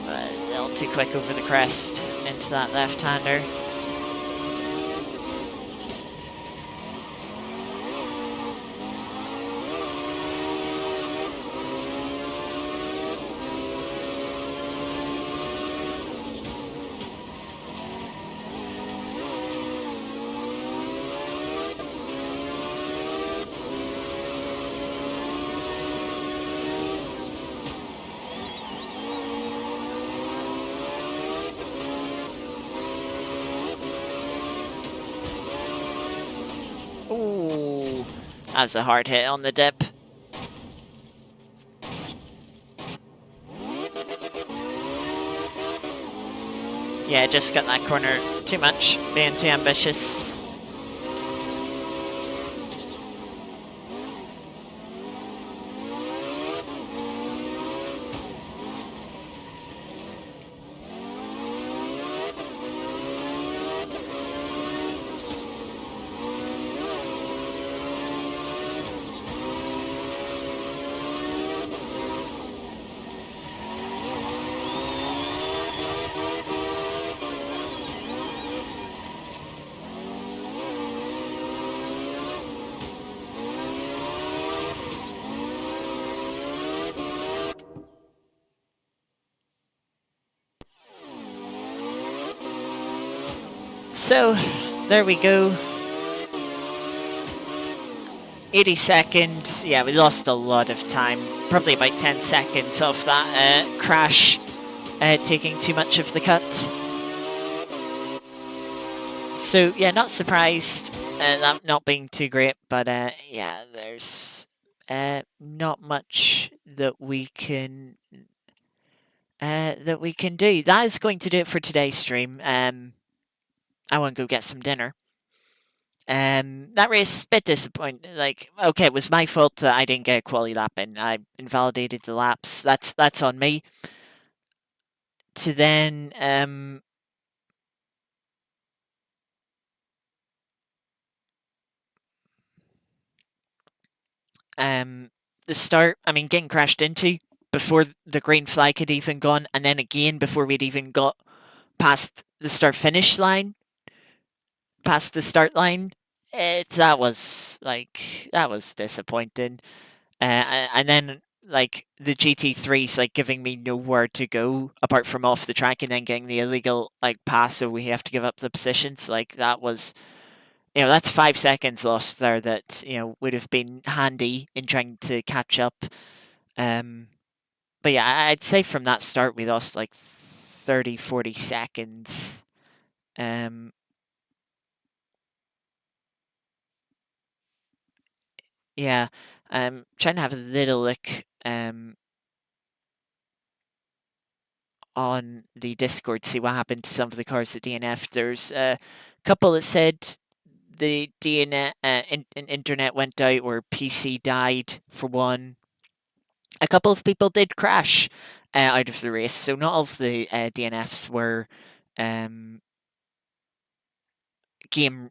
A little too quick over the crest into that left-hander. Ooh, that was a hard hit on the dip. Yeah, just got that corner too much, being too ambitious. So, there we go. 80 seconds. Yeah, we lost a lot of time. Probably about 10 seconds of that crash taking too much of the cut. So, yeah, not surprised that not being too great, but yeah, there's not much that we can do. That is going to do it for today's stream. I want to go get some dinner. That race, a bit disappointing. Like, okay, it was my fault that I didn't get a quality lap in. I invalidated the laps. That's on me. To then the start. I mean, getting crashed into before the green flag had even gone, and then again before we'd even got past the start finish line, past the start line. That was disappointing. And then like the GT3's like giving me nowhere to go apart from off the track, and then getting the illegal like pass, so we have to give up the positions. Like that was, that's 5 seconds lost there that would have been handy in trying to catch up. But yeah, I'd say from that start we lost like 30-40 seconds. Yeah, trying to have a little look on the Discord, see what happened to some of the cars at DNF. There's a couple that said the DNF internet went out or PC died for one. A couple of people did crash out of the race, so not all of the DNFs were um, game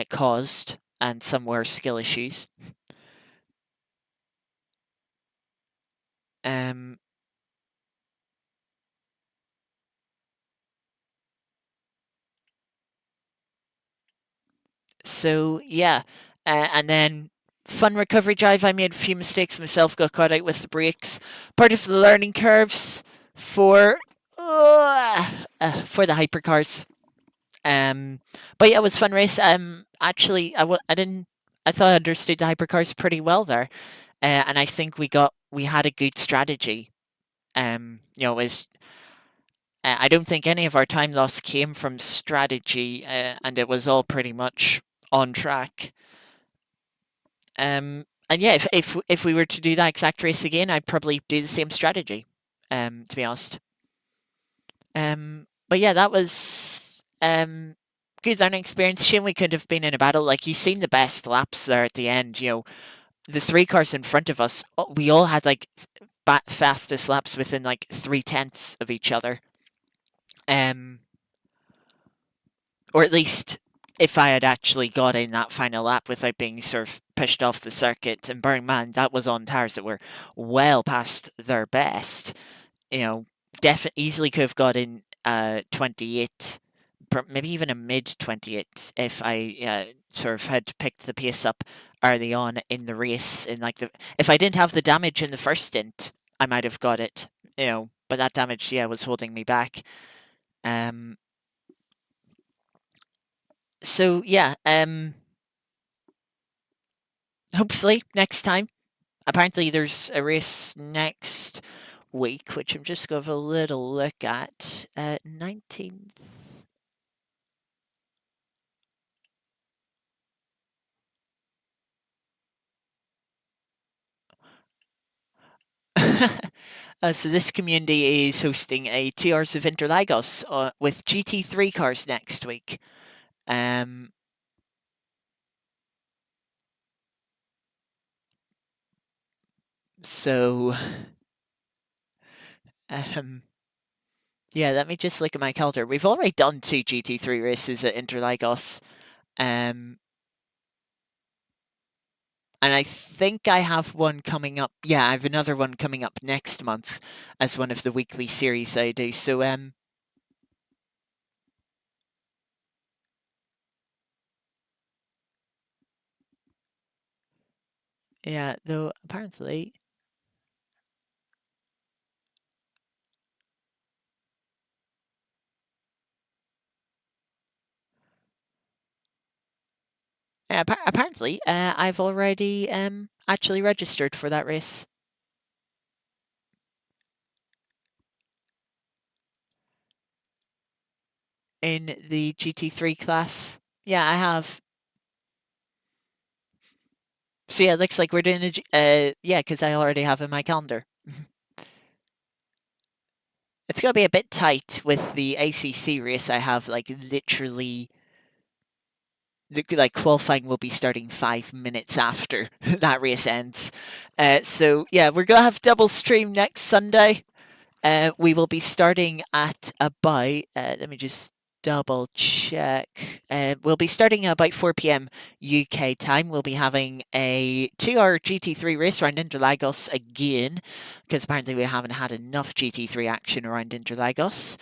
caused, and some were skill issues. Um, so yeah, and then fun recovery drive. I made a few mistakes myself, got caught out with the brakes. Part of the learning curves for the hypercars. But yeah, it was a fun race. Actually, I didn't. I thought I understood the hypercars pretty well there, and I think we had a good strategy. It was. I don't think any of our time loss came from strategy, and it was all pretty much on track. And yeah, if we were to do that exact race again, I'd probably do the same strategy. To be honest. But yeah, that was good learning experience. Shame we couldn't have been in a battle. Like, you seen the best laps there at the end. The three cars in front of us, we all had like fastest laps within like 3/10 of each other. Or at least if I had actually got in that final lap without being sort of pushed off the circuit, and bearing in mind that was on tires that were well past their best, definitely easily could have got in 28, maybe even a mid 28 if I sort of had picked the pace up early on in the race. If I didn't have the damage in the first stint, I might have got it. But that damage, was holding me back. So yeah, hopefully next time. Apparently there's a race next week, which I'm just going to have a little look at. 19th. So this community is hosting a 2 hours of Interlagos with GT3 cars next week. So, yeah, let me just look at my calendar. We've already done 2 GT3 races at Interlagos. And I think I have one coming up. Yeah, I have another one coming up next month as one of the weekly series I do. So, yeah, though apparently. Apparently, I've already actually registered for that race. In the GT3 class. Yeah, I have. So yeah, it looks like we're doing yeah, because I already have in my calendar. It's going to be a bit tight with the ACC race. I have like literally. Like, qualifying will be starting 5 minutes after that race ends. So yeah, we're gonna have double stream next Sunday. We will be starting at about. Let me just double check. We'll be starting at about 4 p.m. UK time. We'll be having a 2-hour GT3 race around Interlagos again, because apparently we haven't had enough GT3 action around Interlagos.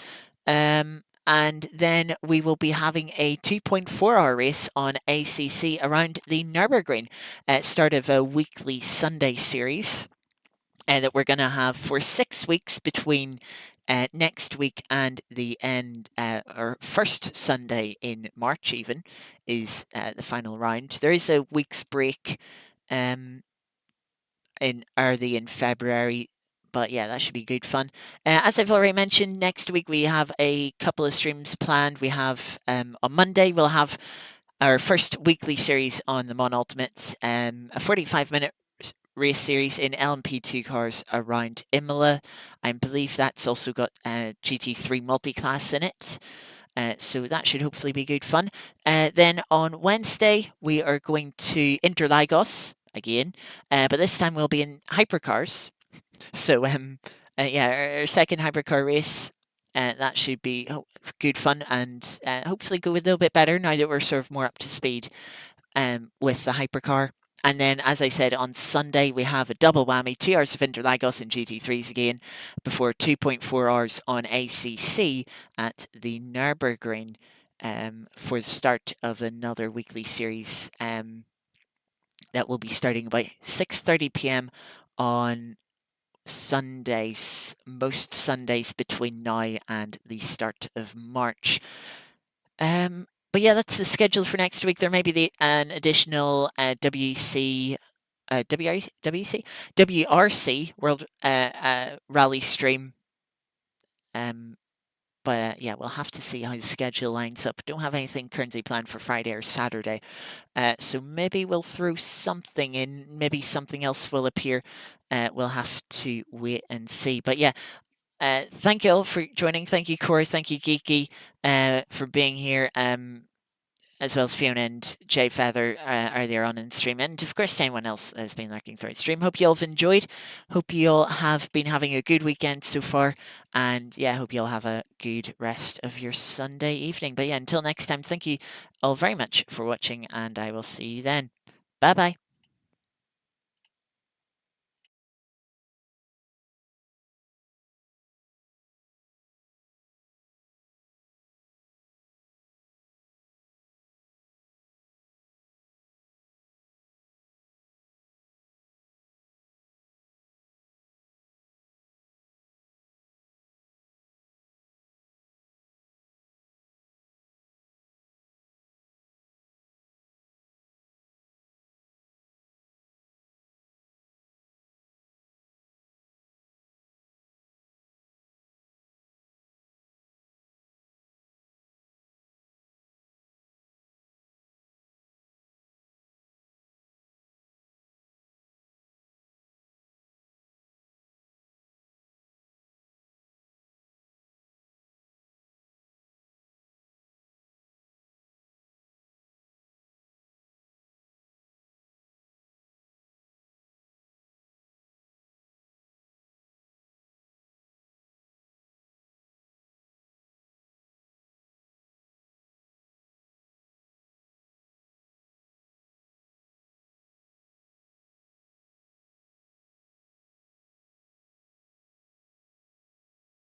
And then we will be having a 2.4-hour race on ACC around the Nürburgring at start of a weekly Sunday series that we're going to have for 6 weeks between next week and the end, or first Sunday in March even, is the final round. There is a week's break early in February. But yeah, that should be good fun. As I've already mentioned, next week we have a couple of streams planned. We have on Monday we'll have our first weekly series on the Mon Ultimate, a 45-minute race series in LMP2 cars around Imola. I believe that's also got GT3 multi-class in it. So that should hopefully be good fun. Then on Wednesday, we are going to Interlagos again, but this time we'll be in Hypercars. So yeah, our second Hypercar race. That should be good fun and hopefully go a little bit better now that we're sort of more up to speed with the Hypercar. And then, as I said, on Sunday, we have a double whammy, 2 hours of Interlagos and GT3s again, before 2.4 hours on ACC at the Nürburgring for the start of another weekly series that will be starting about 6:30 p.m. on Sundays, most Sundays between now and the start of March. But yeah, that's the schedule for next week. There may be an additional WC, WRC World Rally stream. But yeah, we'll have to see how the schedule lines up. Don't have anything currently planned for Friday or Saturday. So maybe we'll throw something in. Maybe something else will appear. We'll have to wait and see. But yeah, thank you all for joining. Thank you, Corey. Thank you, Geeky, for being here. As well as Fiona and Jay Feather are there on in stream. And of course, anyone else has been lurking throughout stream. Hope you all have enjoyed. Hope you all have been having a good weekend so far. And yeah, hope you all have a good rest of your Sunday evening. But yeah, until next time, thank you all very much for watching, and I will see you then. Bye bye.